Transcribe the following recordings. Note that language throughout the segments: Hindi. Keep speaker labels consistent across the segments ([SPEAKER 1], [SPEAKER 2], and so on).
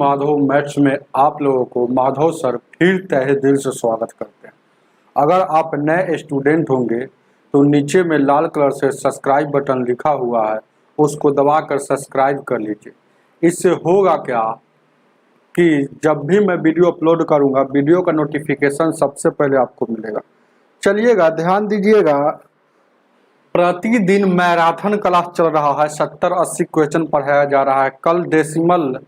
[SPEAKER 1] माधव मैथ्स में आप लोगों को माधव सर फिर तहे दिल से स्वागत करते हैं। अगर आप नए स्टूडेंट होंगे तो नीचे में लाल कलर से सब्सक्राइब बटन लिखा हुआ है, उसको दबाकर सब्सक्राइब कर लीजिए। इससे होगा क्या कि जब भी मैं वीडियो अपलोड करूंगा, वीडियो का नोटिफिकेशन सबसे पहले आपको मिलेगा। चलिएगा, ध्यान दीजिएगा, प्रतिदिन मैराथन क्लास चल रहा है। 70-80 क्वेश्चन पढ़ाया जा रहा है। कल decimal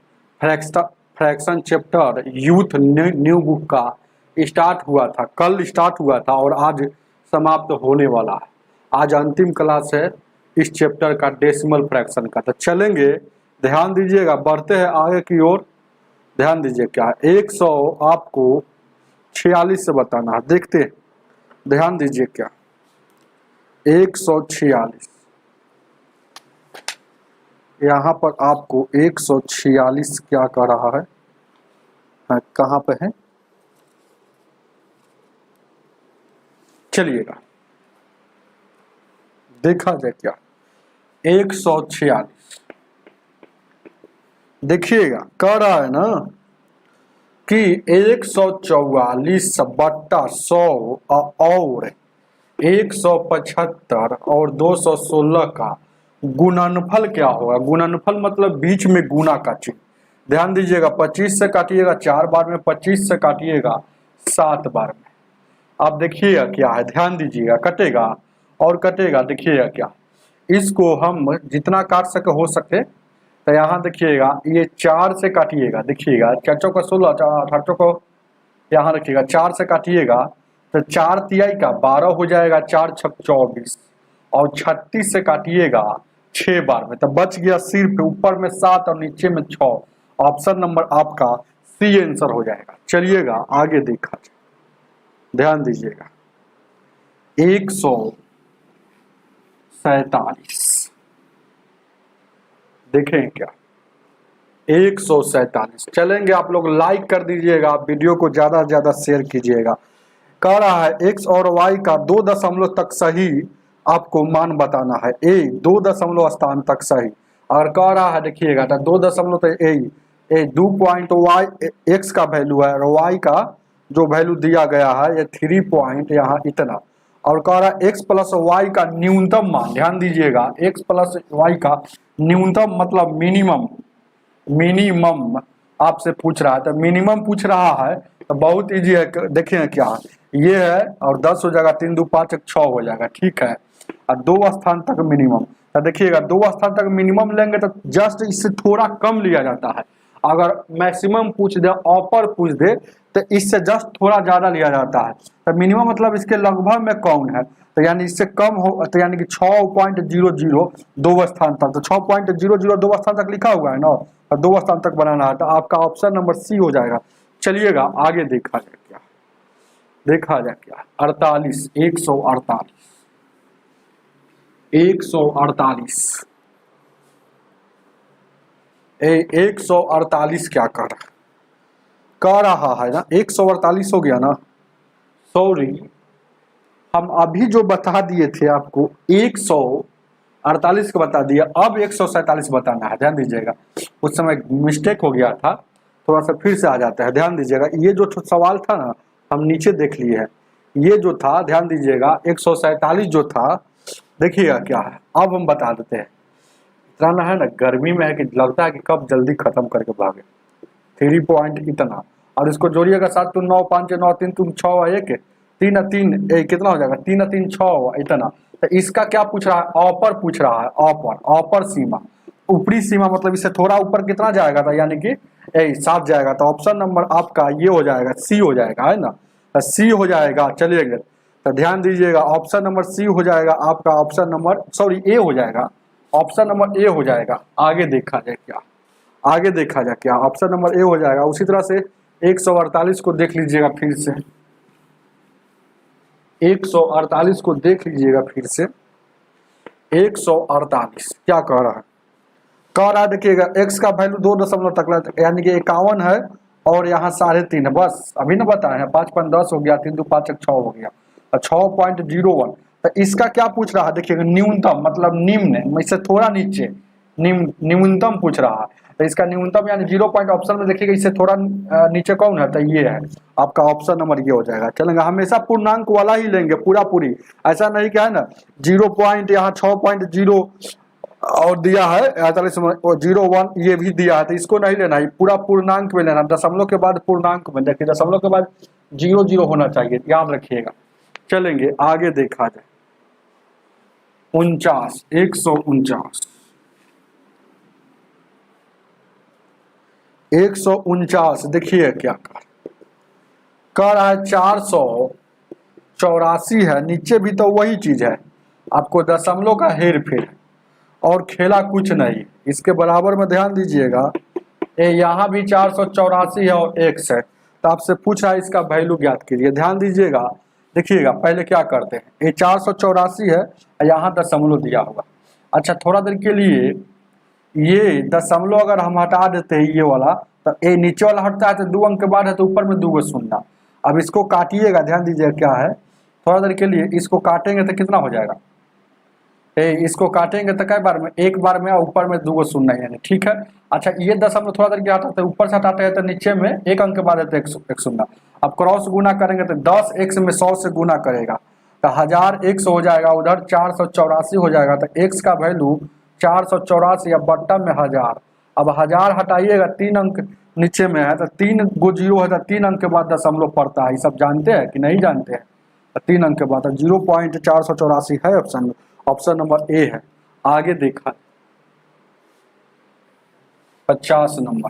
[SPEAKER 1] fraction chapter youth new book का स्टार्ट हुआ था, कल स्टार्ट हुआ था और आज समाप्त होने वाला है। आज अंतिम क्लास है इस चैप्टर का, डेसिमल फ्रैक्शन का। तो चलेंगे, ध्यान दीजिएगा, बढ़ते हैं आगे की ओर। ध्यान दीजिए, क्या 100 आपको 46 से बताना है। देखते हैं, ध्यान दीजिए, क्या 146 यहाँ पर आपको 146 क्या कर रहा है, कहाँ पे है, चलिएगा देखा जाए। क्या 146 देखिएगा, कह रहा है ना कि 144 बट्टा 100 और 175 और 216 का गुणनफल क्या होगा। गुणनफल मतलब बीच में गुना का चिन्ह। ध्यान दीजिएगा, 25 से काटिएगा 4 बार में, 25 से काटिएगा 7 बार में। अब देखिएगा क्या है, ध्यान दीजिएगा, कटेगा और कटेगा। देखिएगा क्या, इसको हम जितना काट सके हो सके, तो यहाँ देखिएगा ये 4 से काटिएगा। देखिएगा 4 को 16, 8 को यहाँ रखिएगा, 4 से काटिएगा तो 4 तिहाई का 12 हो जाएगा, 4 छक 24 और 36 से काटिएगा 6 बार में, तो बच गया सिर्फ ऊपर में 7 और नीचे में 6। ऑप्शन नंबर आपका सी आंसर हो जाएगा। चलिएगा आगे देखा जाए, ध्यान दीजिएगा 147 देखें क्या 147। चलेंगे, आप लोग लाइक कर दीजिएगा, वीडियो को ज्यादा से ज्यादा शेयर कीजिएगा। कह रहा है x और y का 2 दशमलव तक सही आपको मान बताना है। a 2 दशमलव स्थान तक सही, और कह रहा है देखिएगा तो 2 दशमलव तो a 2 पॉइंट y x का वैल्यू है और y का जो वैल्यू दिया गया है ये 3 पॉइंट यहाँ इतना, और कह रहा है x प्लस y का न्यूनतम मान। ध्यान दीजिएगा, x प्लस y का न्यूनतम मतलब मिनिमम आपसे पूछ रहा है, तो मिनिमम पूछ रहा है तो बहुत इजी है। देखिए क्या ये है, और 10 हो जाएगा, 3 2 5 6 हो जाएगा, ठीक है। और 2 स्थान तक मिनिमम, तो देखिएगा 2 स्थान तक मिनिमम लेंगे तो जस्ट इससे थोड़ा कम लिया जाता है। अगर मैक्सिमम पूछ दे, ऑपर पूछ दे, तो इससे जस्ट थोड़ा ज्यादा लिया जाता है। तो मिनिमम मतलब इसके लगभग में कौन है, तो यानी इससे कम हो, तो यानी कि 6.00 2 स्थान तक, तो 6.00 2 स्थान तक लिखा हुआ है ना, और 2 स्थान तक बनाना है, तो आपका ऑप्शन नंबर सी हो जाएगा। चलिएगा आगे देखा जाए, क्या देखा जाए, क्या 48 148 148 क्या कह रहा है ना, 148 हो गया ना, सॉरी हम अभी जो बता दिए थे आपको 148 को बता दिया, अब 147 बताना है। ध्यान दीजिएगा, उस समय मिस्टेक हो गया था, थोड़ा सा फिर से आ जाता है। ध्यान दीजिएगा, ये जो सवाल था ना हम नीचे देख लिए हैं, ये जो था ध्यान दीजिएगा 147 जो था, देखिएगा क्या है, अब हम बता देते हैं। इतना है ना, गर्मी में है कि लगता है कि कब जल्दी खत्म करके भागे। 3 पॉइंट इतना, और इसको जोड़िएगा 7 2 9 5 9 3 2 6 1 3 3 कितना हो जाएगा, 3 3 6 इतना। तो इसका क्या पूछ रहा है, ऑपर पूछ रहा है, ऑपर सीमा, ऊपरी सीमा मतलब इससे थोड़ा ऊपर कितना जाएगा था, यानी कि 7 जाएगा। तो ऑप्शन नंबर आपका ये हो जाएगा, सी हो जाएगा, है ना, तो सी हो जाएगा। चलिएगा तो ध्यान दीजिएगा, ऑप्शन नंबर सी हो जाएगा आपका, ऑप्शन नंबर सॉरी ए हो जाएगा, ऑप्शन नंबर ए हो जाएगा। आगे देखा जाए क्या, आगे देखा जाए क्या, ऑप्शन नंबर ए हो जाएगा। उसी तरह से 148 को देख लीजिएगा फिर से, 148 को देख लीजिएगा फिर से। 148 क्या कह रहा है, कह रहा है देखिएगा x का वैल्यू 2 दशमलव तक, यानी कि 51 है, और यहाँ 3.5 है, बस अभी ना बताए हैं, 5 5 10 हो गया, 3 2 5 6 हो गया, 6.01। तो इसका क्या पूछ रहा है, देखिएगा न्यूनतम मतलब निम्न, इससे थोड़ा नीचे, न्यूनतम पूछ रहा है, तो इसका न्यूनतम यानी 0 पॉइंट ऑप्शन में देखिएगा, इससे थोड़ा नीचे कौन है, तो ये है आपका ऑप्शन नंबर ये हो जाएगा। चलेंगे, हमेशा पूर्णांक वाला ही लेंगे पूरा पूरी, ऐसा नहीं क्या है ना 0 पॉइंट यहाँ 6.0 और दिया है 0.1 ये भी दिया है, तो इसको नहीं लेना है, पूरा पूर्णांक में लेना, दशमलव के बाद पूर्णांक में, देखिए दशमलव के बाद 0 होना चाहिए, याद रखिएगा। चलेंगे आगे देखा जाए, 149 149 देखिए क्या कह रहा है, 484 है, नीचे भी तो वही चीज है, आपको दशमलव का हेर फेर और खेला कुछ नहीं। इसके बराबर में ध्यान दीजिएगा, यहाँ भी 484 है और x है, तो आपसे पूछ रहा है इसका वैल्यू ज्ञात कीजिए। ध्यान दीजिएगा, देखिएगा पहले क्या करते हैं, ये 484 है, यहाँ दशमलव दिया होगा। अच्छा थोड़ा देर के लिए ये दशमलव अगर हम हटा देते हैं ये वाला, तो ये नीचे वाला हटता है तो 2 अंक के बाद है, तो ऊपर में 2 शून्य। अब इसको काटिएगा, ध्यान दीजिएगा क्या है, थोड़ा देर के लिए इसको काटेंगे तो कितना हो जाएगा, इसको काटेंगे तो कई बार में, एक बार में, ऊपर में 2 शून्य यानी, ठीक है। अच्छा ये दशमलव थोड़ा देर के हटाते हैं, ऊपर से हटाते हैं तो नीचे में 1 अंक के बाद है तो 1 शून्य। अब क्रॉस गुना करेंगे तो 10x में 100 से गुना करेगा तो 1000x हो जाएगा, उधर 484 हो जाएगा, तो x का वैल्यू 484 या बट्टा में 1000। अब 1000 हटाइएगा, 3 अंक नीचे में है, तो 3 गो 0 है, तो 3 अंक के बाद दशमलव पड़ता है, ये सब जानते हैं कि नहीं जानते हैं, तो 3 अंक के बाद 0.484 है ऑप्शन, ऑप्शन नंबर ए है। आगे देखा 50 नंबर,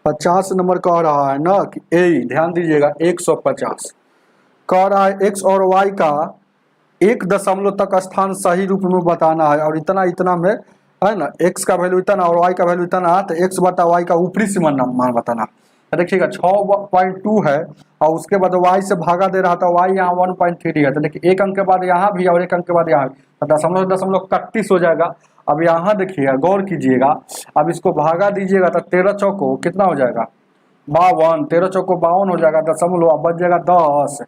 [SPEAKER 1] 50 नंबर कह रहा है ना कि ए, ध्यान दीजिएगा 150 कह रहा है, x और y का 1 दशमलव तक स्थान सही रूप में बताना है, और इतना इतना में है ना, x का वैल्यू इतना और y का वैल्यू इतना है, तो x बटा y का ऊपरी सीमा मान बताना। तो देखिएगा 6.2 है और उसके बाद y से भागा दे रहा था, y यहाँ 1.3 है, तो देखिए 1 अंक के बाद यहाँ भी और 1 अंक के बाद यहाँ भी, तो दशमलव 31 हो जाएगा। अब यहाँ देखिएगा, गौर कीजिएगा, अब इसको भागा दीजिएगा तो 13 चौको कितना हो जाएगा 52, 13 चौको 52 हो जाएगा, दशमलव अब बच जाएगा 10,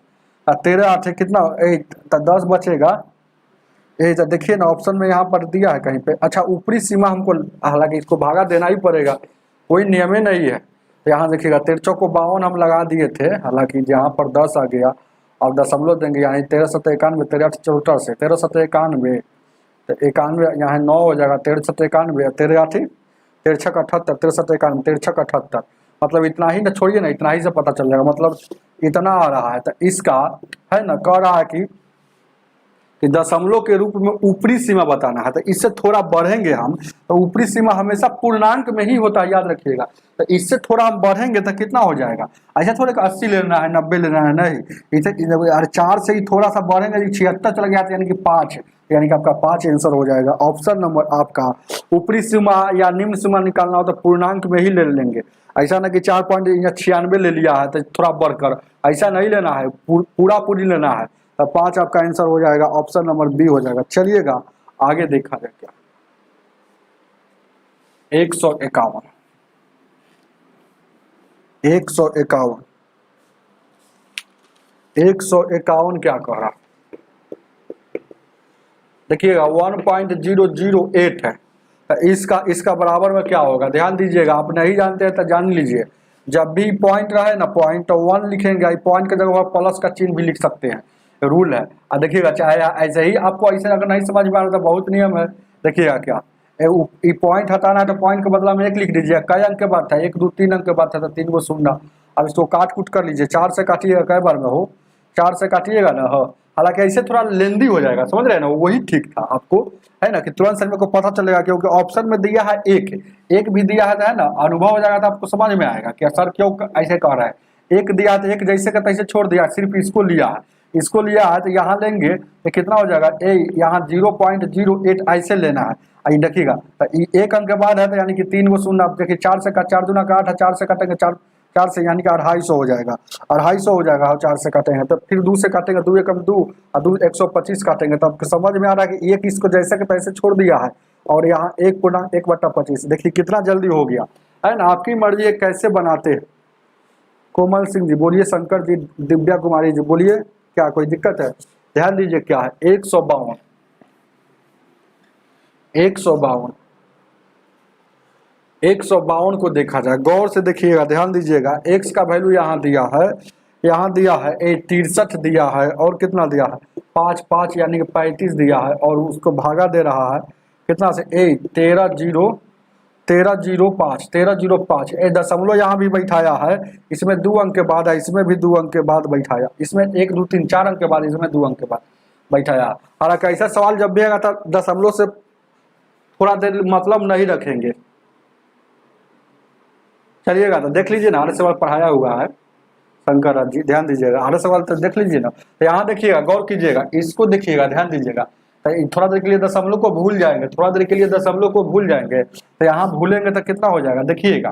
[SPEAKER 1] 13 8 कितना 8, तो 10 बचेगा। तो देखिए ना ऑप्शन में यहाँ पर दिया है कहीं पे। अच्छा ऊपरी सीमा हमको, हालांकि इसको भागा देना ही पड़ेगा, कोई नियम ही नहीं है, तो यहाँ देखिएगा 13 को 52 हम लगा दिए थे, हालांकि यहाँ पर 10 आ गया, और दशमलव देंगे यहाँ 13 7 91, 13 14 से 13 7 91, तो 91 यहाँ 9 हो जाएगा, 13 7 91, 13 8 13 6 78, 13 7 91, 13 6 78, मतलब इतना ही ना, छोड़िए ना, इतना ही से पता चल जाएगा, मतलब इतना आ रहा है। तो इसका है ना कह रहा है कि दशमलव के रूप में ऊपरी सीमा बताना है, तो इससे थोड़ा बढ़ेंगे हम, तो ऊपरी सीमा हमेशा पूर्णांक में ही होता है, याद रखिएगा। तो इससे थोड़ा हम बढ़ेंगे तो कितना हो जाएगा, ऐसा थोड़े का 80 लेना है 90 लेना है, नहीं, इसे 4 से ही थोड़ा सा बढ़ेंगे, 76 चला गया, यानी कि 5, यानी कि आपका 5 आंसर हो जाएगा। ऑप्शन नंबर आपका ऊपरी सीमा या निम्न सीमा निकालना हो तो पूर्णांक में ही ले लेंगे, ऐसा ना कि 4.96 ले लिया है तो थोड़ा बढ़कर, ऐसा नहीं लेना है, पूरा पूरी लेना है, तो 5 आपका आंसर हो जाएगा, ऑप्शन नंबर बी हो जाएगा। चलिएगा आगे देखा जाए क्या, 151 क्या कह रहा, देखिएगा 1.008 है, तो इसका बराबर में क्या होगा, ध्यान दीजिएगा, आप नहीं जानते हैं तो जान लीजिए, जब भी पॉइंट रहे ना, पॉइंट 1 लिखेंगे, पॉइंट के जगह प्लस का चिन्ह भी लिख सकते हैं, रूल है। देखिएगा चाहे ऐसे ही, आपको ऐसे अगर नहीं समझ में आ रहा तो बहुत नियम है, देखिएगा क्या, ये पॉइंट हटाना है तो पॉइंट के बदला में 1 लिख दीजिए, कई अंक के बाद था, 1 2 3 अंक के बाद था, तो 3 गो शून्य। अब इसको काट कूट कर लीजिए, 4 से काटिएगा, कई बार में हो 4 से काटिएगा ना, हो हालांकि ऐसे थोड़ा लेंदी हो जाएगा, समझ रहे हैं ना, वही ठीक था आपको, है ना, कि तुरंत समझ को पता चलेगा, क्योंकि ऑप्शन में दिया है एक भी दिया है ना, अनुभव हो जाएगा, तो आपको समझ में आएगा कि सर क्यों ऐसे कह रहा है। 1 दिया है तो 1 जैसे का तैसे छोड़ दिया, सिर्फ इसको लिया है, तो यहाँ लेंगे तो कितना हो जाएगा, यहाँ 0.08 ऐसे लेना है, देखिएगा तो 1 अंक के बाद है, तो यानी कि 3 गो शून्य, आप देखिए 4 से 4 दूना का 8 है, 4 से काटेंगे 4 से, यानी कि 250 हो जाएगा, 250 हो जाएगा, 4 से काटेंगे तो फिर 2 से काटेंगे, 2 एकम 2 और 2 125 काटेंगे, तो आपको समझ में आ रहा है कि 1 इसको जैसे के तैसे छोड़ दिया है, और यहाँ 1/25, देखिए कितना जल्दी हो गया, है ना, आपकी मर्जी है कैसे बनाते हैं। कोमल सिंह जी बोलिए, शंकर जी, दिव्या कुमारी जी बोलिए, क्या कोई दिक्कत है, ध्यान दीजिए क्या है 152, 152, 152 को देखा जाए, गौर से देखिएगा, ध्यान दीजिएगा। x का वैल्यू यहाँ दिया है, यहाँ दिया है 63 दिया है, और कितना दिया है 5 5 यानी कि 35 दिया है, और उसको भागा दे रहा है कितना से 1305 ए दशमलव यहाँ भी बैठाया है, इसमें 2 अंक के बाद है, इसमें भी 2 अंक के बाद बैठाया, इसमें 1 2 3 4 अंक के बाद, इसमें 2 अंक के बाद बैठाया। हालांकि ऐसा सवाल जब भी आएगा तब दशमलव से थोड़ा देर मतलब नहीं रखेंगे। चलिएगा तो देख लीजिए ना, आर सवाल पढ़ाया हुआ है शंकर जी, ध्यान दीजिएगा, आर सवाल तो देख लीजिए ना। तो यहाँ देखिएगा, गौर कीजिएगा, इसको देखिएगा, ध्यान दीजिएगा। तो थोड़ा देर के लिए दशमलव को भूल जाएंगे, थोड़ा देर के लिए दशमलव को भूल जाएंगे, तो यहाँ भूलेंगे तो कितना हो जाएगा देखिएगा।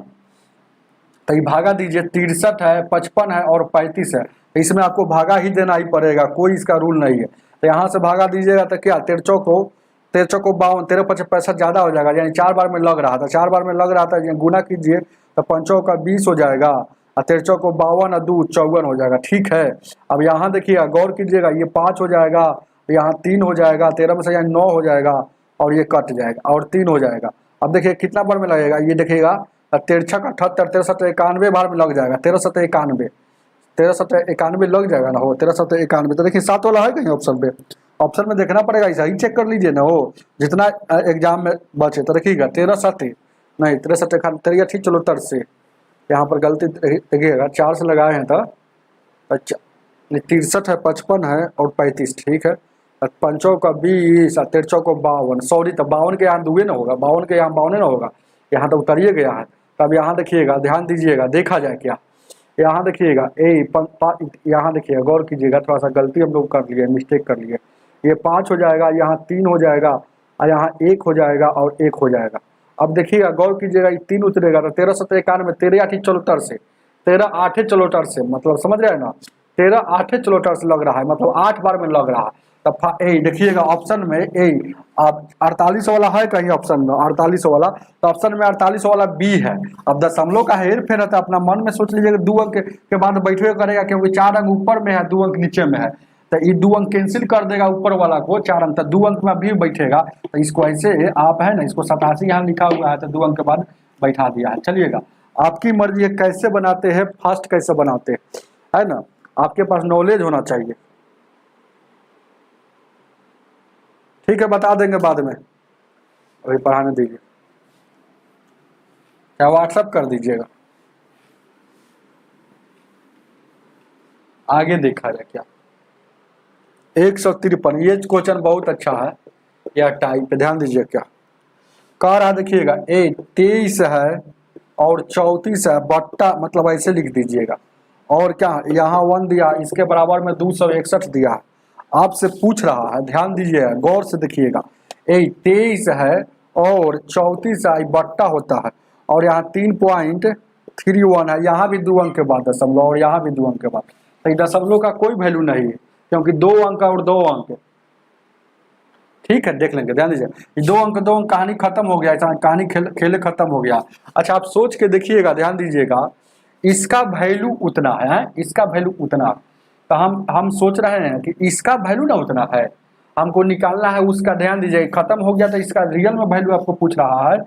[SPEAKER 1] तो ये भागा दीजिए, 63 है, 55 है और 35 है, तो इसमें आपको भागा ही देना ही पड़ेगा, कोई इसका रूल नहीं है। तो यहाँ से भागा दीजिएगा तो क्या 13 को 52, 13 5 65 ज़्यादा हो जाएगा, यानी 4 बार में लग रहा था, 4 बार में लग रहा था, गुना कीजिए तो 5 का 20 हो जाएगा, और 13 को 52 और 2 54 हो जाएगा। ठीक है, अब यहाँ देखिएगा, गौर कीजिएगा, ये 5 हो जाएगा, यहाँ 3 हो जाएगा, 13 में से यहाँ 9 हो जाएगा, और ये कट जाएगा, और 3 हो जाएगा। अब देखिए कितना बार में लगेगा, ये देखिएगा 13 6 78, 13 7 91 बार में लग जाएगा, 13 7 91, 13 7 91 लग जाएगा ना हो, 13 7 91। तो देखिए 7 वाला है कहीं ऑप्शन पे, ऑप्शन में देखना पड़ेगा, ऐसा ही चेक कर लीजिए ना हो, जितना एग्जाम में बचे। तो देखिएगा 13 7 नहीं, 13 7 91, ठीक, चलो तर से यहाँ पर गलती देखिएगा, 4 से लगाए हैं तो अच्छा 63 है, 55 है और 35, ठीक है। 5 का 20 और 13 को 52, सॉरी, तो 52 के यहाँ 2 ना होगा, 52 के यहाँ 52 ना होगा, यहाँ तो उतरिए गया है। तब यहाँ देखिएगा, ध्यान दीजिएगा, देखा जाए क्या, यहाँ देखिएगा यहाँ देखिएगा, गौर कीजिएगा, थोड़ा सा गलती हम लोग कर लिए, मिस्टेक कर लिए। ये 5 हो जाएगा, यहाँ 3 हो जाएगा, और यहाँ 1 हो जाएगा और 1 हो जाएगा। अब देखिएगा, गौर कीजिएगा, ये 3 उतरेगा तो 13 7 91, 13 8 74 से, 13 8 74 से, मतलब समझ रहे हैं ना, 13 8 74 से लग रहा है, मतलब 8 बार में लग रहा है। तब देखिएगा ऑप्शन में आप 48 वाला है कहीं ऑप्शन में, 48 वाला, तो ऑप्शन में 48 वाला बी है। अब दशमलव का हेर फेर है, तो अपना मन में सोच लीजिएगा 2 अंक के बाद बैठे करेगा, क्योंकि 4 अंक ऊपर में है, 2 अंक नीचे में है, तो ये 2 अंक कैंसिल कर देगा ऊपर वाला को, 4 अंक, तो 2 अंक में भी बैठेगा। तो इसको ऐसे आप है ना, इसको 87 यहाँ लिखा हुआ है, तो 2 अंक के बाद बैठा दिया है। चलिएगा, आपकी मर्जी है कैसे बनाते हैं, फास्ट कैसे बनाते हैं, है ना, आपके पास नॉलेज होना चाहिए। ठीक है, बता देंगे बाद में, अभी पढ़ाने दीजिए, या व्हाट्सएप कर दीजिएगा। आगे देखा जाए क्या, 153, ये क्वेश्चन बहुत अच्छा है, या टाइप पे ध्यान दीजिए क्या कह रहा, देखिएगा 23 है और 34 है, बट्टा मतलब ऐसे लिख दीजिएगा, और क्या यहाँ 1 दिया, इसके बराबर में 261 दिया है, आपसे पूछ रहा है, ध्यान दीजिएगा, गौर से देखिएगा, 23 है और 34 है, बट्टा होता है, और यहाँ 3.31 है, यहाँ भी 2 अंक के बाद दशमलव, और यहाँ भी 2 अंक के बाद, तो दशमलव का कोई वैल्यू नहीं है, क्योंकि 2 अंक और 2 अंक, ठीक है, देख लेंगे, ध्यान दीजिए, 2 अंक 2 अंक, कहानी खत्म हो गया, ऐसा कहानी खेले खत्म हो गया। अच्छा, आप सोच के देखिएगा, ध्यान दीजिएगा, इसका वैल्यू उतना है, इसका वैल्यू उतना, तो हम सोच रहे हैं कि इसका वैल्यू ना उतना है, हमको निकालना है उसका, ध्यान दीजिए, खत्म हो गया, तो इसका रियल में वैल्यू आपको पूछ रहा है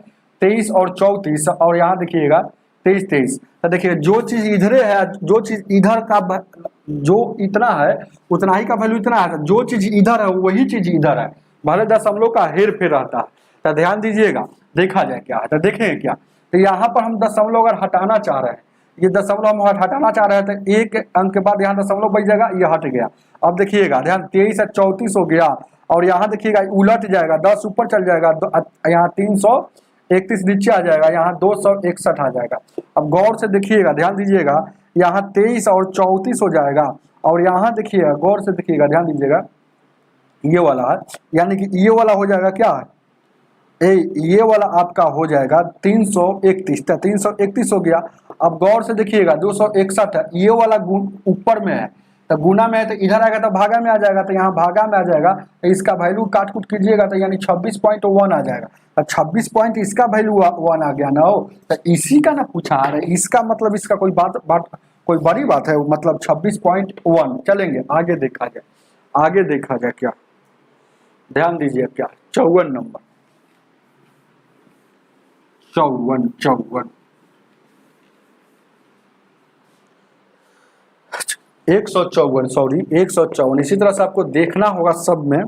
[SPEAKER 1] 23 और 34, और यहाँ देखिएगा 23 23, तो देखिए जो चीज इधरे है, जो चीज इधर का जो इतना है उतना ही का वैल्यू इतना है, जो चीज इधर है वही चीज इधर है, भले दशमलव का हेर फेर रहता है। तो ध्यान दीजिएगा, देखा जाए क्या है, तो देखेंगे क्या, तो यहाँ पर हम दशमलव अगर हटाना चाह रहे हैं, ये दशमलव हम हटाना चाह रहे हैं, तो 1 अंक के बाद यहाँ दशमलव बच जाएगा, ये हट गया। अब देखिएगा, ध्यान 23 से 34 हो गया, और यहाँ देखिएगा उलट जाएगा, 10 ऊपर चल जाएगा, यहाँ 331 नीचे आ जाएगा, यहाँ 261 आ जाएगा। अब गौर से देखिएगा, ध्यान दीजिएगा, यहाँ 23 और 34 हो जाएगा, और यहाँ देखिएगा, गौर से देखिएगा, ध्यान दीजिएगा, ये वाला है, यानी कि ये वाला हो जाएगा क्या है, ये वाला आपका हो जाएगा 331, 331 हो गया। अब गौर से देखिएगा 261 है, ये वाला ऊपर में है, तो गुना में है, तो इधर आएगा तो भागा में आ जाएगा, तो यहाँ भागा में आ जाएगा, तो इसका वैल्यू काट कुट कीजिएगा, तो यानी 26.1 आ जाएगा, तो 26 पॉइंट इसका वैल्यू 1 आ गया ना हो, तो इसी का ना पूछा आ रहा है, इसका मतलब इसका कोई कोई बड़ी बात है, मतलब 26.1। चलेंगे आगे देखा जाए, आगे देखा जाए क्या, ध्यान दीजिए क्या, 54 नंबर, 54 54 154, सॉरी 154। इसी तरह से आपको देखना होगा सब में।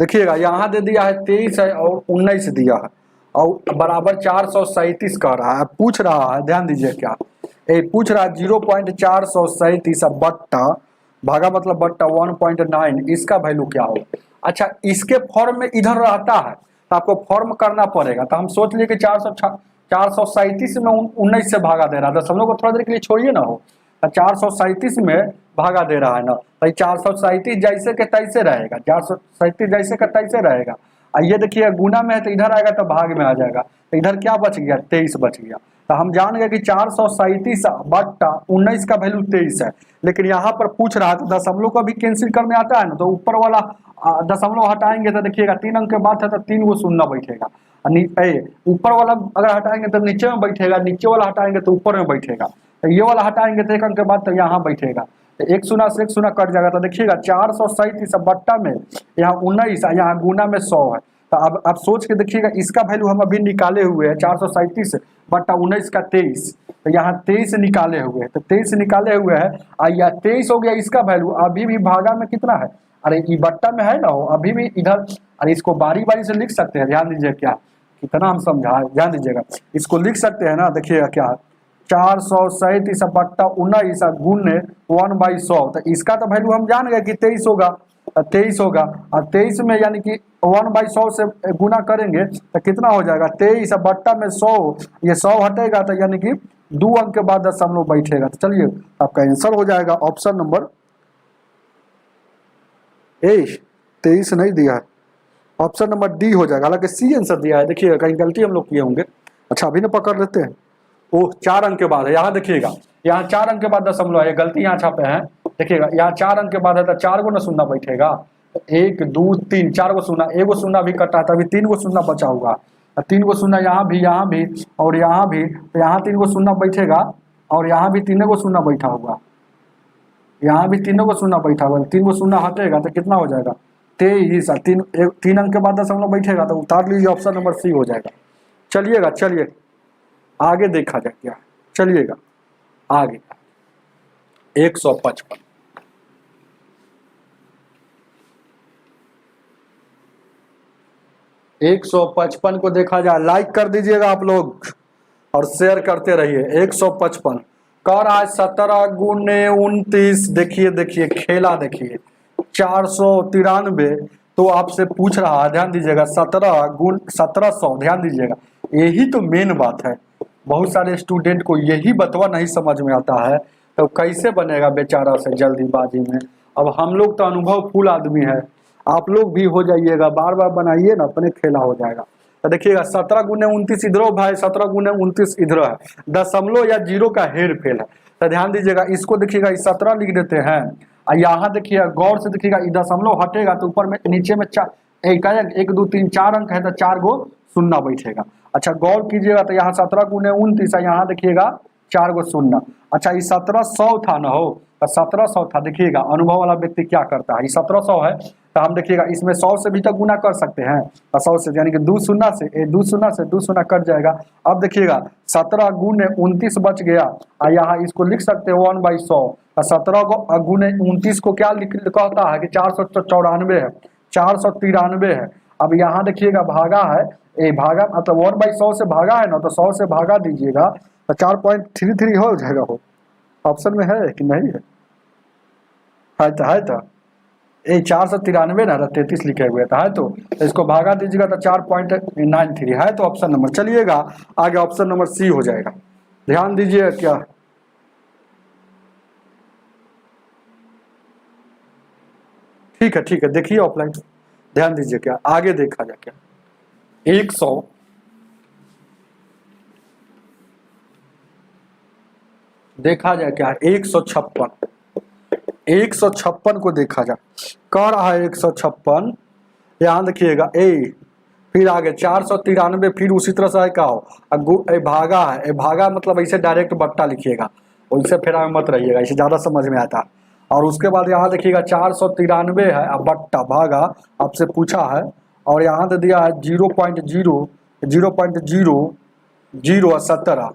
[SPEAKER 1] देखिएगा यहाँ दे दिया है 23 है और 19 दिया है और बराबर 437 कह रहा है। पूछ रहा है, ध्यान दीजिए क्या पूछ रहा है 0.437 बट्टा भागा मतलब बट्टा 1.9, इसका वैल्यू क्या हो। अच्छा, इसके फॉर्म में इधर रहता है तो आपको फॉर्म करना पड़ेगा। तो हम सोच लिए कि 437 में 19 से भागा दे रहा था। हम लोग को थोड़ा देर के लिए छोड़िए ना हो, 437 में भागा दे रहा है ना, भाई 437 जैसे के तैसे रहेगा, 437 जैसे का तैसे रहेगा। ये देखिए गुना में है तो इधर आएगा तो भाग में आ जाएगा, तो इधर क्या बच गया 23 बच गया। तो हम जान गए कि 437 बट्टा 19 का वैल्यू 23 है। लेकिन यहाँ पर पूछ रहा था दशमलव को भी कैंसिल करने आता है ना, तो ऊपर वाला दशमलव हटाएंगे तो देखिएगा 3 अंक के बाद है तो 3 गो शून्य बैठेगा। ऊपर वाला अगर हटाएंगे तो नीचे में बैठेगा, नीचे वाला हटाएंगे तो ऊपर में बैठेगा, तो ये वाला हटाएंगे तो 1 अंक के बाद तो यहाँ बैठेगा। तो 1 शून्य से 1 शून्य कट जाएगा। तो देखिएगा 437 बट्टा में यहाँ 19, यहाँ गुना में 100 है। तो अब आप सोच के देखिएगा, इसका वैल्यू हम अभी निकाले हुए हैं 437 बट्टा 19 का 23, तो यहाँ 23 निकाले हुए हैं। तो 23 निकाले हुए हैं, या 23 हो गया इसका वैल्यू। अभी भी भागा में कितना है, अरे ये बट्टा में है ना हो, अभी भी इधर। अरे इसको बारी बारी से लिख सकते हैं, ध्यान दीजिए क्या कितना हम समझा, ध्यान दीजिएगा। इसको लिख सकते हैं ना, देखिएगा क्या 437 बट्टा 19 गुने 1/100। तो इसका तो वैल्यू हम जान गए कि 23 होगा, 23 होगा। और 23 में यानी कि 1/100 से गुना करेंगे तो कितना हो जाएगा 23 बट्टा में 100, ये 100 हटेगा तो यानी कि 2 अंक के बाद दशमलव बैठेगा। तो चलिए आपका आंसर हो जाएगा ऑप्शन नंबर ए। 23 नहीं दिया है, ऑप्शन नंबर डी हो जाएगा। हालांकि सी आंसर दिया है, देखिएगा कहीं गलती हम लोग किए होंगे। अच्छा अभी ना पकड़ लेते हैं, ओह 4 अंक के बाद है। यहाँ देखिएगा, यहाँ 4 अंक के बाद दशमलव है, गलती यहाँ छापे हैं। देखिएगा यहाँ 4 अंक के बाद है तो 4 गो ना शून्य बैठेगा, 1 2 3 4 गो शून्य, 1 गो शून्य भी कटा है तो अभी 3 गो शून्य बचा होगा। 3 गो शून्य यहाँ भी और यहाँ भी, तो यहाँ 3 गो शून्य बैठेगा और यहाँ भी 3 गो शून्य बैठा होगा, यहाँ भी 3 गो शून्य बैठा हुआ। 3 गो शून्य हटेगा तो कितना हो जाएगा 23। 3 अंक के बाद दशमलव बैठेगा तो उतार लीजिए, ऑप्शन नंबर सी हो जाएगा। चलिएगा, चलिए आगे देखा जाए क्या, चलिएगा आगे 155। एक 155 को देखा जाए, लाइक कर दीजिएगा आप लोग और शेयर करते रहिए। 155 कह रहा है 17 गुने 29, देखिए देखिए खेला देखिए 493। तो आपसे पूछ रहा है, ध्यान दीजिएगा 17 गुण 1700, ध्यान दीजिएगा यही तो मेन बात है। बहुत सारे स्टूडेंट को यही बतवा नहीं समझ में आता है, तो कैसे बनेगा बेचारा से जल्दीबाजी में। अब हम लोग तो अनुभव फुल आदमी है, आप लोग भी हो जाइएगा, बार बार बनाइए ना, अपने खेला हो जाएगा। तो देखिएगा 17 गुने 29 इधरो भाई, 17 गुने 29 इधर है, दशमलव या जीरो का हेर फेर है। तो ध्यान दीजिएगा, इसको देखिएगा 17 लिख देते हैं, और यहाँ देखिएगा गौर से देखिएगा दशमलव हटेगा तो ऊपर में नीचे में 1 2 3 4 अंक है तो 4 गो शून्य बैठेगा। अच्छा गौर कीजिएगा तो यहाँ 17 गुने 29 है, यहाँ देखिएगा 4 गो शून्य। अच्छा ये 1700 था ना हो, तो 1700 था। देखिएगा अनुभव वाला व्यक्ति क्या करता है, ये 1700 है तो हम देखिएगा इसमें 100 से भी तो गुना कर सकते हैं, 100 से यानी कि 2 शून्य से 2 शून्य से 2 शून्य कट जाएगा। अब देखिएगा 17 गुने 29 बच गया, और यहाँ इसको लिख सकते हैं 1/100। 17 गुने 29 को क्या कहता है कि 494 है, 493 है। अब यहाँ देखिएगा भागा है, भागा मतलब 1/100 से भागा है ना, तो 100 से भागा दीजिएगा तो 4.33 हो जाएगा। हो ऑप्शन में है कि नहीं है, है तो 493 ना 33 लिखे हुए था, है तो इसको भागा दीजिएगा तो 4.93 है, तो ऑप्शन नंबर। चलिएगा आगे ऑप्शन नंबर सी हो जाएगा। ध्यान दीजिए क्या, ठीक है देखिए ऑफलाइन, ध्यान दीजिए क्या आगे देखा जाए क्या 100 देखा जाए क्या 156 को देखा जाए, कह रहा है 156। यहाँ देखिएगा फिर आगे 493, फिर उसी तरह से है का हो भागा है, भागा मतलब ऐसे डायरेक्ट बट्टा लिखिएगा, उनसे फेरा में मत रहिएगा, इसे ज़्यादा समझ में आता है। और उसके बाद यहाँ देखिएगा 493 है, अब बट्टा भागा आपसे पूछा है, और यहाँ दे दिया है 0.0 0 और 17,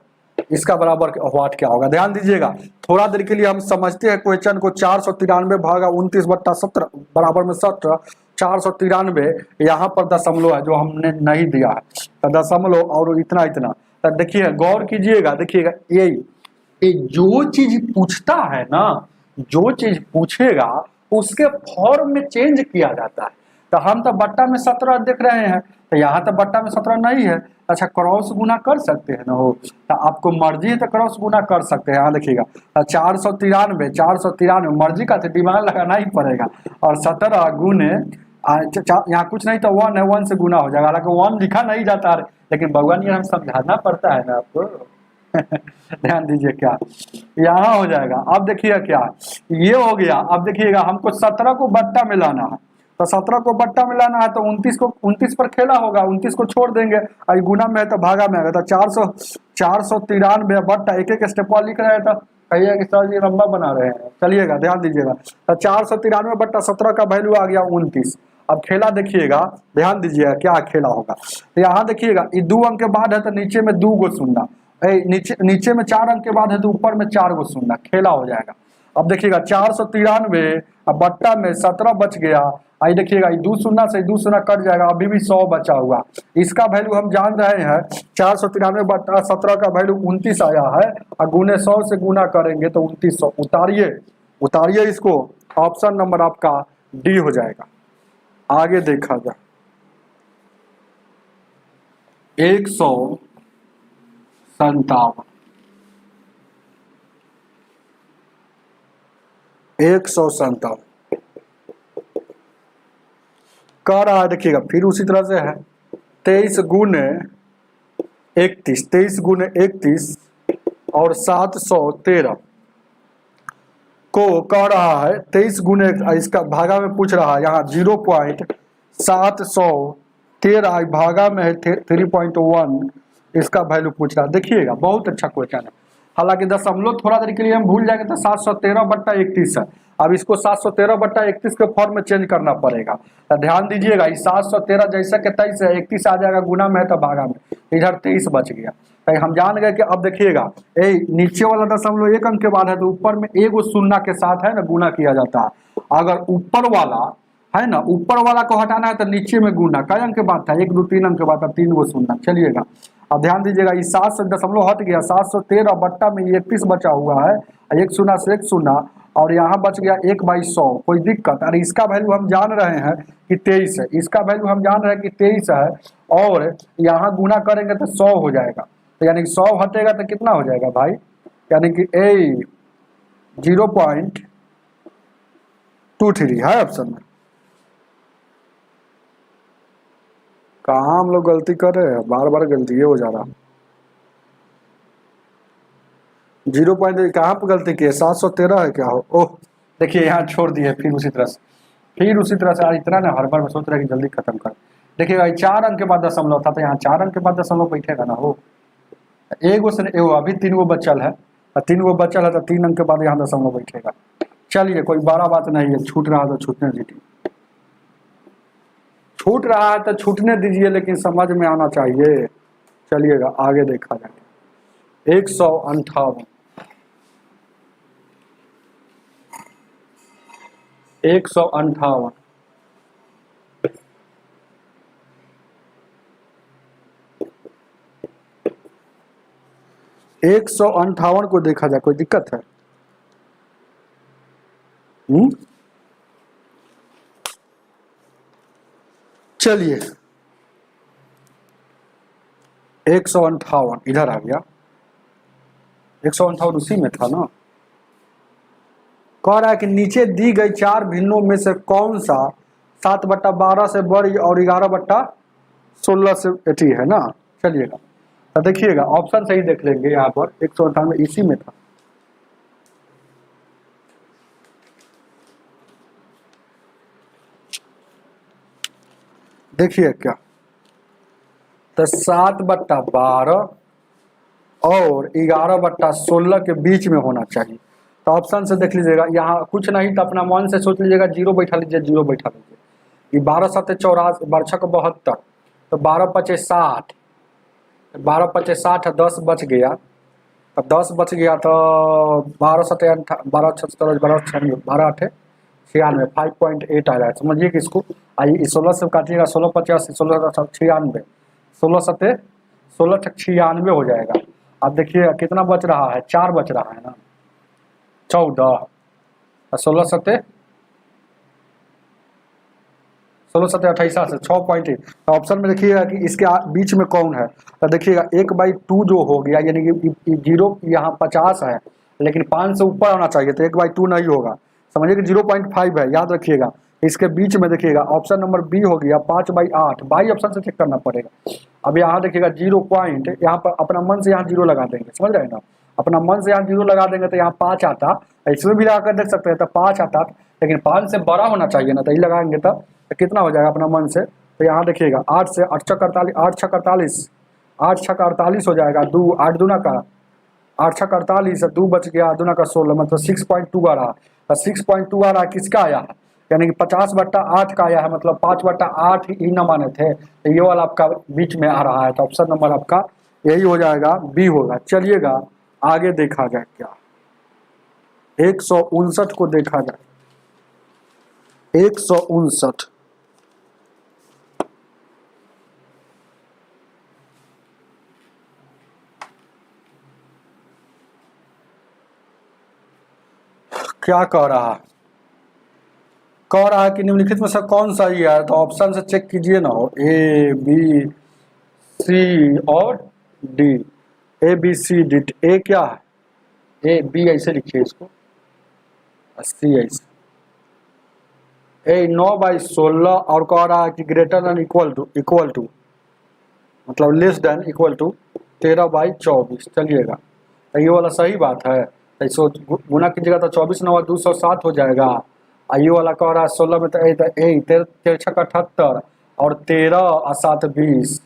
[SPEAKER 1] इसका बराबर व्हाट क्या होगा? ध्यान दीजिएगा, थोड़ा देर के लिए हम समझते हैं क्वेश्चन को। 493 भागा 29/17 बराबर में 17। 493 यहाँ पर दशमलव है जो हमने नहीं दिया है, तो दशमलव और इतना इतना। तो देखिए गौर कीजिएगा, देखिएगा ये जो चीज पूछता है ना, जो चीज पूछेगा उसके फॉर्म में चेंज किया जाता है। तो हम तो बट्टा में 17 देख रहे हैं, तो यहाँ तो बट्टा में 17 नहीं है। अच्छा, क्रॉस गुना कर सकते हैं ना हो, तो आपको मर्जी है तो क्रॉस गुना कर सकते हैं। यहाँ देखिएगा 493 मर्जी का तो दिमाग लगाना ही पड़ेगा। और 17 गुने यहाँ कुछ नहीं तो 1 है, 1 से गुना हो जाएगा। हालांकि 1 लिखा नहीं जाता है, लेकिन भगवान ये हम समझाना पड़ता है ना आपको। ध्यान दीजिए क्या यहाँ हो जाएगा। अब देखिए क्या ये हो गया। अब देखिएगा हमको 17 को बट्टा में लाना है, तो 17 को बट्टा में लाना है तो 29 पर खेला होगा, 29 को छोड़ देंगे और गुना में है तो भागा में आएगा। तो 493 बट्टा एक एक स्टेप लिख रहे हैं, तो कहिए कि सर जी लंबा बना रहे हैं। चलिएगा ध्यान दीजिएगा, तो 493 बट्टा 17 का वैल्यू आ गया 29। अब खेला देखिएगा, ध्यान दीजिएगा क्या खेला होगा। तो यहाँ देखिएगा ये 2 अंक के बाद है तो नीचे में 2 गो शून्य, नीचे में 4 अंक के बाद है तो ऊपर में 4 गो शून्य, खेला हो जाएगा। अब देखिएगा 493 अब बट्टा में 17 बच गया। आई देखिएगा 2 शून्य से 2 शून्य कट जाएगा, अभी भी 100 बचा हुआ। इसका वैल्यू हम जान रहे हैं, 493 बट्टा 17 का वैल्यू 29 आया है, और गुने 100 से गुना करेंगे तो 2900। उतारिए इसको, ऑप्शन नंबर आपका डी हो जाएगा। आगे देखा जाए 157 157 कह रहा है। देखिएगा फिर उसी तरह से है 23 गुने 31 और 713 को कह रहा है 23 गुने, इसका भागा में पूछ रहा है। यहाँ 0.713 भागा में है 3.1, इसका वैल्यू पूछ रहा है। देखिएगा बहुत अच्छा क्वेश्चन है। हालांकि दशमलव थोड़ा देर के लिए हम भूल जाएंगे तो 713/31 है। अब इसको 713/31 के फॉर्म में चेंज करना पड़ेगा। तो ध्यान दीजिएगा, 713 जैसा के 23 है, 31 आ जाएगा गुना में है तो भागा में, इधर 23 बच गया। तो हम जान गए कि अब देखिएगा नीचे वाला दशमलव 1 अंक के बाद है तो ऊपर में एगो शून्य के साथ है ना गुना किया जाता है। अगर ऊपर वाला है ना, ऊपर वाला को हटाना है तो नीचे में गुना, कई अंक के बाद था? 1 2 3 अंक के बाद था, 3 गो शून्य। चलिएगा अब ध्यान दीजिएगा, ये 7 से दशमलव हट गया, 713 बट्टा में 31 बचा हुआ है, 1 शून्य से 1 शून्य, और यहाँ बच गया 1/100। कोई दिक्कत? अरे इसका वैल्यू हम जान रहे हैं कि 23 है, इसका वैल्यू हम जान रहे हैं कि 23 है, और यहाँ गुना करेंगे तो 100 हो जाएगा। तो यानी कि 100 हटेगा तो कितना हो जाएगा भाई? यानी कि 0.23 है ऑप्शन में। कहाँ हम लोग गलती कर रहे हैं, बार बार गलती ये हो जा रहा। 0.3 कहाँ पर गलती की है? 713 है क्या हो? ओह देखिए यहाँ छोड़ दिए, फिर उसी तरह से इतना ना हर बार में सोच रहे कि जल्दी खत्म कर। देखिएगा 4 अंक के बाद दशमलव था, तो यहाँ 4 अंक के बाद दशमलव बैठेगा ना हो। एगो से एगो, अभी 3 गो बचल है, और 3 गो बचल है तो 3 अंक के बाद यहाँ दशमलव बैठेगा। चलिए कोई बड़ा बात नहीं है, छूट रहा तो छूटने दीजिए, छूट रहा है तो छूटने दीजिए, लेकिन समझ में आना चाहिए। चलिएगा आगे देखा जाए 158 158 को देखा जाए, कोई दिक्कत है? चलिए 158 इधर आ गया, 158 उसी में था ना। कह रहा है कि नीचे दी गई 4 भिन्नों में से कौन सा 7/12 से बड़ी और 11/16 से एटी है ना। चलिएगा तो देखिएगा ऑप्शन सही देख लेंगे, यहाँ पर 158 इसी में था। देखिए क्या, तो 7/12 और 11/16 के बीच में होना चाहिए। तो ऑप्शन से देख लीजिएगा, यहाँ कुछ नहीं तो अपना मन से सोच लीजिएगा, 0 बैठा लीजिए, 0 बैठा लीजिए। ये 12 7 84 12 72, तो 12 5 60, 12 पचे 60 है, 10 बच गया। अब 10 बच गया तो 12 सत्ते 12 76 12 96 12 8 96 5.8 आ जाएगा। समझिए कि इसको आइए 16 से काटिएगा, 16 50 16 96 16 सत्ते 16 96 हो जाएगा। अब देखिए कितना बच रहा है, 4 बच रहा है ना, 14 16 सत्ते 16 सत्ते 28 से 6.8। तो ऑप्शन में देखिएगा कि इसके बीच में कौन है, तो देखिएगा 1/2 जो हो गया, यानी कि 0 यहाँ 50 है लेकिन 5 से ऊपर आना चाहिए, तो 1/2 नहीं होगा। समझिए कि 0.5 है, याद रखिएगा। इसके बीच में देखिएगा ऑप्शन नंबर बी हो गया 5/8, बाई ऑप्शन से चेक करना पड़ेगा। अब यहाँ देखिएगा 0 पॉइंट, यहाँ पर अपना मन से यहाँ 0 लगा देंगे, समझ रहे हैं ना, अपना मन से यहाँ 0 लगा देंगे तो यहाँ 5 आता, इसमें भी लगा कर देख सकते हैं तो 5 आता, लेकिन 5 से बड़ा होना चाहिए ना, तो ये लगाएंगे तो कितना हो जाएगा अपना मन से। तो यहाँ देखिएगा 8 से 8 छक 48, 8 छक 48, 8 छक 48 हो जाएगा, 2 8 दूना का 8 छक 48, 2 बच गया, 8 दूना का 16, मतलब 6.2 आ रहा है। 6.2 आ रहा है किसका आया है, यानी कि 50/8 का आया है, मतलब 5/8 ही न माने थे, तो ये वाला आपका बीच में आ रहा है। तो ऑप्शन नंबर आपका यही हो जाएगा, बी होगा। चलिएगा आगे देखा जाए क्या, 159 को देखा जाए, 159 क्या कह रहा है, कह रहा है कि निम्नलिखित में से कौन सा ही है, तो ऑप्शन से चेक कीजिए ना, हो ए बी सी और D, A B C D. A क्या है, ए बी ऐसे लिखिए इसको, सी ऐसे, ए 9/16 और कह रहा है कि ग्रेटर देन इक्वल टू मतलब लेस देन इक्वल टू 13/24। चलिएगा तो ये वाला सही बात है, इसको गुना कीजिएगा तो 24 9 207 हो जाएगा। ये वाला कह रहा है 16 में तो 13 छक 78 और 13 और 7 20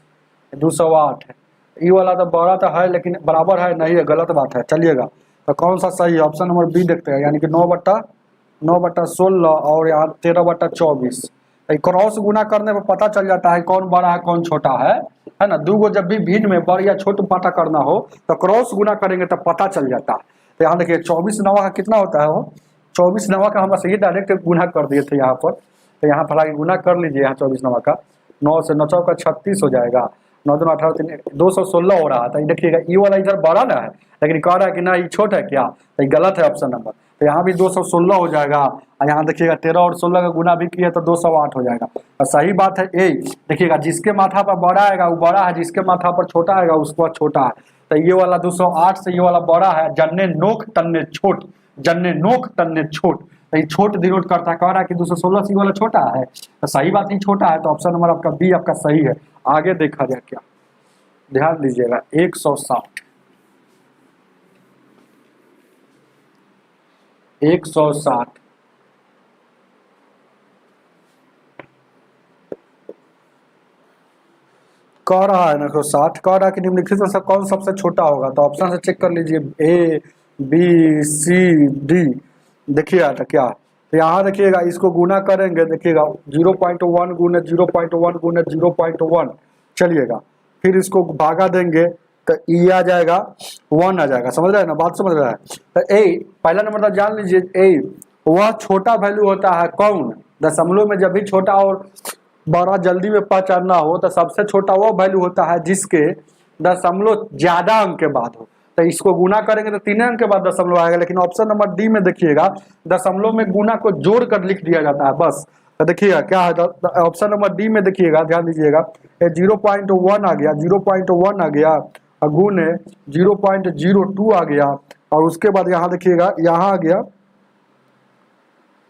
[SPEAKER 1] 208 है। ये वाला तो बड़ा तो है लेकिन बराबर है नहीं है, गलत बात है। चलिएगा तो कौन सा सही है, ऑप्शन नंबर बी देखते हैं, यानी कि 9/16 और यहाँ 13/24। क्रॉस गुना करने पर पता चल जाता है कौन बड़ा है कौन छोटा है ना। दो गो जब भी भिन्न में बड़ या छोट पता करना हो तो क्रॉस गुना करेंगे तो पता चल जाता है। तो यहाँ देखिए 24 9 का कितना होता है, वो 24 9 का हम सही डायरेक्ट गुना कर दिए थे यहाँ पर, तो यहाँ पर आगे गुना कर लीजिए। यहाँ 24 9 का 9 से 9 का 36 हो जाएगा, 9 2 18 3 216 हो रहा था। देखिएगा ये वाला इधर बड़ा ना है लेकिन कह रहा है कि ना ये छोटा है क्या, तो ये गलत है ऑप्शन नंबर। तो यहाँ भी 216 हो जाएगा, और यहाँ देखिएगा 13 और 16 का गुना भी किया तो 208 हो जाएगा। और सही बात है ए। देखिएगा जिसके माथा पर बड़ा आएगा वो बड़ा है, जिसके माथा पर छोटा आएगा उसको छोटा है। तो ये वाला 208 से ये वाला बड़ा है, जन्ने नोक तन्ने छोट, जन्ने नोक तन्ने छोट, तो ये छोट डिनोट करता है। कह रहा है कि 216 से ये वाला छोटा है, तो सही बात ही छोटा है। तो ऑप्शन नंबर आपका बी आपका सही है। आगे देखा जाए क्या, ध्यान दीजिएगा 160 कह रहा है ना, 160 कह रहा है कि निम्नलिखित में से कौन सबसे छोटा होगा। तो ऑप्शन से चेक कर लीजिए, ए बी सी डी। देखिएगा तो क्या, तो यहाँ देखिएगा इसको गुना करेंगे, देखिएगा 0.1 गुने 0.1 गुने 0.1। चलिएगा फिर इसको भागा देंगे तो ई आ जाएगा 1 आ जाएगा। समझ रहे हैं ना, बात समझ रहा है। तो ए पहला नंबर तो जान लीजिए, ए वह छोटा वैल्यू होता है कौन, दशमलव में जब भी छोटा और बड़ा जल्दी में पहचानना हो तो सबसे छोटा वो वैल्यू होता है जिसके दशमलव ज्यादा अंक के बाद हो। तो इसको गुना करेंगे तो 3 अंक के बाद दशमलव आएगा, लेकिन ऑप्शन नंबर डी में देखिएगा दशमलव में गुना को जोड़ कर लिख दिया जाता है बस। तो देखिएगा क्या है, ऑप्शन नंबर डी में देखिएगा, ध्यान दीजिएगा 0.1 आ गया, 0.1 आ गया और गुने 0.02 आ गया, और उसके बाद यहाँ देखिएगा यहाँ आ गया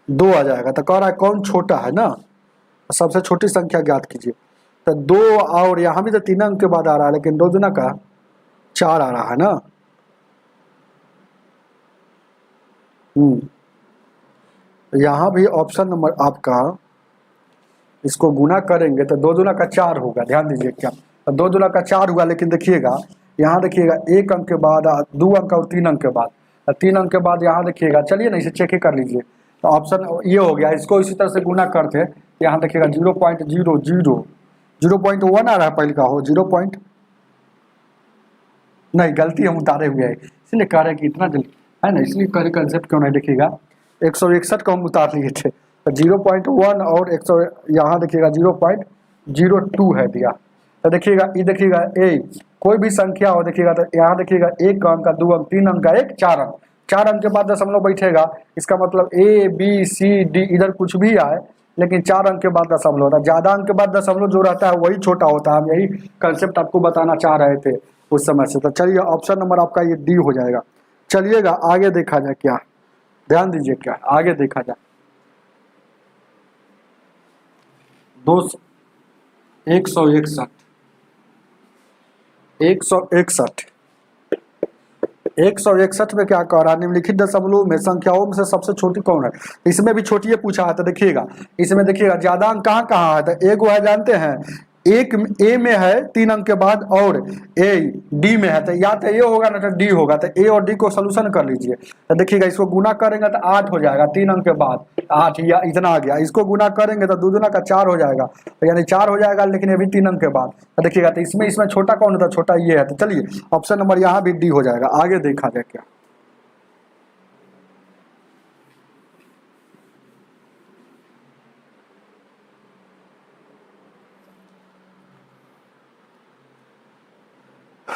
[SPEAKER 1] 2 आ जाएगा। तो कह रहा है कौन छोटा है ना, सबसे छोटी संख्या ज्ञात कीजिए। तो 2 और यहाँ भी तो 3 अंक के बाद आ रहा है, लेकिन 2 दूना का 4 आ रहा है ना। यहाँ भी ऑप्शन नंबर आपका इसको गुना करेंगे तो 2 दूना का 4 होगा। ध्यान दीजिए क्या, तो 2 दूना का 4 हुआ, लेकिन देखिएगा यहाँ देखिएगा 1 अंक के बाद 2 अंक और 3 अंक के बाद, 3 अंक के बाद यहाँ देखिएगा, चलिए ना इसे चेक ही कर लीजिए। तो ऑप्शन ये हो गया, इसको इसी तरह से गुना करते यहाँ देखिएगा 0.00 0.1 आ रहा है पहले का हो 0. नहीं, गलती हम उतारे हुए हैं, इसलिए कह रहे हैं कि इतना जल्दी है ना, इसलिए कह रहे कंसेप्ट क्यों नहीं देखिएगा। 161 को हम उतार लिए थे, तो 0.1 और 100 यहाँ देखिएगा 0.02 है दिया। तो देखिएगा ये देखिएगा ए कोई भी संख्या हो देखिएगा, तो यहाँ देखिएगा 1 अंक का 2 अंक 3 अंक का 1 4 अंक, 4 अंक के बाद दशमलव बैठेगा, इसका मतलब ए बी सी डी इधर कुछ भी आए लेकिन 4 अंक के बाद दशमलव होता है। ज़्यादा अंक के बाद दशमलव जो रहता है वही छोटा होता है। हम यही कंसेप्ट आपको बताना चाह रहे थे उस समय से। तो चलिए ऑप्शन नंबर आपका ये डी हो जाएगा। चलिएगा आगे देखा जाए, क्या ध्यान दीजिए, क्या आगे देखा जाए। 161 161 में क्या कह रहा है, निम्नलिखित दशमलव में संख्याओं में से सबसे छोटी कौन है। इसमें भी छोटी पूछा है, तो देखिएगा इसमें देखिएगा ज्यादा अंक कहाँ कहाँ है, तो एक वो है जानते हैं, एक ए में है 3 अंक के बाद और ए डी में है, तो या तो ए होगा ना तो डी होगा, तो ए और डी को सोल्यूशन कर लीजिए। तो देखिएगा इसको गुना करेंगे तो 8 हो जाएगा, 3 अंक के बाद 8 या इतना आ गया, इसको गुना करेंगे तो 2 दूना का 4 हो जाएगा, तो यानी 4 हो जाएगा, लेकिन ये भी 3 अंक के बाद। तो देखिएगा तो इसमें छोटा कौन होता है, छोटा ये है। तो चलिए ऑप्शन नंबर यहाँ भी डी हो जाएगा। आगे देखा जाए क्या,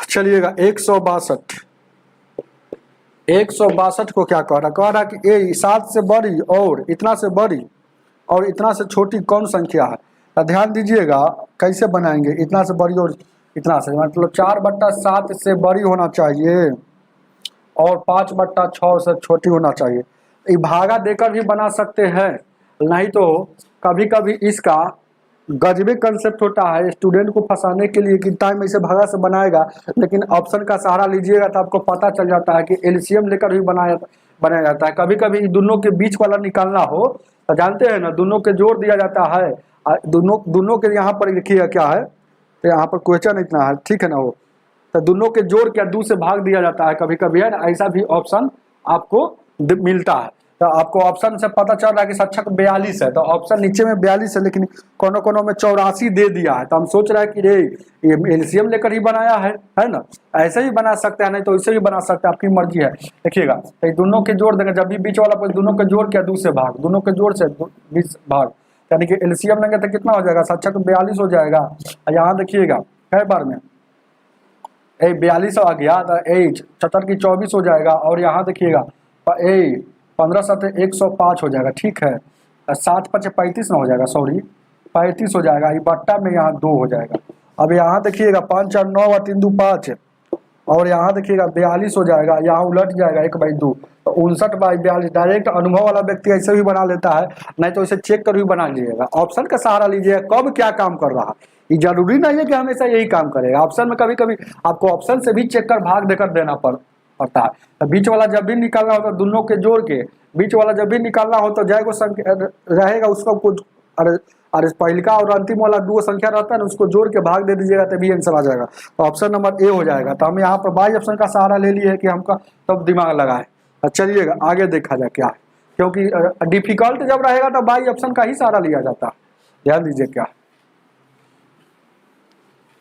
[SPEAKER 1] चलिएगा 162 को क्या कह रहा कि ए 7 से बड़ी और इतना से बड़ी और इतना से छोटी कौन संख्या है। तो ध्यान दीजिएगा कैसे बनाएंगे, इतना से बड़ी और इतना से, मतलब 4/7 से बड़ी होना चाहिए और 5/6 से छोटी होना चाहिए। ये भागा देकर भी बना सकते हैं, नहीं तो कभी कभी इसका गजबे कंसेप्ट होता है स्टूडेंट को फंसाने के लिए कि टाइम ऐसे भागा से बनाएगा, लेकिन ऑप्शन का सहारा लीजिएगा तो आपको पता चल जाता है कि एलसीएम लेकर भी बनाया जाता है। कभी कभी दोनों के बीच वाला निकालना हो तो जानते हैं ना, दोनों के जोड़ दिया जाता है, दोनों के यहाँ पर लिखिएगा क्या है, तो यहाँ पर क्वेश्चन इतना है, ठीक है ना, वो तो दोनों के जोड़ के 2 से भाग दिया जाता है कभी कभी, है ना, ऐसा भी ऑप्शन आपको मिलता है। तो आपको ऑप्शन से पता चल रहा है कि सच्चक 42 है, तो ऑप्शन नीचे में 42 है, लेकिन कोनो कोनो में 84 दे दिया है। तो हम सोच रहे हैं कि ये एलसीएम लेकर ही बनाया है ना, ऐसे ही बना सकते हैं, नहीं तो इसे भी बना सकते हैं, आपकी मर्जी है। देखिएगा तो दोनों के जोड़ देंगे, जब भी बीच वाला दोनों के जोड़ के 2 से भाग, दोनों के जोड़ से 20 भाग, यानी कि एलसीएम लेंगे तो कितना हो जाएगा, सच्चक 42 हो जाएगा। यहाँ देखिएगा कई बार में 42 आ गया, तो 4 की 24 हो जाएगा, और यहाँ देखिएगा 15 7 105 हो जाएगा, ठीक है। 7 5 35 ना हो जाएगा, सॉरी 35 हो जाएगा, ये बट्टा में यहाँ 2 हो जाएगा। अब यहाँ देखिएगा 5 4 9 और 3 2 5, और यहाँ देखिएगा 42 हो जाएगा, यहाँ उलट जाएगा 1/2, तो 59/42। डायरेक्ट अनुभव वाला व्यक्ति ऐसे भी बना लेता है, नहीं तो इसे चेक कर भी बना लीजिएगा। ऑप्शन का सहारा लीजिएगा, कब क्या काम कर रहा है, ये जरूरी नहीं है कि हमेशा यही काम करेगा। ऑप्शन में कभी कभी आपको ऑप्शन से भी चेक कर भाग देकर देना पड़ता है। तो बीच वाला जब भी निकालना हो तो दोनों के जोड़ के, बीच वाला जब भी निकालना हो तो जाएगा संख्या रहेगा उसका कुछ, अरे पहिलका और अंतिम वाला 2 संख्या रहता है ना, उसको जोड़ के भाग दे दीजिएगा तभी आंसर आ जाएगा। तो ऑप्शन नंबर ए हो जाएगा। तो हम यहाँ पर बाई ऑप्शन का सहारा ले लिए कि हमका तब दिमाग लगाए। चलिएगा आगे देखा जाए क्या है, क्योंकि डिफिकल्ट जब रहेगा तो बाई ऑप्शन का ही सहारा लिया जाता है। ध्यान दीजिए क्या,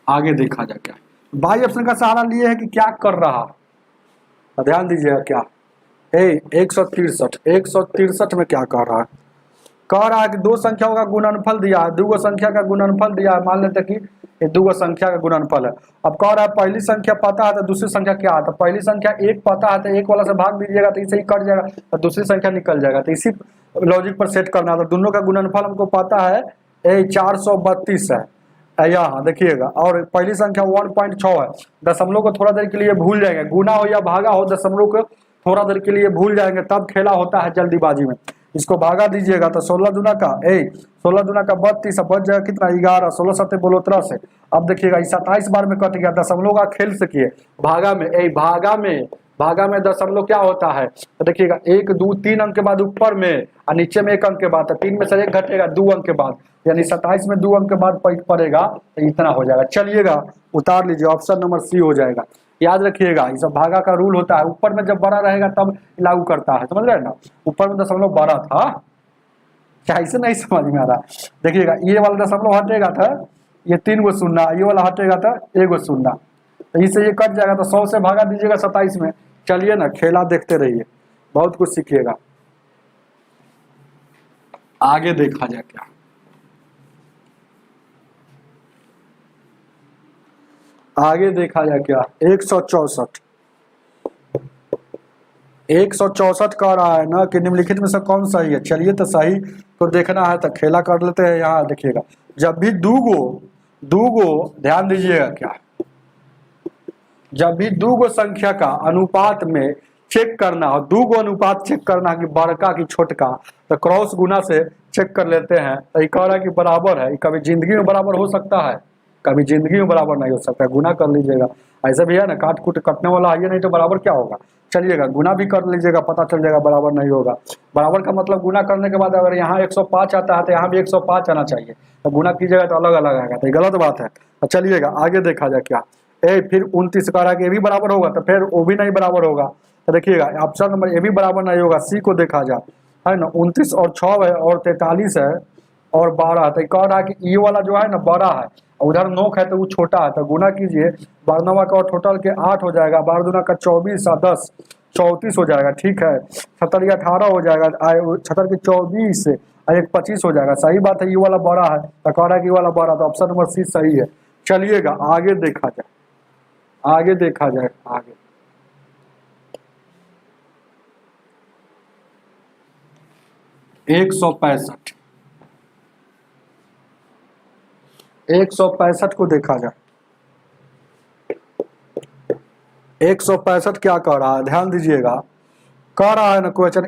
[SPEAKER 1] आगे देखा जाए क्या, बाई ऑप्शन का सहारा लिए है कि क्या कर रहा। ध्यान दीजिएगा क्या, 163 में क्या कह रहा है, कह रहा है कि 2 संख्याओं का गुणनफल दिया है, 2 संख्या का गुणनफल दिया है, मान लेते कि ये 2 संख्या का गुणनफल है। अब कह रहा है पहली संख्या पता है तो दूसरी संख्या क्या है, तो पहली संख्या 1 पता है तो 1 वाला से भाग दीजिएगा तो इसे ही कट जाएगा, तो दूसरी संख्या निकल जाएगा। तो इसी लॉजिक पर सेट करना था। दोनों का गुणनफल हमको पता है 432 है, यहाँ देखिएगा, और पहली संख्या 1.6 है। दशमलव को थोड़ा देर के लिए भूल जाएंगे, गुना हो या भागा हो, दशमलव को थोड़ा देर के लिए भूल जाएंगे, तब खेला होता है जल्दीबाजी में। इसको भागा दीजिएगा तो 16 दूना का 32 बच जाएगा कितना, 11, 16 7 बोलो 13 से। अब देखिएगा 27 बार में कट गया, दशमलव का खेल सकिए भागा में, भागा में दशमलव क्या होता है, तो देखिएगा 1 2 3 अंक के बाद ऊपर में और नीचे में 1 अंक के बाद, तो 3 में से 1 घटेगा 2 अंक के बाद, यानी 27 में 2 अंक के बाद पड़ेगा, तो इतना हो जाएगा। चलिएगा उतार लीजिए, ऑप्शन नंबर सी हो जाएगा। याद रखिएगा ये सब भागा का रूल होता है, ऊपर में जब बड़ा रहेगा तब लागू करता है, समझ रहे हैं ना। ऊपर में दशमलव बड़ा था, क्या ऐसे नहीं समझ में आ रहा। देखिएगा ये वाला दशमलव हटेगा था, ये 3 गो शून्य, ये वाला हटेगा था 1 गो शून्य, तो इससे ये कट जाएगा, तो 100 से भागा दीजिएगा 27 में। चलिए ना, खेला देखते रहिए, बहुत कुछ सीखिएगा। आगे देखा जाए क्या, आगे देखा जाए क्या। 164 कह रहा है ना कि निम्नलिखित में से कौन सही है। चलिए तो सही तो देखना है, तो खेला कर लेते हैं। यहाँ देखिएगा, जब भी दूगो ध्यान दीजिएगा क्या, जब भी दूगो संख्या का अनुपात में चेक करना हो, दूगो अनुपात चेक करना कि बड़का की छोटका, तो क्रॉस गुना से चेक कर लेते हैं। तो ये कह रहा है कि बराबर है, कभी जिंदगी में बराबर हो सकता है, कभी जिंदगी में बराबर नहीं हो सकता है। गुना कर लीजिएगा, ऐसे भी है ना, काट कूट कटने वाला है, नहीं तो बराबर क्या होगा। चलिएगा गुना भी कर लीजिएगा, पता चल जाएगा बराबर नहीं होगा। बराबर का मतलब गुना करने के बाद अगर यहाँ 105 आता है तो यहाँ भी 105 आना चाहिए, तो गुना कीजिएगा तो अलग अलग आएगा, तो ये गलत बात है। तो चलिएगा आगे देखा जाए क्या। फिर 29 कह रहा है कि ए भी बराबर होगा, तो फिर वो भी नहीं बराबर होगा। तो देखिएगा ऑप्शन नंबर ए भी बराबर नहीं होगा। सी को देखा जाए, है ना, 29 और 6 है और 43 है और 12 है। तो कह रहा है कि ये वाला जो है ना बड़ा है, उधर नोक है तो वो छोटा है। तो गुना कीजिए, 12 का और टोटल के 8 हो जाएगा, 12 दूना का 24 और 10 34 हो जाएगा। ठीक है, 70 का 18 हो जाएगा, 76 के 24 और 1 25 हो जाएगा। सही बात है, ये वाला बड़ा है, तो कह रहा है कि ये वाला बड़ा, तो ऑप्शन नंबर सी सही है। चलिएगा आगे देखा जाए, आगे देखा जाए। आगे 165 को देखा जाए। 165 क्या कह रहा है, ध्यान दीजिएगा। कह रहा है ना क्वेश्चन,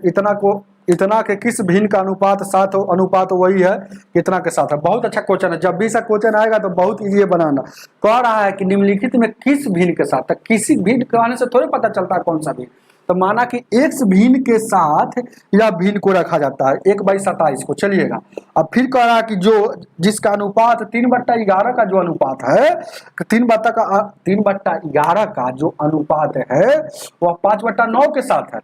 [SPEAKER 1] इतना के किस भिन्न का अनुपात साथ हो, अनुपात वही है कितना के साथ है। बहुत अच्छा क्वेश्चन है, जब भी सा क्वेश्चन आएगा तो बहुत इजी है बनाना। कह रहा है कि निम्नलिखित में किस भिन्न के साथ, किसी भिन्न कहने से थोड़े पता चलता है कौन सा भिन्न। तो माना कि x भिन्न के साथ या भिन्न को रखा जाता है 1/27 को। चलिएगा अब फिर कह रहा है कि जो जिसका अनुपात 3/11 का जो अनुपात है, 3/11 का जो अनुपात है वह 5/9 के साथ है।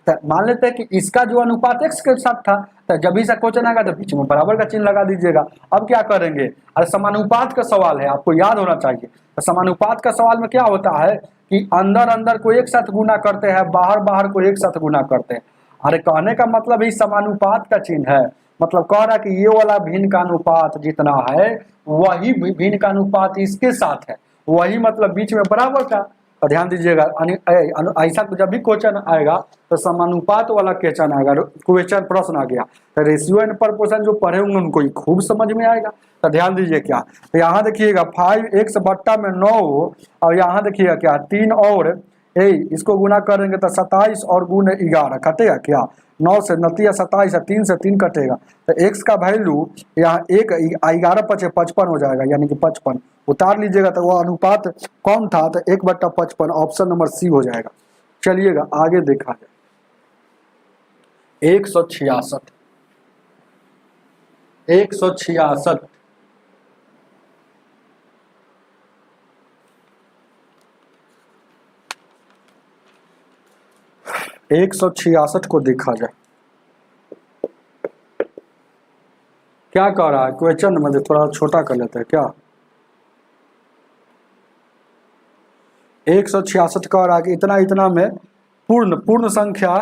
[SPEAKER 1] मान लेते हैं कि इसका जो अनुपात x के साथ था, तो जब भी से क्वेश्चन आएगा तो बीच में बराबर का चिन्ह लगा दीजिएगा। अब क्या करेंगे, अरे समानुपात का सवाल है, आपको याद होना चाहिए। तो समानुपात का सवाल में क्या होता है कि अंदर अंदर को एक साथ गुना करते हैं, बाहर बाहर को एक साथ गुना करते हैं। अरे कहने का मतलब ही समानुपात का चिन्ह है, मतलब कह रहा है कि ये वाला भिन्न का अनुपात जितना है वही भिन्न का अनुपात इसके साथ है, वही मतलब बीच में बराबर का। तो ध्यान दीजिएगा, ऐसा जब भी क्वेश्चन आएगा तो समानुपात वाला क्वेश्चन आएगा, क्वेश्चन प्रश्न आ गया तो रेशियो एंड प्रोपोर्शन जो पढ़े होंगे उनको ही खूब समझ में आएगा। तो ध्यान दीजिए क्या, तो यहाँ देखिएगा 5x बट्टा में 9 और यहाँ देखिएगा क्या 3 और इसको गुना करेंगे तो 27 और गुण 11 कटेगा क्या, 9 से 29 27 है, 3 से 3 कटेगा। तो x का वैल्यू यहाँ 11 पचे 55 हो जाएगा, यानी कि 55 उतार लीजिएगा तो वह अनुपात कौन था, तो 1/55 ऑप्शन नंबर सी हो जाएगा। चलिएगा आगे देखा जाए। 166 166 को देखा जाए। क्या कह रहा है क्वेश्चन में, थोड़ा छोटा कर लेते हैं क्या। 166 कह रहा है कि इतना में पूर्ण संख्या,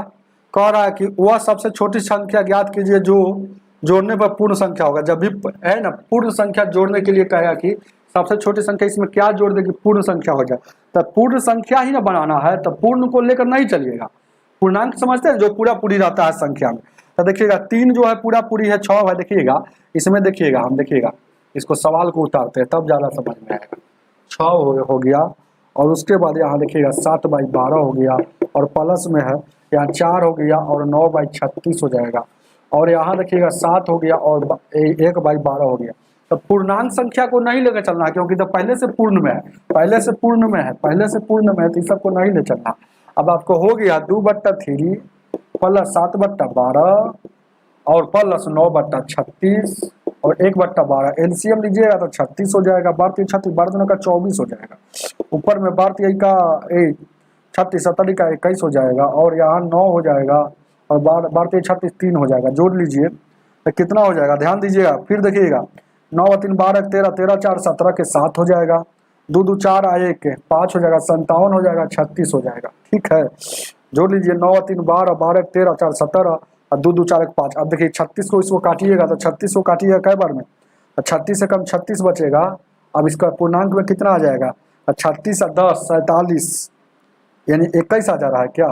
[SPEAKER 1] कह रहा है कि वह सबसे छोटी संख्या ज्ञात कीजिए जो जोड़ने पर पूर्ण संख्या होगा। जब भी है ना पूर्ण संख्या जोड़ने के लिए कहेगा कि सबसे छोटी संख्या इसमें क्या जोड़ दे कि पूर्ण संख्या हो जाए, तो पूर्ण संख्या ही ना बनाना है, तो पूर्ण को लेकर नहीं चलिएगा। पूर्णांक समझते हैं जो पूरा पूरी रहता है संख्या में। तो देखिएगा 3 जो है पूरा पूरी है, 6 है। देखिएगा इसमें देखिएगा, हम देखिएगा इसको सवाल को उतारते हैं तब ज़्यादा समझ में आएगा। 6 हो गया और उसके बाद यहाँ देखिएगा 7/12 हो गया और प्लस में है यहाँ 4 हो गया और 9/36 हो जाएगा और यहाँ देखिएगा 7 हो गया और 1/12 हो गया। तो पूर्णांक संख्या को नहीं लेकर चलना क्योंकि तो पहले से पूर्ण में है, पहले से पूर्ण में है तो इस सबको नहीं ले चलना। अब आपको हो गया 2/3 प्लस 7/12 और प्लस 9/36 और 1/12 एलसीएम लीजिएगा तो 36 हो जाएगा। 12 36 12 का 24 हो जाएगा, ऊपर में 12 का 36 70 का 21 हो जाएगा और यहाँ 9 हो जाएगा और 12 36 3 हो जाएगा। जोड़ लीजिए तो कितना हो जाएगा, ध्यान दीजिएगा। फिर देखिएगा 9 3 12 13 13 4 17 के 7 हो जाएगा दो दो चार आए के 5 हो जाएगा, 57 हो जाएगा, 36 हो जाएगा। ठीक है, जोड़ लीजिए, 9 3 12, 12 13 4 17 और दो दो चार 1 5। अब देखिए 36 को इसको काटिएगा तो 36 को काटिएगा कै बार में, 36 से कम 36 बचेगा। अब इसका पूर्णांक में कितना आ जाएगा, 36 और 10 47, यानी 21 आ जा रहा है क्या,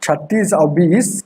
[SPEAKER 1] 36 और 20,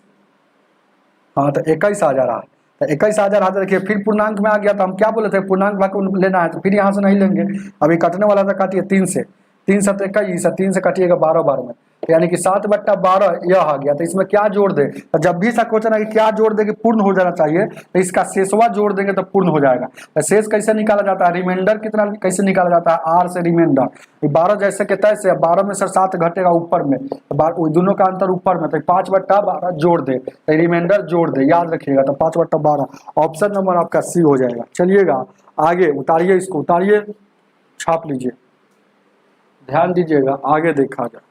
[SPEAKER 1] हाँ तो 21 आ जा रहा है। तो 21 आ जा रहा था, देखिए फिर पूर्णांक में आ गया। तो हम क्या बोले थे, पूर्णांक भाग को लेना है, तो फिर यहाँ से नहीं लेंगे। अभी कटने वाला था, काटिए 3 से, 3 7 21, 3 से काटिएगा 12 बार में, तो यानी कि 7/12 यह आ गया। तो इसमें क्या जोड़ दे, तो जब भी ऐसा क्वेश्चन है कि क्या जोड़ दे कि पूर्ण हो जाना चाहिए, तो इसका शेषवा जोड़ देंगे तो पूर्ण हो जाएगा। तो शेष कैसे निकाला जाता है, रिमाइंडर कितना कैसे निकाला जाता है, आर से रिमाइंडर। 12 जैसे के तैसे, 12 में से 7 घटेगा ऊपर में, तो दोनों का अंतर ऊपर में, तो 5/12 जोड़ दे, तो रिमाइंडर जोड़ दे, याद रखिएगा। तो 5/12 ऑप्शन नंबर आपका सी हो जाएगा। चलिएगा आगे, उतारिए इसको, उतारिए, छाप लीजिए, ध्यान दीजिएगा, आगे देखा जाए,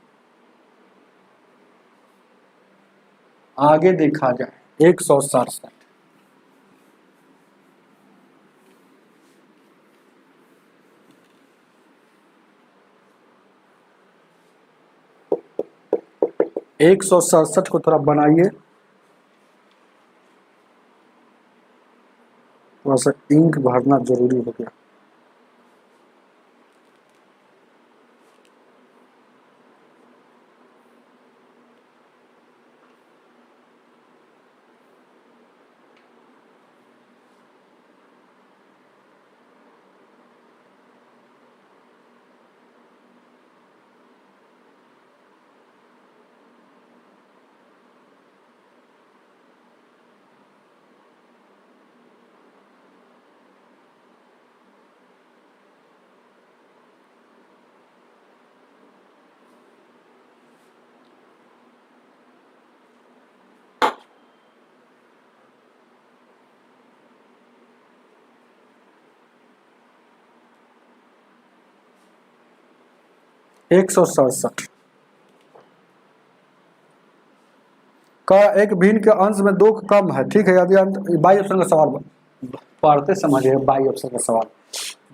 [SPEAKER 1] आगे देखा जाए 167। एक 167 को थोड़ा बनाइए, थोड़ा सा इंक भरना जरूरी हो गया। एक 167 का एक भिन्न के अंश में 2 कम है। ठीक है, यदि बाई ऑप्शन का सवाल पढ़ते समझिए, बाई ऑप्शन का सवाल,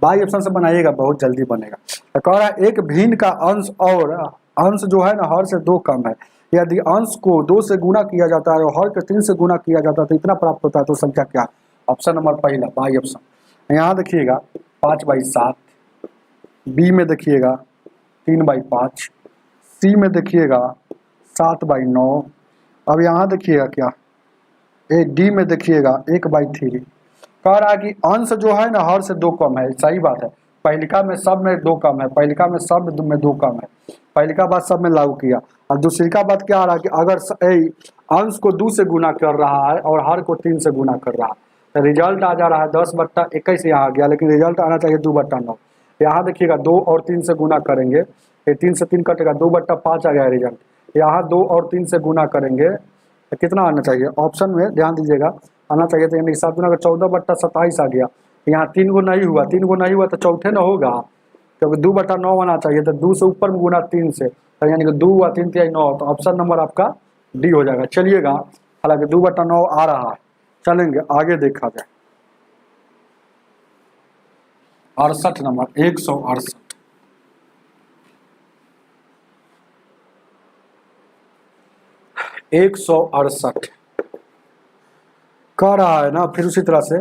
[SPEAKER 1] बाई ऑप्शन से बनाइएगा, बहुत जल्दी बनेगा। तो कह रहा है एक भिन्न का अंश और अंश जो है ना हर से 2 कम है, यदि अंश को 2 से गुना किया जाता है और हर के 3 से गुना किया जाता है तो इतना प्राप्त होता है, तो संख्या क्या। ऑप्शन नंबर पहला बाई ऑप्शन। यहाँ देखिएगा 5/7, बी में देखिएगा 3/5, सी में देखिएगा 7/9। अब यहाँ देखिएगा क्या, डी में देखिएगा 1/3। कह रहा है कि अंश जो है ना हर से 2 कम है, सही बात है। पहलिका में सब में 2 कम है, पहलिका में सब में 2 कम है, पहलिका बात सब में लागू किया। और दूसरी का बात क्या आ रहा है कि अगर अंश को 2 से गुना कर रहा है और हर को 3 से गुना कर रहा है, तो रिजल्ट आ जा रहा है 10/21 यहाँ आ गया, लेकिन रिजल्ट आना चाहिए 2/9। यहाँ देखिएगा 2 और 3 से गुना करेंगे, 3 से 3 कटेगा, 2/5 आ गया रिजल्ट। यहाँ 2 और 3 से गुना करेंगे तो कितना आना चाहिए, ऑप्शन में ध्यान दीजिएगा, आना चाहिए तो यानी 7 गुना का 14/27 आ गया। यहाँ 3 गो नहीं हुआ, 3 गो नहीं हुआ तो चौथे न होगा, क्योंकि 2/9 आना चाहिए, तो 2 से ऊपर में गुना 3 से, तो यानी कि 2 हुआ, 3 3 9, तो ऑप्शन नंबर आपका डी हो जाएगा। चलिएगा, हालांकि 2/9 आ रहा है, चलेंगे आगे देखा जाए। 68 नंबर 168, एक 168 कह रहा है ना, फिर उसी तरह से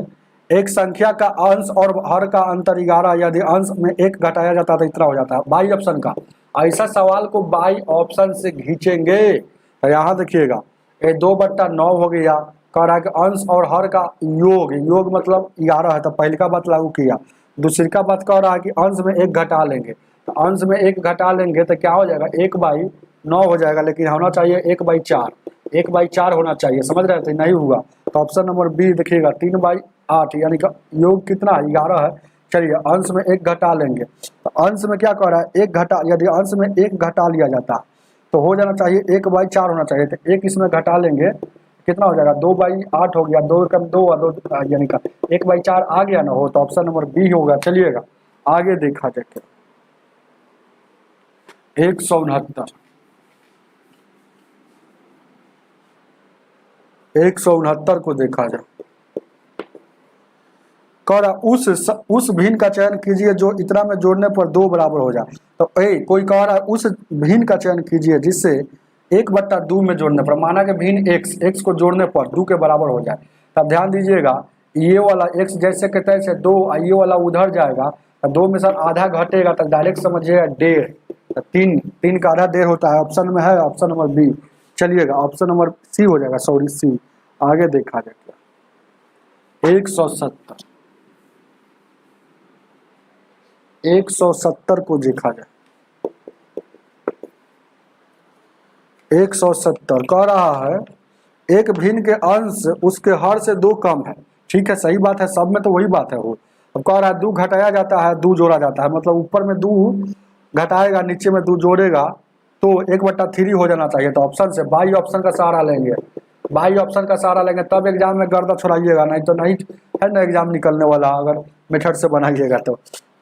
[SPEAKER 1] एक संख्या का अंश और हर का अंतर 11, यदि अंश में 1 घटाया जाता तो इतना हो जाता है। बाई ऑप्शन का ऐसा सवाल को बाई ऑप्शन से खींचेंगे तो यहाँ देखिएगा ये 2/9 हो गया। कह रहा है कि अंश और हर का योग मतलब 11 है, तो पहले का बात लागू किया। दूसरी का बात कह रहा है कि अंश में 1 घटा लेंगे, तो अंश में 1 घटा लेंगे तो क्या हो जाएगा, 1/9 हो जाएगा, लेकिन होना चाहिए 1/4, 1/4 होना चाहिए, समझ रहे थे, नहीं हुआ। तो ऑप्शन नंबर बी देखिएगा 3/8, यानी कि योग कितना है, 11 है। चलिए अंश में 1 घटा लेंगे, तो अंश में क्या कह रहा है, 1 घटा, यदि अंश में 1 घटा लिया जाता तो हो जाना चाहिए 1/4 होना चाहिए, तो 1 इसमें घटा लेंगे कितना हो जाएगा, 2/8 हो गया, 2 कम 2 और 2 यानी का 1/4 आ गया ना हो, तो ऑप्शन नंबर बी होगा। चलिएगा आगे देखा जाए 169, 169 को देखा जाए। कह रहा उस भिन्न का चयन कीजिए जो इतना में जोड़ने पर 2 बराबर हो जाए। तो कोई कह रहा है उस भिन्न का चयन कीजिए जिससे 1/2 में जोड़ने पर, माना कि भिन्न x को जोड़ने पर 2 के बराबर हो जाए। तब ध्यान दीजिएगा ये वाला x जैसे के तैसे 2, ये वाला उधर जाएगा तो 2 में से आधा घटेगा तो डायरेक्ट समझिएगा 1.5, तो 3 का आधा 1.5 होता है। ऑप्शन में है ऑप्शन नंबर बी। चलिएगा ऑप्शन नंबर सी हो जाएगा, सॉरी सी। आगे देखा जाए क्या 170 को देखा जाए। 170 कह रहा है एक भिन्न के अंश उसके हर से 2 कम है। ठीक है, सही बात है, सब में तो वही बात है। वो अब कह रहा है 2 घटाया जाता है 2 जोड़ा जाता है, मतलब ऊपर में 2 घटाएगा नीचे में 2 जोड़ेगा तो 1/3 हो जाना चाहिए। तो ऑप्शन से बाई ऑप्शन का सहारा लेंगे, बाई ऑप्शन का सहारा लेंगे तब एग्जाम में गर्दा छोड़ाइएगा, नहीं तो नहीं है ना एग्जाम निकलने वाला अगर मेथड से बनाइएगा तो।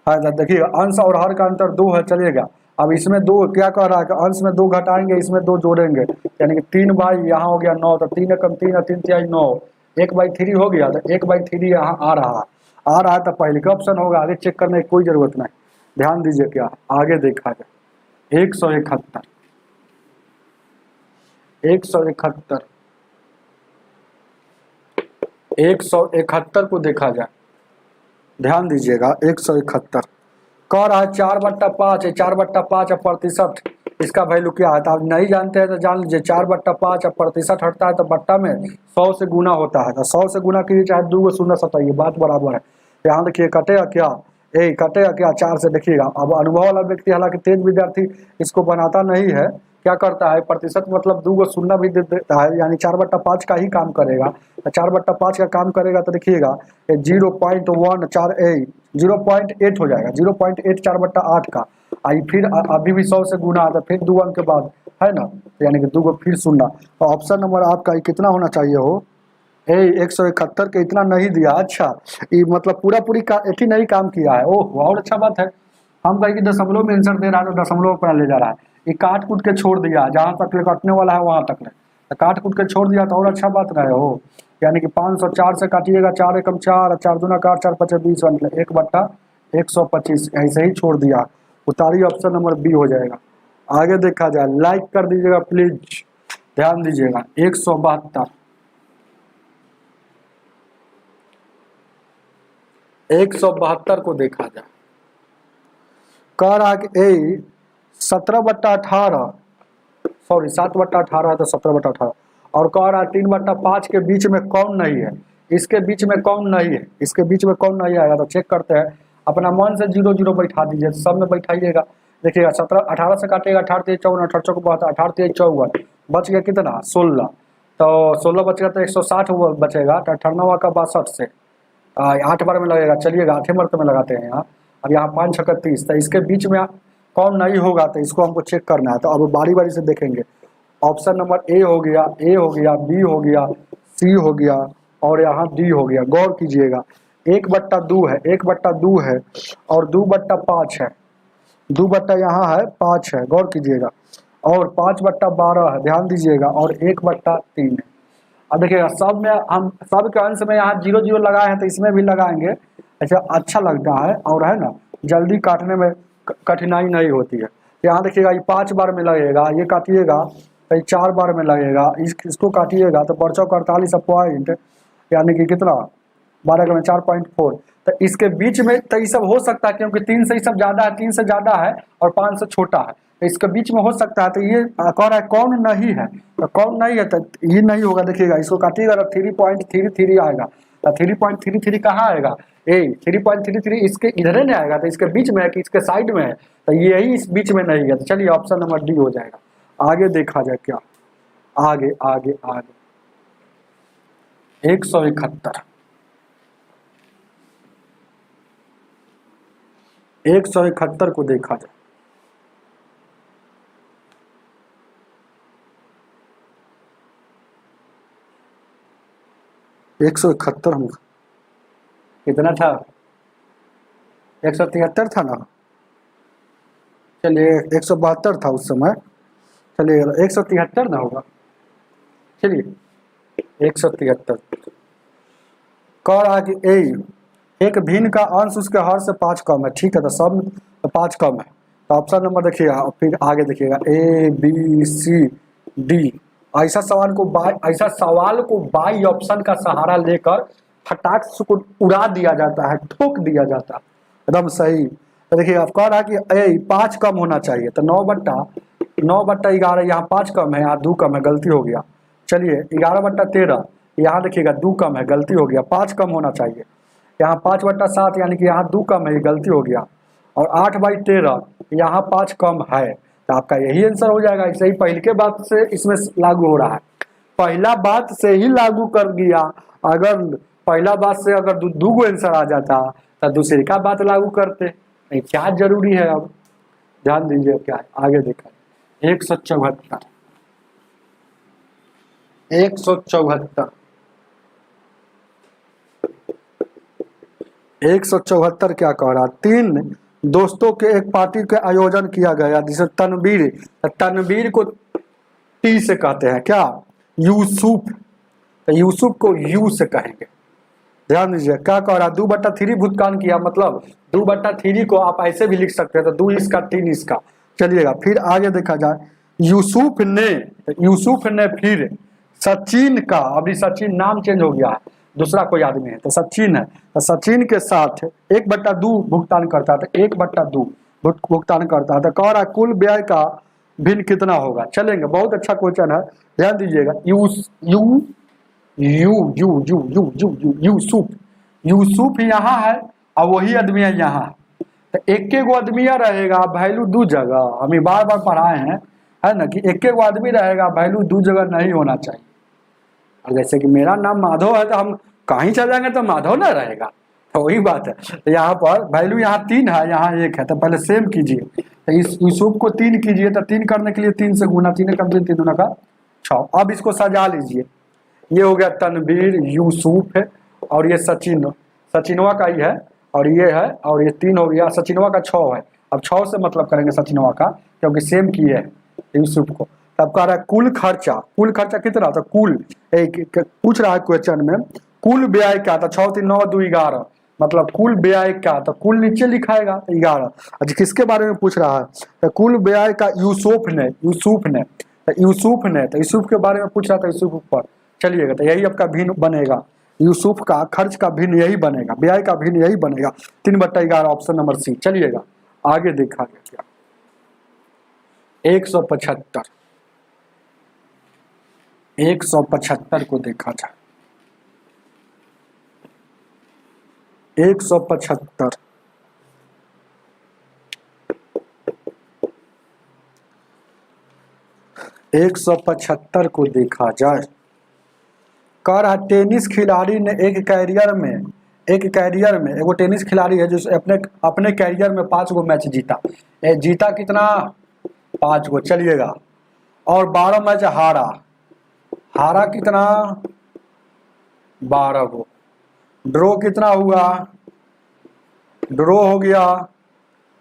[SPEAKER 1] हाँ देखिए अंश और हर का अंतर 2 है, चलिएगा। अब इसमें 2 क्या कह रहा है कि अंश में 2 घटाएंगे इसमें 2 जोड़ेंगे, यानी कि 3 बाई यहाँ हो गया 9, तो 3 एकम 3 और 3 तिहाई 9, 1/3 हो गया। तो 1/3 यहाँ आ रहा है तो पहले का ऑप्शन होगा, आगे चेक करने की कोई जरूरत नहीं। ध्यान दीजिए क्या आगे देखा जाए 171 को देखा जाए। ध्यान दीजिएगा 171 कह रहा है 4/5 है, 4/5 प्रतिशत इसका वैल्यू क्या है। तो आप नहीं जानते हैं तो जान लीजिए 4/5 प्रतिशत हटता है तो बट्टा में 100 से गुना होता है, तो 100 से गुना कीजिए चाहे 2 शून्य सताइए, बात बराबर है। यहाँ देखिए कटेगा क्या, कटेगा क्या 4 से, देखिएगा। अब अनुभव वाला व्यक्ति हालांकि तेज विद्यार्थी इसको बनाता नहीं है, क्या करता है प्रतिशत मतलब 2 शून्य भी दे देता है, यानी 4/5 का ही काम करेगा। तो 4/5 का काम करेगा तो देखिएगा 0.8 हो जाएगा, 0.8 4/8 का। आई फिर अभी भी 100 से गुना आता फिर 2 अंक के बाद है ना, यानी कि 2 फिर शून्य। तो ऑप्शन नंबर आपका कितना होना चाहिए हो 171 के इतना नहीं दिया। अच्छा ये मतलब पूरी का एथी नहीं काम किया है। ओह और अच्छा बात है, हम कहीं कि दशमलव में आंसर दे रहा है तो दशमलव पर ले जा रहा है। ये काट कूट के छोड़ दिया, जहाँ तक ले कटने वाला है वहां तक ले तो काट कूट के छोड़ दिया तो और अच्छा बात रहे हो। यानी कि 504 से काटिएगा 4 एकम 4, 4 दूना 8, 4 5 20, 1/125 ऐसे ही छोड़ दिया। उतारिए ऑप्शन नंबर बी हो जाएगा। आगे देखा जाए, लाइक कर दीजिएगा प्लीज। ध्यान दीजिएगा 172 को देखा जाए। कह रहा कि 17/18 सॉरी 7/18 है तो 17/18, और कह रहा है 3/5 के बीच में कौन नहीं है, इसके बीच में कौन नहीं है, इसके बीच में कौन नहीं आएगा। तो चेक करते हैं, अपना मन से 0 0 बैठा दीजिए, सब में बैठाइएगा। देखिएगा 18 से काटिएगा 18 3 54, 18 चौक 72, 18 3 54, बच गया कितना 16, तो 16 बचेगा तो 160 बचेगा। तो 98 का 62 से 8 बार में लगेगा, चलिएगा 8 मरते में लगाते हैं यहाँ। अब यहाँ 5 6 30, तो इसके बीच में कौन नहीं होगा तो इसको हमको चेक करना है। तो अब बारी बारी से देखेंगे। ऑप्शन नंबर ए हो गया, बी हो गया, सी हो गया और यहाँ डी हो गया। गौर कीजिएगा 1/2 है, 1/2 है और 2/5 है, 2 बट्टा यहाँ है 5 है, गौर कीजिएगा, और 5/12 है, ध्यान दीजिएगा, और 1/3 है। अब देखिएगा सब में हम सब के अंश में यहाँ 0 0 लगाए हैं तो इसमें भी लगाएंगे, ऐसा अच्छा लगता है और है ना जल्दी काटने में कठिनाई नहीं होती है। यहाँ देखिएगा ये 5 बार में लगेगा, ये काटिएगा तो ये 4 बार में लगेगा, इसको काटिएगा तो 448 पॉइंट यानी कि कितना 12 का 4.4। तो इसके बीच में तो ये सब हो सकता है क्योंकि 3 से ये सब ज़्यादा है, 3 से ज़्यादा है और 5 से छोटा है, तो इसके बीच में हो सकता है। तो ये कह रहा है कौन नहीं है, तो कौन नहीं है तो ये नहीं होगा। देखिएगा इसको काटिएगा तो 3.33 आएगा। तो 3.33 कहाँ आएगा, 3.33 इसके इधर नहीं आएगा, तो इसके बीच में है कि इसके साइड में है, तो यही इस बीच में नहीं है। तो चलिए ऑप्शन नंबर डी हो जाएगा। आगे देखा जाए क्या, आगे आगे आगे 171 को देखा जाए। 171 हम कितना था, 173 था ना, चलिए 172 था उस समय, चलिए 173 ना होगा, चलिए 173। कह रहा कि एक भिन्न का अंश उसके हर से 5 कम है, ठीक है, तो सब 5 कम है। तो ऑप्शन नंबर देखिएगा, फिर आगे देखिएगा ए बी सी डी। ऐसा सवाल को बाई ऑप्शन का सहारा लेकर फटाक से उसको उड़ा दिया जाता है, ठोक दिया जाता है, एकदम सही। तो देखिए आप कह रहा है कि ए 5 कम होना चाहिए, तो 9/11 यहाँ 5 कम है, यहाँ 2 कम है, गलती हो गया। चलिए 11/13 यहाँ देखिएगा 2 कम है, गलती हो गया, 5 कम होना चाहिए। यहाँ 5/7 यानी कि यहाँ 2 कम है, ये गलती हो गया। और 8/13 यहाँ 5 कम है, तो आपका यही आंसर हो जाएगा। ऐसे ही पहले के बात से इसमें लागू हो रहा है, पहला बात से ही लागू कर दिया। अगर पहला बात से अगर दो गो आंसर आ जाता तो दूसरी का बात लागू करते, नहीं क्या जरूरी है। अब ध्यान दीजिए क्या है, आगे देखा 174 174 क्या कह रहा, 3 दोस्तों के एक पार्टी का आयोजन किया गया जिसे तनवीर को टी से कहते हैं क्या, यूसुफ, तो यूसुफ को यू से कहेंगे। ध्यान दीजिए क्या कह रहा, 2/3 भुगतान किया, मतलब 2/3 को आप ऐसे भी लिख सकते हैं, तो 2 इसका 3 इसका। चलिएगा फिर आगे देखा जाए, यूसुफ ने फिर सचिन का, अभी सचिन नाम चेंज हो गया है, दूसरा कोई आदमी है, तो सचिन है, तो सचिन के साथ 1/2 भुगतान करता है, तो 1/2 भुगतान करता है। तो कह रहा कुल ब्याज का भिन्न कितना होगा। चलेंगे, बहुत अच्छा क्वेश्चन है, ध्यान दीजिएगा। यूसुफ यहाँ है और वही आदमी है यहाँ, तो एक गो आदमी रहेगा, वैल्यू 2 जगह, हमें बार बार पढ़ाए हैं, है ना, कि एक गो आदमी रहेगा, वैल्यू 2 जगह नहीं होना चाहिए। और जैसे कि मेरा नाम माधव है, तो हम कहीं चल जाएंगे तो माधव ना रहेगा, तो वही बात है। तो यहाँ पर वैल्यू यहाँ 3 है, यहाँ 1 है, तो पहले सेम कीजिए, तो इस यूसुफ को 3 कीजिए, तो 3 करने के लिए 3 से गुना, 3 कम 3 दूना का 6। अब इसको सजा लीजिए, ये हो गया तनवीर, यूसुफ है, और ये सचिनवा का ही है, और ये है, और ये 3 हो गया, सचिनवा का 6 है। अब 6 से मतलब करेंगे सचिनवा का, क्योंकि सेम किए है यूसुफ को। तब कह रहा है कुल खर्चा कितना था, कुल पूछ रहा है क्वेश्चन में, कुल व्यय क्या था, 6 3 9 2 11, मतलब कुल व्यय क्या, तो कुल नीचे लिखाएगा 11। अच्छा किसके बारे में पूछ रहा है, तो कुल व्यय का यूसुफ ने तो यूसुफ के बारे में पूछ रहा था, यूसुफ ऊपर। चलिएगा, तो यही आपका भिन्न बनेगा, यूसुफ का खर्च का भिन्न यही बनेगा, व्यय का भिन्न यही बनेगा, 3/11, ऑप्शन नंबर सी। चलिएगा आगे देखा गया क्या, 175 को देखा जाए, 175 175 को देखा जाए, कह रहा टेनिस खिलाड़ी ने एक कैरियर में एगो टेनिस खिलाड़ी है जो अपने कैरियर में 5 गो मैच जीता। जीता कितना, 5 गो। चलिएगा, और 12 मैच हारा कितना, 12 गो। ड्रॉ कितना हुआ, ड्रॉ हो गया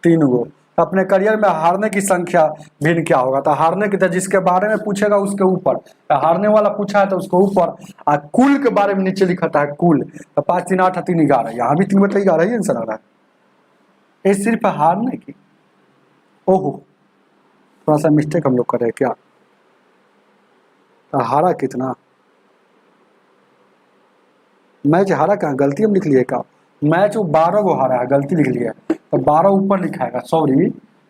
[SPEAKER 1] 3 गो। अपने करियर में हारने की संख्या भिन्न क्या होगा, तो हारने की, तो जिसके बारे में पूछेगा उसके ऊपर, तो हारने वाला पूछा है तो उसके ऊपर, और कुल के बारे में नीचे लिखा है कुल, तो 5 3 8 3 11, यहाँ भी 3/11 ही आंसर आ रहा है। ये सिर्फ हारने की, ओहो थोड़ा सा मिस्टेक हम लोग कर रहे हैं क्या, तो हारा कितना, मैच हारा कहाँ, गलती हम लिख लिए क्या, मैच वो 12 गो हारा है, गलती लिख लिया, तो 12 ऊपर लिखाएगा, सॉरी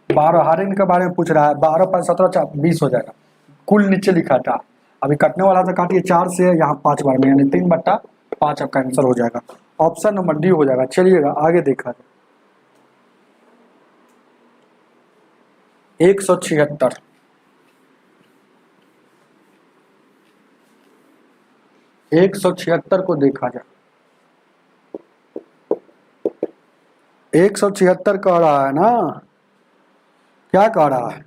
[SPEAKER 1] 12 हारे के बारे में पूछ रहा है, 12 5 17 4 20 हो जाएगा, कुल नीचे लिखा था, अभी कटने वाला था, काटिए 4 से, यहाँ 5 बार में, यानी 3/5 आपका आंसर हो जाएगा, ऑप्शन नंबर डी हो जाएगा। चलिएगा आगे देखा जाए, 176 176 को देखा जाए, 176 कह रहा है ना, क्या कह रहा है,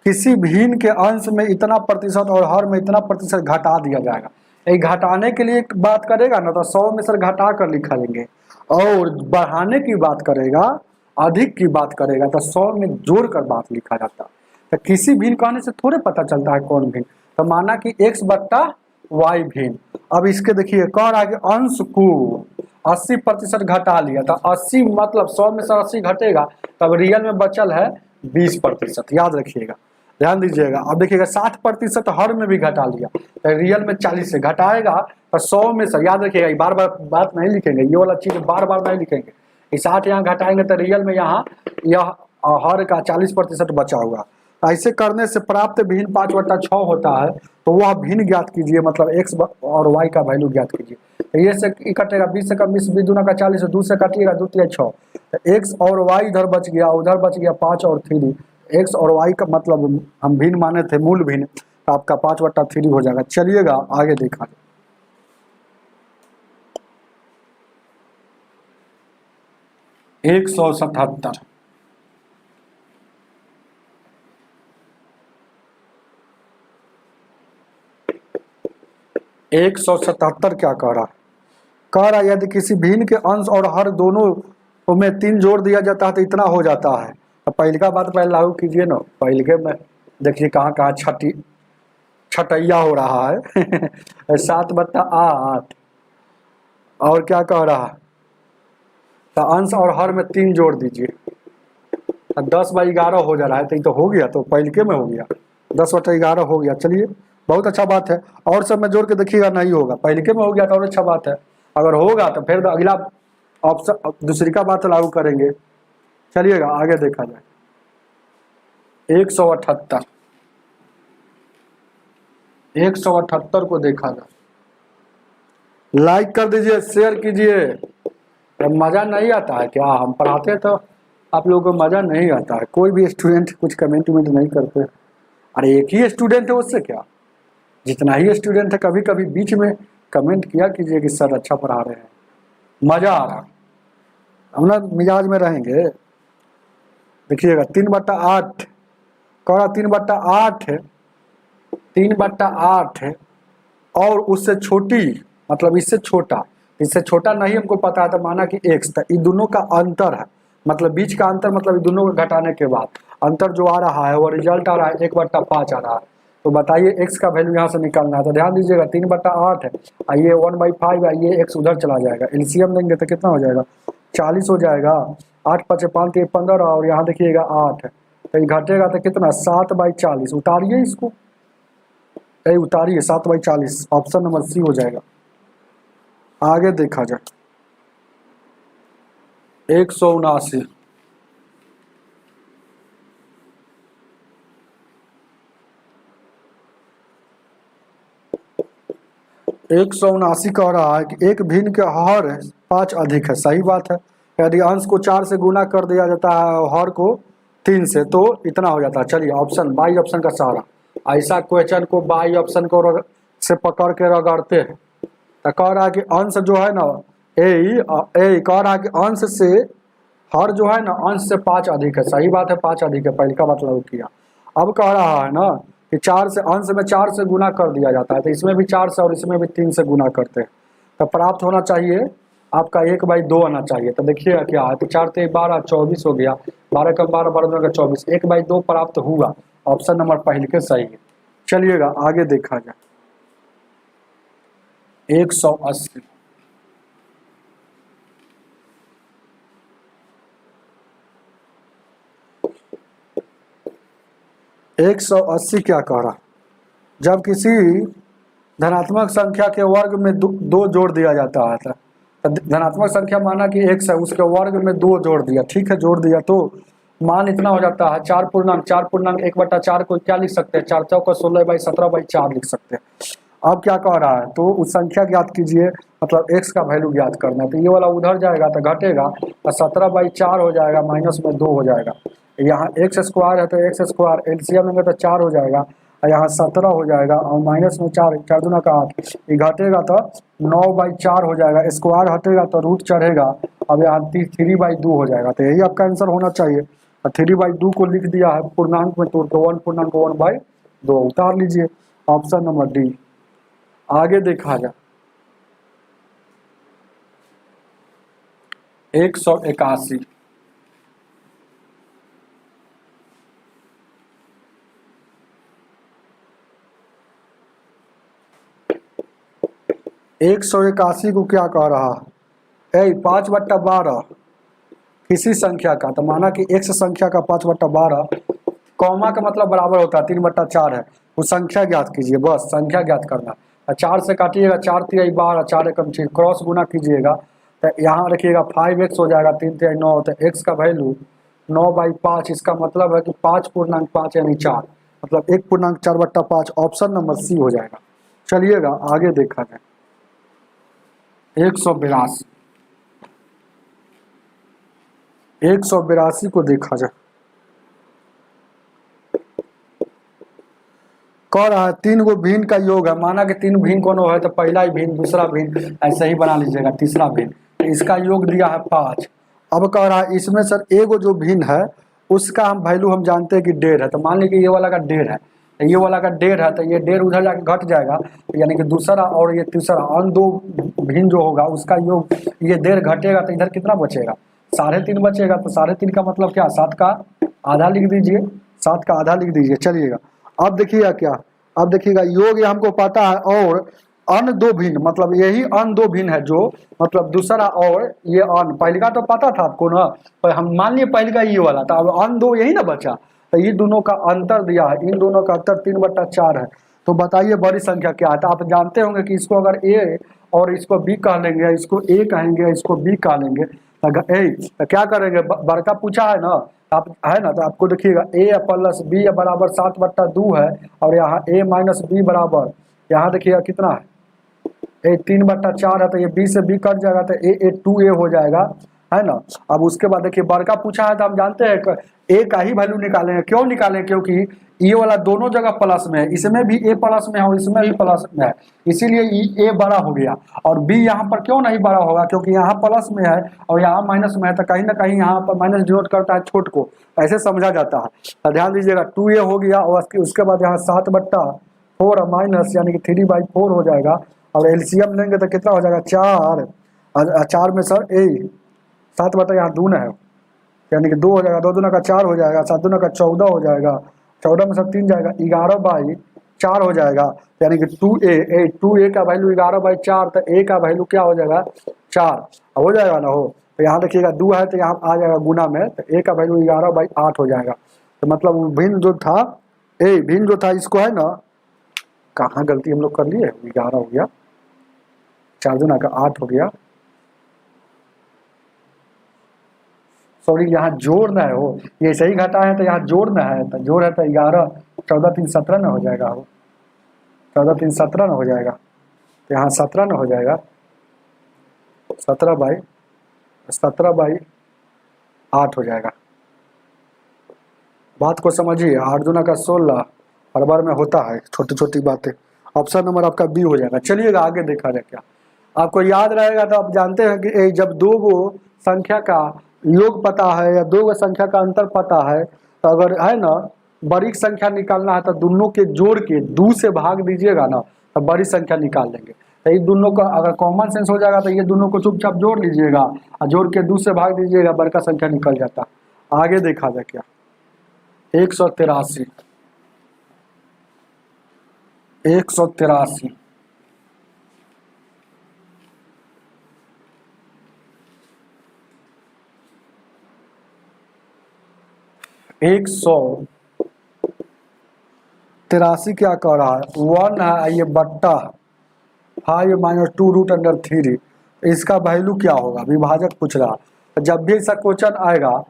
[SPEAKER 1] किसी भिन्न के अंश में इतना प्रतिशत और हर में इतना प्रतिशत घटा दिया जाएगा। ये घटाने के लिए बात करेगा ना, तो 100 में से घटा कर लिखा लेंगे, और बढ़ाने की बात करेगा, अधिक की बात करेगा, तो 100 में जोड़ कर बात लिखा जाता है। तो किसी भिन्न कहने से थोड़े पता चलता है कौन भिन्न, तो माना कि x/y भिन्न। अब इसके देखिए, कह रहा है कि 80% घटा लिया, तो 80 मतलब 100 में से 80 घटेगा, तब रियल में बचल है 20%, याद रखिएगा, ध्यान दीजिएगा। अब देखिएगा 60% हर में भी घटा लिया, तो रियल में 40 से घटाएगा, तो 100 में से, याद रखिएगा, ये बार बार बात नहीं लिखेंगे, ये वाला चीज बार बार नहीं लिखेंगे। ये 60 यहाँ घटाएंगे तो रियल में यहाँ यह हर का 40% बचा हुआ। ऐसे करने से प्राप्त भिन्न 5/6 होता है, तो वह भिन्न ज्ञात कीजिए, मतलब x और y का वैल्यू ज्ञात कीजिए। तो ये से कटेगा 20 से कम 20, 20 दूना का 40, 2 से काटिएगा 2 3 6, तो x और y इधर बच गया, उधर बच गया 5 और 3। x और y का मतलब हम भिन्न माने थे, मूल भिन्न, तो आपका 5/3 हो जाएगा। चलिएगा आगे देखा जाए। 177 177 क्या कह रहा है? कह रहा है यदि किसी भिन्न के अंश और हर दोनों में 3 जोड़ दिया जाता है तो इतना हो जाता है। तो पहले का बात पहले लागू कीजिए ना, पहले के में देखिए कहाँ कहाँ छटैया हो रहा है 7/8 और क्या कह रहा है, तो अंश और हर में 3 जोड़ दीजिए, 10/11 हो जा रहा है, तो ये तो हो गया, तो पहले के में हो गया 10/11 हो गया। चलिए बहुत अच्छा बात है, और सब में जोड़ के देखिएगा नहीं होगा, पहले के में हो गया तो और अच्छा बात है। अगर होगा तो फिर अगला ऑप्शन दूसरी का बात लागू करेंगे। चलिएगा आगे देखा जाए। 178 178 को देखा जाए। लाइक कर दीजिए, शेयर कीजिए। मजा नहीं आता है क्या? हम पढ़ाते हैं तो आप लोगों को मजा नहीं आता है, कोई भी स्टूडेंट कुछ कमेंट नहीं करते। अरे एक ही स्टूडेंट है, उससे क्या, जितना ही स्टूडेंट है कभी कभी बीच में कमेंट किया कीजिए कि सर अच्छा पढ़ा रहे हैं, मजा आ रहा, हम ना मिजाज में रहेंगे। देखिएगा 3/8 कौड़ा 3/8 है, 3/8 है, और उससे छोटी मतलब इससे छोटा, इससे छोटा नहीं हमको पता है, तो माना कि x था, इन दोनों का अंतर है, मतलब बीच का अंतर, मतलब इन दोनों को घटाने के बाद अंतर जो आ रहा है वो रिजल्ट आ रहा है 1/5 आ रहा है। तो बताइए x का वैल्यू यहाँ से निकालना है, तो ध्यान दीजिएगा 3/8 है, आइए 1/5 आइए x उधर चला जाएगा, एलसीएम देंगे तो कितना हो जाएगा 40 हो जाएगा, 8 5 5 15 और यहाँ देखिएगा 8 है, तो ये घटेगा तो कितना 7/40, उतारिए इसको, उतारिए 7/40, ऑप्शन नंबर सी हो जाएगा। आगे देखा जाए 179 179 कह रहा है कि एक भिन्न के हर 5 अधिक है, सही बात है। यदि अंश को 4 से गुना कर दिया जाता है और हर को 3 से, तो इतना हो जाता है। चलिए ऑप्शन बाई ऑप्शन का सहारा, ऐसा क्वेश्चन को बाई ऑप्शन को से पकड़ के रगड़ते हैं। तो कह रहा है कि अंश जो है ना कह रहा है कि अंश से हर जो है ना अंश से 5 अधिक है, सही बात है 5 अधिक है, पहले का मतलब किया। अब कह रहा है ना कि 4 से अंश में 4 से गुना कर दिया जाता है, तो इसमें भी 4 से और इसमें भी 3 से गुना करते हैं, तो प्राप्त होना चाहिए आपका 1/2 आना चाहिए। तो देखिएगा क्या है, तो 4 से 12 24 हो गया, 12 कम 12 12 का 24, 1/2 प्राप्त हुआ, ऑप्शन नंबर पहले के सही है। चलिएगा आगे देखा जाए 180 180 क्या कह रहा, जब किसी धनात्मक संख्या के वर्ग में 2 जोड़ दिया जाता है, तो धनात्मक संख्या माना कि x है, उसके वर्ग में 2 जोड़ दिया, ठीक है जोड़ दिया, तो मान इतना हो जाता है 4 पूर्णांक 1/4 को क्या लिख सकते हैं, 4 चौका 16/17/4 लिख सकते हैं। अब क्या कह रहा है, तो उस संख्या ज्ञात कीजिए, मतलब x का वैल्यू ज्ञात करना है, तो ये वाला उधर जाएगा तो घटेगा, तो 17/4 हो जाएगा, माइनस में 2 हो जाएगा, यहाँ x² है तो x² एलसीएम लेंगे तो 4 हो जाएगा, और यहाँ 17 हो जाएगा, और माइनस में 4 4 दूना का 8, ये घटेगा तो 9/4 हो जाएगा, स्क्वायर हटेगा तो रूट चढ़ेगा, अब यहाँ 3/2 हो जाएगा, तो यही आपका आंसर होना चाहिए। 3/2 को लिख दिया है पूर्णांक में तोड़ के, 1/1/2 उतार लीजिए, ऑप्शन नंबर डी। आगे देखा जाए 181 181 को क्या कह रहा, 5/12 किसी संख्या का, तो माना कि x संख्या का 5/12, कॉमा का मतलब बराबर होता है 3/4 है, वो संख्या ज्ञात कीजिए, बस संख्या ज्ञात करना। 4 से काटिएगा, 4 तिहाई 12, 4 एकम 6, क्रॉस गुना कीजिएगा तो यहाँ रखिएगा 5x हो जाएगा, 3 तिहाई 9, तो x का वैल्यू 9/5, इसका मतलब है कि 5.5 यानी 4, मतलब 1.4/5, ऑप्शन नंबर सी हो जाएगा। चलिएगा आगे देखा जाए। 182 को देखा जाए। कह रहा है 3 गो भिन्न का योग है, माना कि 3 भिन्न कोनो है तो पहला ही भिन्न, दूसरा भिन्न, ऐसे ही बना लीजिएगा, तीसरा भिन्न, तो इसका योग दिया है 5। अब कह रहा है इसमें सर एगो जो भिन्न है उसका हम वैल्यू हम जानते हैं कि 1.5 है, तो मान लीजिए ये वाला का 1.5 है, तो ये वाला का 1.5 है, तो ये 1.5 उधर जाके घट जाएगा, यानी कि दूसरा और ये तीसरा, अन्य दो भिन्न जो होगा उसका योग, ये 1.5 घटेगा तो इधर कितना बचेगा, 3.5 बचेगा, तो 3.5 का मतलब क्या, 7 का आधा लिख दीजिए, 7 का आधा लिख दीजिए। चलिएगा अब देखिएगा क्या, अब देखिएगा योग ये हमको पता है, और अन्य दो भिन्न, मतलब यही अन्य दो भिन्न है जो, मतलब दूसरा और ये अन्य, पहले का तो पता था आपको ना, पर हम मान लिए पहले का ये वाला था, अब अन्य दो यही ना बचा, तो ये दोनों का अंतर दिया है, इन दोनों का अंतर 3/4 है। तो बताइए बड़ी संख्या क्या है, तो आप जानते होंगे कि इसको अगर ए और इसको बी कह लेंगे, इसको ए कहेंगे, इसको बी कह लेंगे, तो क्या करेंगे, बड़का पूछा है ना, आप है ना, तो आपको देखिएगा a प्लस बी बराबर 7/2 है, और यहाँ a माइनस बी बराबर, यहाँ देखिएगा कितना है, 3/4 है, तो ये b से b कट जाएगा, तो a 2a हो जाएगा, है ना। अब उसके बाद देखिए बड़का पूछा है, तो हम जानते हैं a का ही वैल्यू निकालेंगे, क्यों निकालें, क्योंकि ये वाला दोनों जगह प्लस में है, इसमें भी a प्लस में है और इसमें भी प्लस में है, इसीलिए a बड़ा हो गया, और b यहाँ पर क्यों नहीं बड़ा होगा, क्योंकि यहाँ प्लस में है और यहाँ माइनस में है, तो कहीं ना कहीं यहाँ पर माइनस डिनोट करता है छोट को, ऐसे समझा जाता है। तो ध्यान दीजिएगा 2a हो गया, और उसके बाद यहाँ 7/4 माइनस यानी कि 3/4 हो जाएगा, और एलसीएम लेंगे तो कितना हो जाएगा, 4 में सर 7 यहाँ 2 है, यानी कि 2 हो जाएगा, 2 दूना का 4 हो जाएगा, 7 दूना का 14 हो जाएगा, 14 में सब 3 जाएगा, 11/4 हो जाएगा, यानी कि 2a का वैल्यू 11/4, तो a का वैल्यू क्या हो जाएगा, 4 हो जाएगा ना हो। तो यहाँ देखिएगा 2 है तो यहाँ आ जाएगा गुना में, तो a का वैल्यू 11/8 हो जाएगा। तो मतलब भिन्न जो था, भिन्न जो था इसको है ना, कहाँ गलती हम लोग कर लिए, 11 हो गया, 4 दूना का 8 हो गया, सॉरी यहाँ जोड़ना है, हो ये सही घटा है तो यहाँ जोड़ना है, तो जोड़ है तो 11, 14 3 17 ना हो जाएगा, हो 14 3 17 ना हो जाएगा, तो यहाँ 17 ना हो जाएगा, 17/8 हो जाएगा। बात को समझिए, 8 दूना का 16 हर बार में होता है, छोटी छोटी बातें। ऑप्शन नंबर आपका बी हो जाएगा। चलिएगा आगे देखा जाए क्या, आपको याद रहेगा तो आप जानते हैं कि जब 2 गो संख्या का योग पता है या 2 गो संख्या का अंतर पता है, तो अगर है ना बड़ी संख्या निकालना है तो दोनों के जोड़ के 2 से भाग दीजिएगा ना, तो बड़ी संख्या निकाल लेंगे। तो ये दोनों का अगर कॉमन सेंस हो जाएगा तो ये दोनों को चुपचाप जोड़ लीजिएगा, और जोड़ के 2 से भाग दीजिएगा, बड़का संख्या निकल जाता। आगे देखा जाए क्या, 183 183 क्या कह रहा है, 1 है, ये बट्टा 5 माइनस 2√3, इसका वैल्यू क्या होगा, विभाजक पूछ रहा। जब भी ऐसा क्वेश्चन आएगा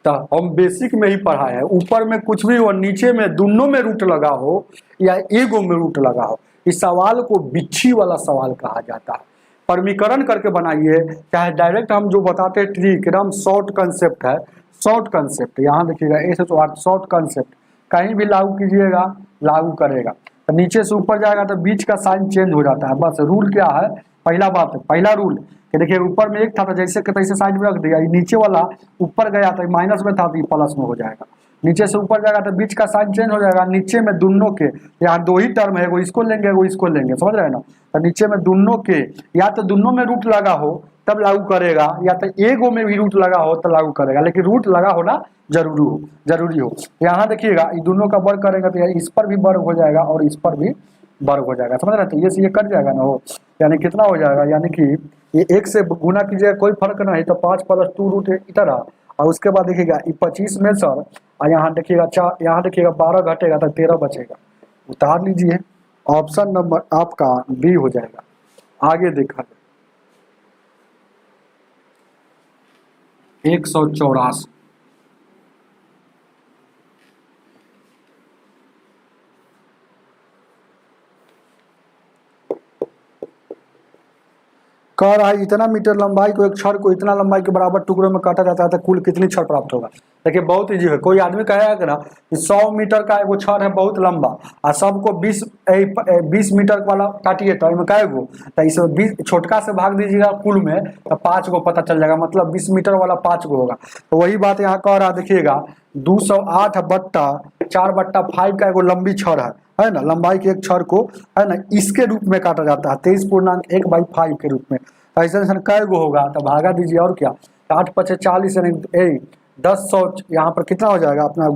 [SPEAKER 1] तो हम बेसिक में ही पढ़ाए हैं, ऊपर में कुछ भी हो, नीचे में दोनों में रूट लगा हो या एगो में रूट लगा हो, इस सवाल को बिच्छी वाला सवाल कहा जाता है। परमीकरण करके बनाइए, चाहे डायरेक्ट हम जो बताते हैं ट्रिक, एकदम शॉर्ट कंसेप्ट है, शॉर्ट कंसेप्ट। यहाँ देखिएगा ऐसे तो शॉर्ट कंसेप्ट कहीं भी लागू कीजिएगा, लागू करेगा। तो नीचे से ऊपर जाएगा तो बीच का साइन चेंज हो जाता है, बस रूल क्या है, पहला बात, पहला रूल कि देखिए ऊपर में 1 था तो जैसे के तैसे साइड में रख दिया, नीचे वाला ऊपर गया तो माइनस में था तो प्लस में हो जाएगा, नीचे से ऊपर जाएगा तो बीच का साइन चेंज हो जाएगा, नीचे में दोनों के, यहाँ 2 ही टर्म है, वो इसको लेंगे वो इसको लेंगे, समझ रहे हैं ना। तो नीचे में दोनों के, या तो दोनों में रूट लगा हो तब लागू करेगा, या तो एगो में भी रूट लगा हो तो लागू करेगा, लेकिन रूट लगा होना जरूरी हो। यहाँ देखिएगा ये दोनों का वर्ग करेंगे तो इस पर भी वर्ग हो जाएगा और इस पर भी वर्ग हो जाएगा, समझ रहे हैं। तो ये से ये कट जाएगा ना, हो यानी कितना हो जाएगा, यानी कि ये 1 से गुना कीजिएगा कोई फर्क नहीं, तो 5 + 2 रूट इधर आ, और उसके बाद देखिएगा 25 में सर, और यहाँ देखिएगा 4, यहाँ देखिएगा 12 घटेगा तो 13 बचेगा, उतार लीजिए। ऑप्शन नंबर आपका बी हो जाएगा। आगे देखा जाए 184 कह रहा है इतना मीटर लंबाई को एक छड़ को इतना लंबाई के बराबर टुकड़ों में काटा जाता है तो कुल कितनी छड़ प्राप्त होगा। देखिए बहुत इजी है, कोई आदमी कहेगा कि ना 100 मीटर का एगो छड़ है बहुत लंबा, और सबको 20 मीटर वाला काटिए तो इसमें कहे गो, तो इसमें 20 छोटका से भाग दीजिएगा कुल में तो 5 गो पता चल जाएगा, मतलब 20 मीटर वाला 5 गो होगा। तो वही बात यहाँ कह रहा देखिएगा 208/4/5 का एगो लंबी छड़ है ना, लंबाई के एक छड़ को है ना इसके रूप में काटा जाता है 23.1/5 के रूप में। तो ऐसा कै गो होगा तो भागा दीजिए, और क्या 8 × 5 = 40 यानी 10 यहाँ पर कितना हो जाएगा अपना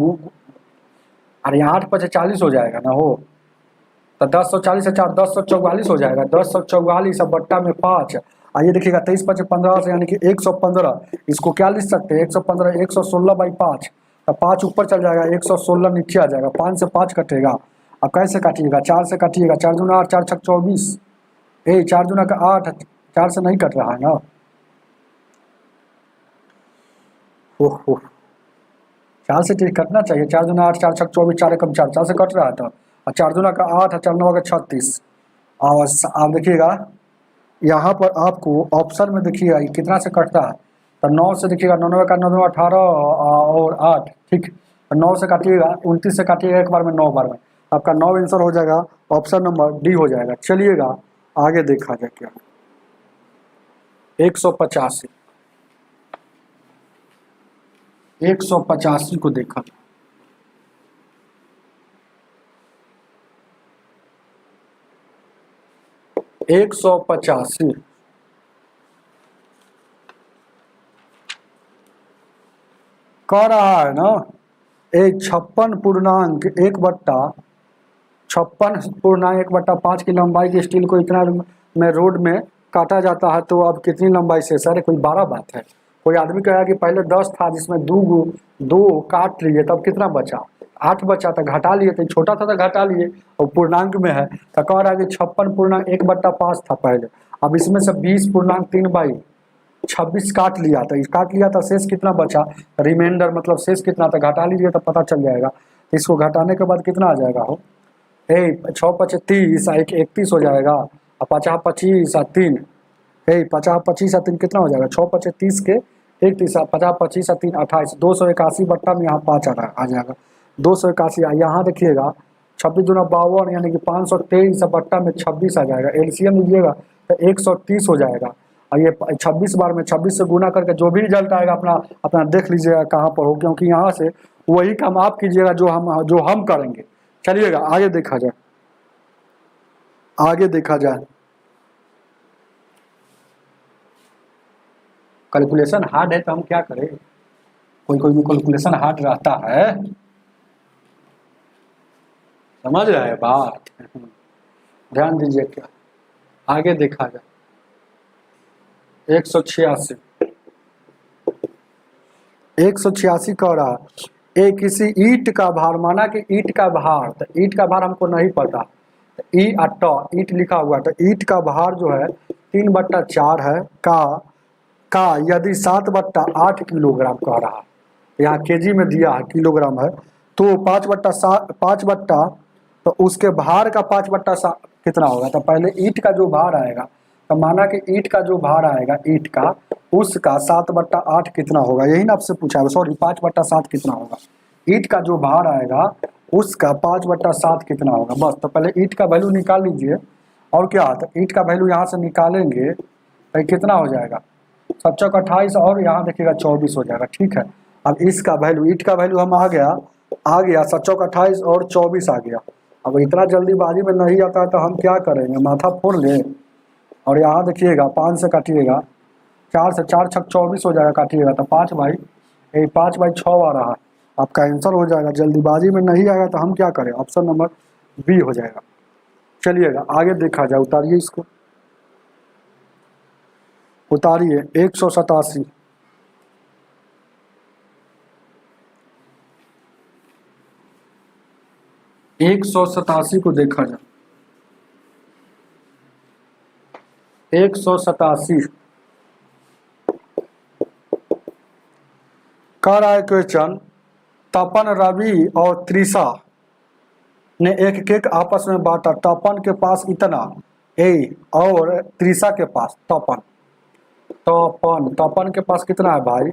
[SPEAKER 1] अरे यहाँ 8 × 5 = 40 हो जाएगा ना हो, तो 1040 से 4 1044 हो जाएगा, 1044 अब बट्टा में 5। आइए देखिएगा 23 × 5 = 15 से यानी कि 115, इसको क्या लिख सकते हैं 115 116/5, तो 5 ऊपर चल जाएगा 116 नीचे आ जाएगा, 5 से 5 कटेगा। अब कैसे काटिएगा 4 से काटिएगा, 4 दूना 8 4 × 6 = 24, 4 दूना का 8, 4 से नहीं कट रहा है ना, ओह 4 से कटना चाहिए, 4 दूना 8 4 × 6 = 24, 4 एकम 4, 4 से कट रहा था, और 4 दूना का 8 4 9 का 36। और आप देखिएगा यहाँ पर आपको ऑप्शन में देखिएगा कितना से कटता है, तो 9 से देखिएगा 9 9 का 9 9 18 और 8, ठीक, 9 से काटिएगा 29 से काटिएगा एक बार में 9 बार में, आपका 9 आंसर हो जाएगा, ऑप्शन नंबर डी हो जाएगा। चलिएगा आगे देखा जाए क्या 185 को देखा 185 कह रहा है ना 56.1/5 की लंबाई के स्टील को इतना में रोड में काटा जाता है तो अब कितनी लंबाई से, सर कोई 12 बात है। कोई आदमी कहेगा कि पहले 10 था जिसमें 2 काट लिए तब कितना बचा, 8 बचा, तो घटा लिए, तो छोटा था तो घटा लिए, और पूर्णांक में है तो कह रहा है कि 56.1/5 था पहले, अब इसमें से 20.3/26 काट लिया, तो काट लिया तो शेष कितना बचा, रिमाइंडर मतलब शेष कितना, तो घटा लीजिए तो पता चल जाएगा। तो इसको घटाने के बाद कितना आ जाएगा हो 6 × 5 = 30, 31 हो जाएगा, और 50 × 25 = 3, 50 × 25 = 3 कितना हो जाएगा 6 × 5 = 30 के 31, 50 × 25 = 3 28, 281 बट्टा में यहाँ 5 आ जाएगा 281। यहाँ देखिएगा 26 दूना 52 यानी कि 523 बट्टा में 26 आ जाएगा, एलसीएम लीजिएगा तो 130 हो जाएगा, और ये 26 बार में 26 से गुना करके जो भी रिजल्ट आएगा अपना देख लीजिएगा कहाँ पर हो, क्योंकि यहाँ से वही काम आप कीजिएगा जो हम करेंगे। चलिएगा आगे देखा जाए, कैलकुलेशन हार्ड है तो हम क्या करें, कोई कैलकुलेशन हार्ड रहता है, समझ रहे हैं बात, ध्यान दीजिए क्या आगे देखा जाए 186 कह रहा है किसी ईंट का भार, माना कि ईंट का भार, तो ईंट का भार हमको नहीं पता, तो ईंट लिखा हुआ, तो ईंट का भार जो है 3/4 है का यदि 7/8 किलोग्राम कह रहा है, यहाँ केजी में दिया है किलोग्राम है, तो 5/7 तो उसके भार का 5/7 कितना होगा, तो पहले ईंट का जो भार आएगा, तो माना कि ईंट का जो भार आएगा ईंट का उसका 7/8 कितना होगा, यही ना आपसे पूछा है, सॉरी 5/7 कितना होगा, ईंट का जो भार आएगा उसका 5/7 कितना होगा, बस। तो पहले ईंट का वैल्यू निकाल लीजिए, और क्या, तो ईंट का वैल्यू यहाँ से निकालेंगे तो कितना हो जाएगा 7 × 28 और यहाँ देखिएगा 24 हो जाएगा, ठीक है। अब इसका वैल्यू ईंट का वैल्यू हम आ गया 7 × 28 और 24 आ गया। अब इतना जल्दीबाजी में नहीं आता है तो हम क्या करेंगे, माथा फोड़ लें, और यहाँ देखिएगा 5 से काटिएगा, 4 से 4 × 6 = 24 हो जाएगा, काटिएगा तो 5/6 आ रहा है, आपका आंसर हो जाएगा। जल्दीबाजी में नहीं आएगा तो हम क्या करें, ऑप्शन नंबर बी हो जाएगा। चलिएगा आगे देखा जाए, उतारिए इसको उतारिए 187। एक सौ सतासी को देखा जाए, 187 कह रहा है क्वेश्चन, तपन, रवि और त्रिशा ने एक केक आपस में बांटा। तपन के पास इतना ए और त्रिशा के पास तपन तपन तपन के पास कितना है भाई,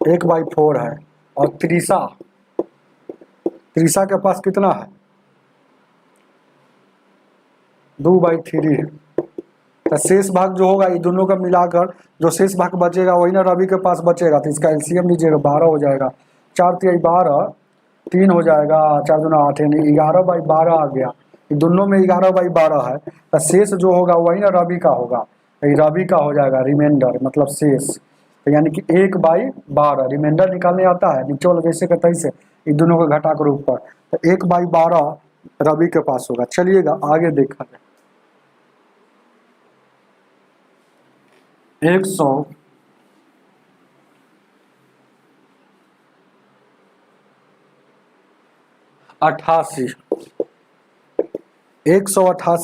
[SPEAKER 1] 1/4 है। और त्रिशा त्रिशा के पास कितना है, 2/3 है। तो शेष भाग जो होगा ये दोनों का मिलाकर जो शेष भाग बचेगा वही ना रवि के पास बचेगा। तो इसका एलसीएम लीजिएगा, 12 हो जाएगा। 4 तिहाई 12, 3 हो जाएगा, 4 दूना 8, यानी 11/12 आ गया। ये दोनों में 11/12 है। तो शेष जो होगा वही ना रवि का होगा, ये रवि का हो जाएगा रिमाइंडर, मतलब शेष। तो यानी कि 1/12 रिमाइंडर निकालने आता है, नीचे वाला जैसे का तैसे इन दोनों को घटा कर ऊपर। तो 1/12 रवि के पास होगा। चलिएगा आगे देखा जाए। 188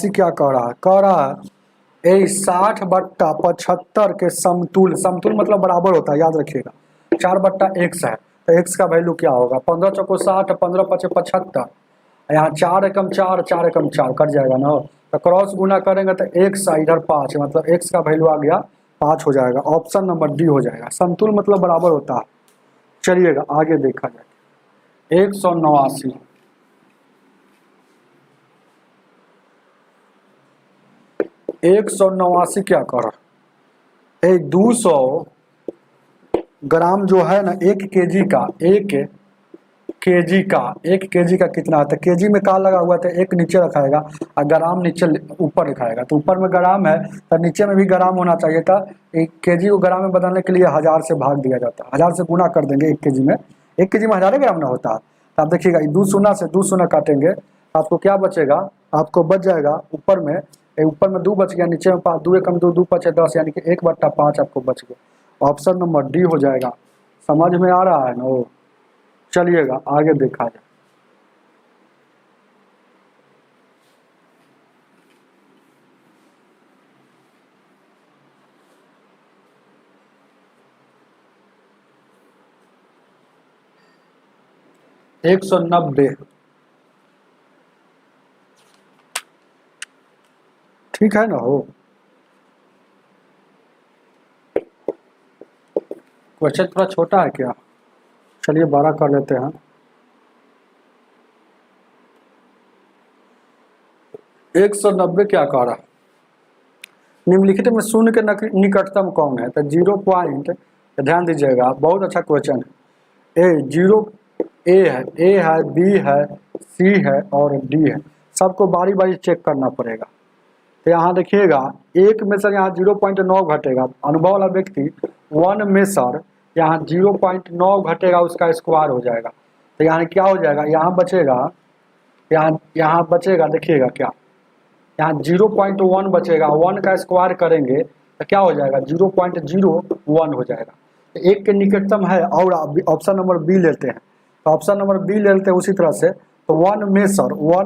[SPEAKER 1] क्या कह रहा है, कह रहा है 60/75 के समतुल, समतुल मतलब बराबर होता है, याद रखिएगा। 4/x है तो x का वैल्यू क्या होगा, 15 चौको 60, 15 पचे 75। यहाँ 4 एकम 4, 4 एकम 4 कट जाएगा ना। तो क्रॉस गुना करेंगे तो x इधर 5, मतलब x का वैल्यू आ गया 5 हो जाएगा। ऑप्शन नंबर डी हो जाएगा। समतुल मतलब बराबर होता है। चलिएगा आगे देखा जाए। 189 189 क्या कर, 200 ग्राम जो है ना, 1 केजी का, 1 केजी का कितना आता है। केजी में का लगा हुआ था, 1 नीचे रखाएगा और ग्राम नीचे ऊपर लिखाएगा। तो ऊपर में ग्राम है तो नीचे में भी ग्राम होना चाहिए था। 1 केजी को ग्राम में बदलने के लिए 1000 से भाग दिया जाता है, 1000 से गुना कर देंगे 1 केजी में। 1 केजी में 1000 ग्राम ना होता है। तो आप देखिएगा 2 शून्य से 2 शून्य काटेंगे, आपको क्या बचेगा, आपको बच जाएगा ऊपर में 2 बच गया, नीचे में 5, 2 एकम 2, 2 पचे 10, यानी कि 1/5 आपको बच गया। ऑप्शन नंबर डी हो जाएगा। समझ में आ रहा है ना वो। चलिएगा आगे देखा जाए। एक 190 ठीक है ना हो। क्वेश्चन थोड़ा छोटा है क्या, चलिए 12 कर लेते हैं। 190 क्या कह रहा है, निम्नलिखित में शून्य के निकटतम कौन है। तो 0 पॉइंट, ध्यान दीजिएगा, बहुत अच्छा क्वेश्चन है। ए है, बी है, सी है और डी है। सबको बारी बारी चेक करना पड़ेगा। तो यहाँ देखिएगा, एक में सर यहाँ 0.9 घटेगा। अनुभव वाला व्यक्ति 1 में सर यहाँ 0.9 घटेगा, उसका स्क्वायर हो जाएगा। तो यहाँ क्या हो जाएगा, यहाँ बचेगा, यहाँ बचेगा, देखिएगा क्या, यहाँ 0.1 बचेगा। 1 का स्क्वायर करेंगे तो क्या हो जाएगा, 0.01 हो जाएगा। तो 1 के निकटतम है। और ऑप्शन नंबर बी लेते हैं, तो ऑप्शन नंबर बी ले लेते हैं उसी तरह से। तो 1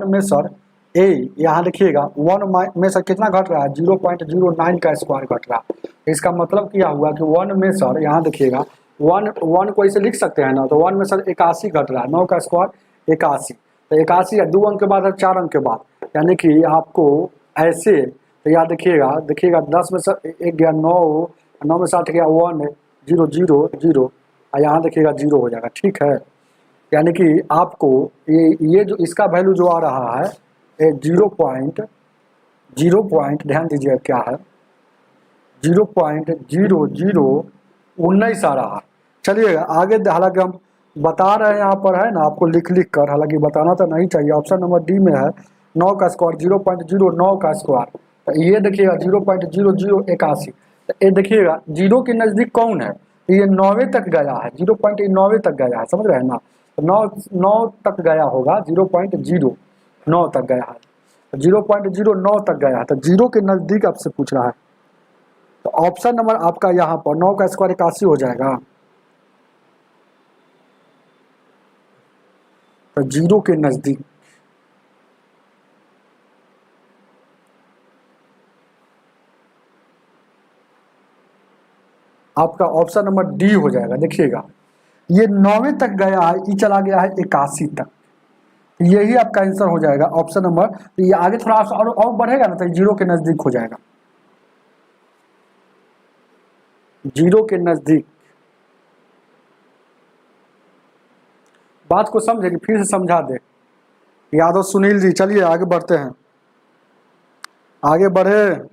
[SPEAKER 1] में सर ए, यहाँ देखिएगा 1 में सर कितना घट रहा है, 0.09 का स्क्वायर घट रहा है। इसका मतलब क्या हुआ कि 1 में सर, यहाँ देखिएगा 1 को ऐसे लिख सकते हैं ना। तो 1 में सर 81 घट रहा है, 9 का स्क्वायर 81। तो 81 है 2 अंक के बाद है 4 अंक के बाद, यानी कि आपको ऐसे। तो यहाँ देखिएगा 10 में सर 1 गया 9, 9 में 60 गया 1, 0 0 0, और यहाँ देखिएगा 0 हो जाएगा। ठीक है, यानी कि आपको ये जो इसका वैल्यू जो आ रहा है 0.0, ध्यान दीजिए क्या है, 0.0019 आ रहा है। चलिएगा आगे, हालांकि हम बता रहे हैं यहाँ पर है ना, आपको लिख कर, हालांकि बताना तो नहीं चाहिए। ऑप्शन नंबर डी में है 9 का स्क्वायर, 0.09 का स्क्वायर। तो ये देखिएगा 0.0081। तो ये देखिएगा 0 के नज़दीक कौन है, तो ये 9वें तक गया है, 0.9 तक गया है, समझ रहे हैं ना। तो 9 तक गया होगा, 0.09 तक गया है, 0.09 तक गया है। तो 0 के नज़दीक आपसे पूछ रहा है। तो ऑप्शन नंबर आपका यहाँ पर 9 का स्क्वायर 81 हो जाएगा। तो 0 के नजदीक आपका ऑप्शन नंबर डी हो जाएगा। देखिएगा ये 9वें तक गया है, ये चला गया है 81 तक, यही आपका आंसर हो जाएगा ऑप्शन नंबर। तो ये आगे थोड़ा सा और बढ़ेगा ना तो 0 के नजदीक हो जाएगा, 0 के नजदीक। बात को समझे, फिर से समझा दे यादव सुनील जी। चलिए आगे बढ़ते हैं, आगे बढ़े।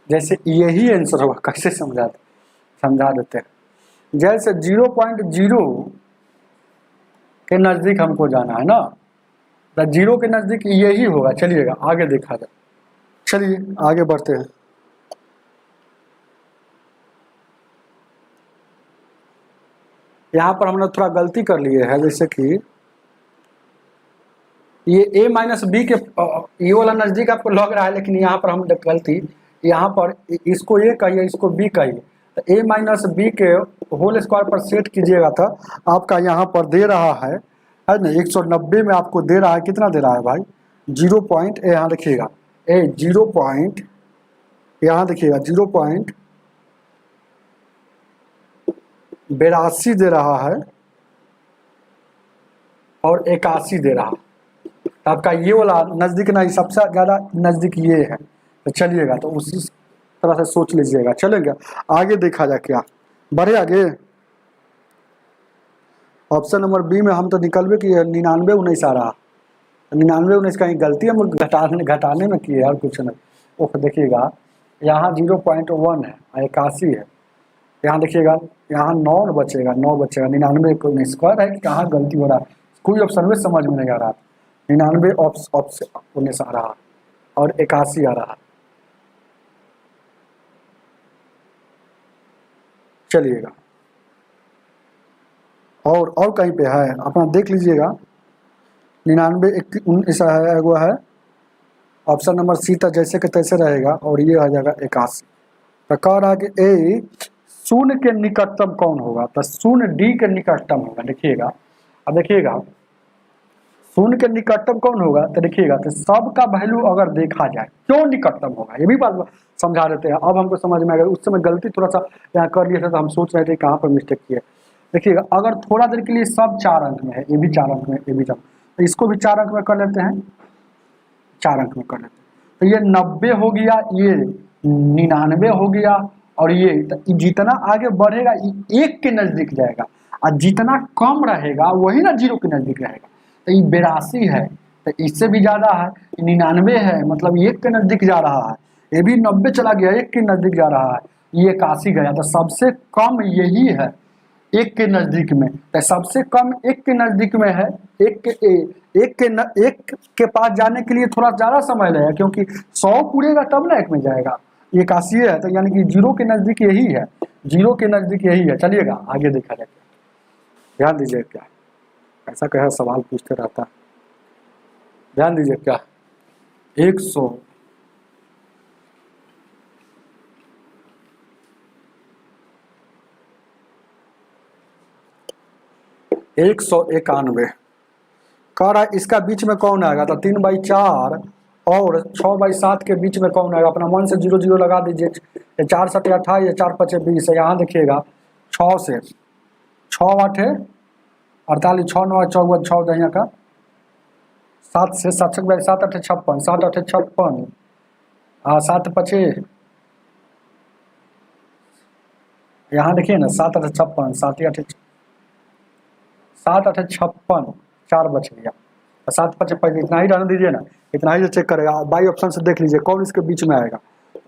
[SPEAKER 1] जैसे यही आंसर होगा, कैसे समझा देते हैं। जैसे 0.0 के नजदीक हमको जाना है ना, तो 0 के नजदीक यही होगा। चलिएगा आगे देखा जाए, चलिए आगे बढ़ते हैं। यहाँ पर हमने थोड़ा गलती कर लिए है, जैसे कि ये a माइनस बी के ये वाला नजदीक आपको लग रहा है, लेकिन यहाँ पर हम गलती, यहाँ पर इसको a कहिए, इसको b कहिए। तो a माइनस बी के होल स्क्वायर पर सेट कीजिएगा था, आपका यहाँ पर दे रहा है ना 190 में आपको दे रहा है, कितना दे रहा है भाई 0 पॉइंट, यहाँ देखिएगा 0 पॉइंट, यहाँ देखिएगा 0.82 दे रहा है और 81 दे रहा है। तो आपका ये वाला नज़दीक नहीं, सबसे ज़्यादा नज़दीक ये है। तो चलिएगा, तो उसी तरह से सोच लीजिएगा। चलेगा आगे देखा जाए, क्या बढ़े आगे। ऑप्शन नंबर बी में हम तो निकलवे कि 99 19 आ रहा, 99 19 कहीं गलती हम घटाने में की है और कुछ नहीं। वो देखिएगा यहाँ 0.1 है, 81 है, यहाँ देखिएगा यहाँ 9 बचेगा, 9 बचेगा। 99 को 19 स्क्वायर है कि कहाँ गलती हो रहा है, कोई ऑप्शन में समझ में नहीं आ रहा। 99 ऑप्शन 19 आ रहा और 81 आ रहा। चलिएगा और कहीं पे है अपना देख लीजिएगा। 99 19 है, वो है ऑप्शन नंबर सी तक जैसे के तैसे रहेगा और ये आ जाएगा 81। तो कह रहा कि ए शून्य के निकटतम कौन होगा, तो शून्य डी के निकटतम होगा। देखिएगा अब देखिएगा शून्य के निकटतम कौन होगा, तो देखिएगा तो सबका वैल्यू अगर देखा जाए क्यों निकटतम होगा, ये भी बात समझा देते हैं। अब हमको समझ में आ गया, उस समय गलती थोड़ा सा यहाँ कर लिए थे, तो हम सोच रहे थे कहाँ पर मिस्टेक किए। देखिएगा अगर थोड़ा देर के लिए सब 4 अंक में है, ये भी 4 अंक में, ये भी 4, तो इसको भी 4 अंक में कर लेते हैं, 4 अंक में कर लेते हैं। तो ये 90 हो गया, ये 99 हो गया, और ये तो जितना आगे बढ़ेगा ये 1 के नजदीक जाएगा, और जितना कम रहेगा वही ना 0 के नजदीक रहेगा। तो ये 82 है, तो इससे भी ज्यादा है, 99 है, मतलब 1 के नजदीक जा रहा है। ये भी 90 चला गया, 1 के नजदीक जा रहा है, ये 81 गया। तो सबसे कम यही है 1 के नजदीक में, तो सबसे कम 1 के नजदीक में है। एक के पास जाने के लिए थोड़ा ज्यादा समय लगेगा, क्योंकि 100 पूरेगा तब ना 1 में जाएगा। ये 81 है, तो यानी कि 0 के नजदीक यही है, 0 के नजदीक यही है। चलिएगा आगे देखा जाए, ध्यान दीजिए क्या ऐसा कहे सवाल पूछते रहता है। ध्यान दीजिए क्या 100 191 कह रहा है, इसका बीच में कौन आएगा, तो 3/4 और 6/7 के बीच में कौन आएगा। अपना मन से 0 0 लगा दीजिए। 4 7 28, 4 5 20 है। यहाँ देखिएगा 6 से 6 8 48, 6 9 54, 6 दहिया का 7 से 7 7 8 56, 7 8 56, 7 5 यहाँ देखिए ना 7 8 56, 7 8 56, 4 बच गया, 7 5 5, इतना ही रहने दीजिए ना, इतना ही चेक करेगा। बाई ऑप्शन से देख लीजिए कौन इसके बीच में आएगा।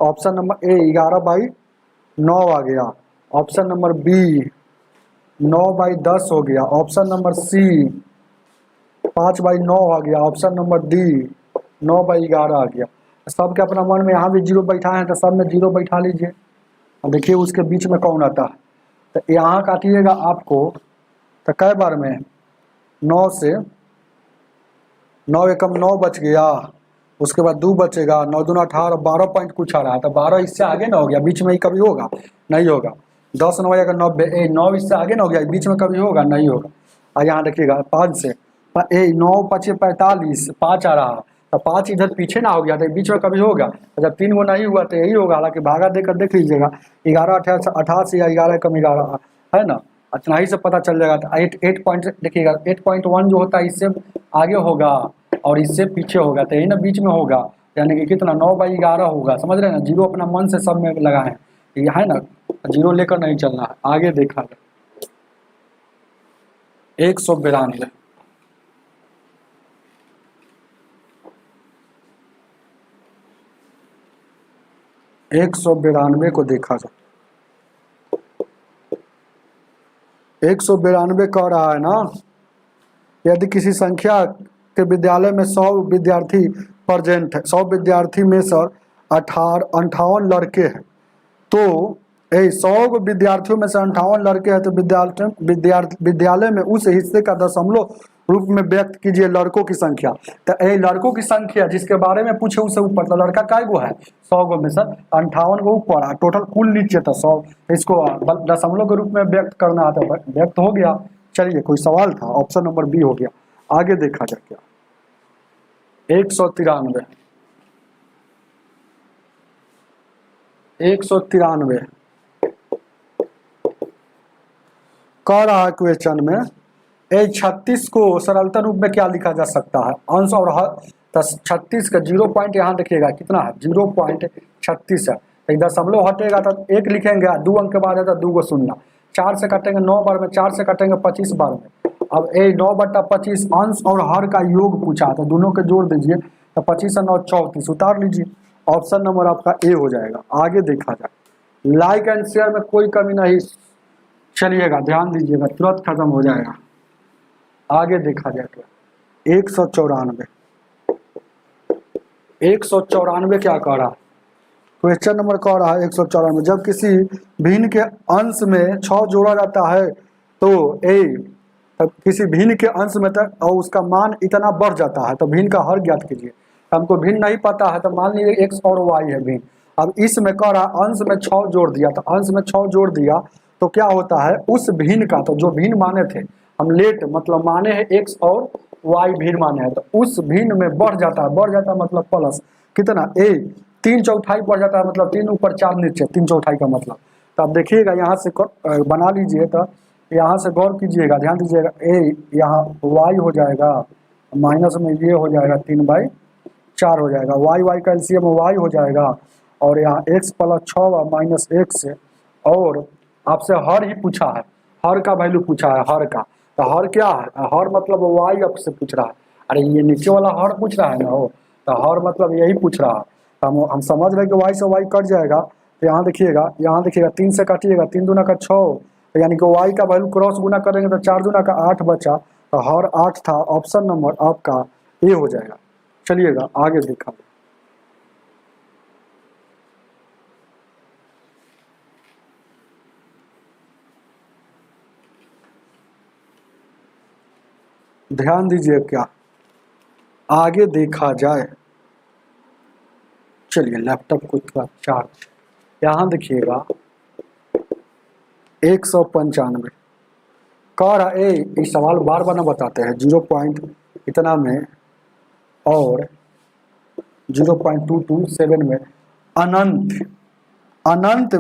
[SPEAKER 1] ऑप्शन नंबर ए 11/9 आ गया, ऑप्शन नंबर बी 9/10 हो गया, ऑप्शन नंबर सी 5/9 आ गया, ऑप्शन नंबर डी 9/11 आ गया। सब के अपना मन में यहाँ भी जीरो बैठा है तो सब में जीरो बैठा लीजिए। और देखिए उसके बीच में कौन आता है, तो यहाँ काटिएगा आपको तो कै बार में 9 से 9 एकम 9 बच गया, उसके बाद 2 बचेगा, 9 दूना 18, 12 पॉइंट कुछ आ रहा है, तो 12 इससे आगे ना हो गया, बीच में ही कभी होगा नहीं होगा। 10 9 अगर 90, 9 इससे आगे ना हो गया, बीच में कभी होगा नहीं होगा। और यहाँ देखिएगा 5 से 9 5 45, 5 आ रहा है, तो 5 इधर पीछे ना हो गया तो बीच में कभी होगा, जब 3 गो नहीं हुआ तो यही होगा। हालांकि भागा देकर देख लीजिएगा 11 88 या 11 कम 11 है ना, इतना ही से पता चल जाएगा। तो 8 पॉइंट देखिएगा 8.1 जो होता है इससे आगे होगा और इससे पीछे होगा, तो यही ना बीच में होगा, यानी कि कितना 9/11 होगा। समझ रहे हैं ना, जीरो अपना मन से सब में लगाएं, ये है ना, जीरो लेकर नहीं चलना है। आगे देखा जाए 192, 192 को देखा जाए। 192 कह रहा है ना, यदि किसी संख्या के विद्यालय में 100 विद्यार्थी प्रेजेंट है, 100 विद्यार्थी में सर 58 लड़के हैं, तो 100 विद्यार्थियों में से 58 लड़के हैं, तो विद्यालय में उस हिस्से का दशमलव रूप में व्यक्त कीजिए लड़कों की संख्या। तो लड़कों की संख्या जिसके बारे में पूछे उसे ऊपर, तो लड़का काय गो है 100 गो में सर 58 गो ऊपर, टोटल कुल नीचे था 100, इसको दशमलव के रूप में व्यक्त करना आता, व्यक्त हो गया। चलिए कोई सवाल था, ऑप्शन नंबर बी हो गया। आगे देखा जाए क्या 193, 193 कह रहा है क्वेश्चन में 36 को सरलता रूप में क्या लिखा जा सकता है, अंश और हर। 36 का 0 पॉइंट यहाँ देखिएगा कितना है 0.36 है, एक दशमलव हटेगा तो 1 लिखेंगे, 2 अंक के बाद है तो 2 को शून्य, 4 से काटेंगे 9 बार में, 4 से काटेंगे 25 बार में। अब 9/25 अंश और हर का योग पूछा, तो दोनों के जोड़ दीजिए, तो 25 और 9 34, उतार लीजिए। ऑप्शन नंबर आपका ए हो जाएगा। आगे देखा जाए, लाइक एंड शेयर में कोई कमी नहीं, चलिएगा ध्यान दीजिएगा, तुरंत खत्म हो जाएगा। आगे देखा जाए क्या 194, 194 क्या कह रहा है, क्वेश्चन नंबर कह रहा है 194, जब किसी भिन्न के अंश में 6 जोड़ा जाता है तो तब किसी भिन्न के अंश में तक और उसका मान इतना बढ़ जाता है, तो भिन्न का हर ज्ञात कीजिए। हमको भिन्न नहीं पता है, तो मान लीजिए x और y है भिन्न। अब इसमें कह रहा अंश में 6 जोड़ दिया, तो अंश में 6 जोड़ दिया तो क्या होता है उस भिन्न का, तो जो भिन्न माने थे हम लेट मतलब माने हैं x और y भिन्न माने हैं, तो उस भिन्न में बढ़ जाता है, बढ़ जाता है मतलब प्लस कितना 3/4 बढ़ जाता है, मतलब 3 ऊपर 4 नीचे 3/4 का मतलब। तो अब देखिएगा यहाँ से बना लीजिए, तो यहाँ से गौर कीजिएगा, ध्यान दीजिएगा, यहाँ y हो जाएगा माइनस में ये हो जाएगा 3/4 हो जाएगा, y का एलसीएम y हो जाएगा, और यहाँ x + 6 माइनस x, और आपसे हर ही पूछा है, हर का वैल्यू पूछा है, हर का, तो हर क्या है, हर मतलब y आपसे पूछ रहा है। अरे ये नीचे वाला हर पूछ रहा है ना, हो तो हर मतलब यही पूछ रहा है। तो हम समझ रहे कि y से y कट जाएगा, तो यहाँ देखिएगा 3 से काटिएगा, 3 दूना का 6, तो यानी कि y का वैल्यू क्रॉस गुना करेंगे तो 4 दूना का 8 बचा, तो हर 8 था, ऑप्शन नंबर आपका ए हो जाएगा। चलिएगा आगे देखा, ध्यान दीजिए क्या आगे देखा जाए। चलिए लैपटॉप को थोड़ा चार्ज, यहाँ देखिएगा 195 कह रहा है, ये सवाल बार बार ना बताते हैं, 0 पॉइंट इतना में और 0.227 में अनंत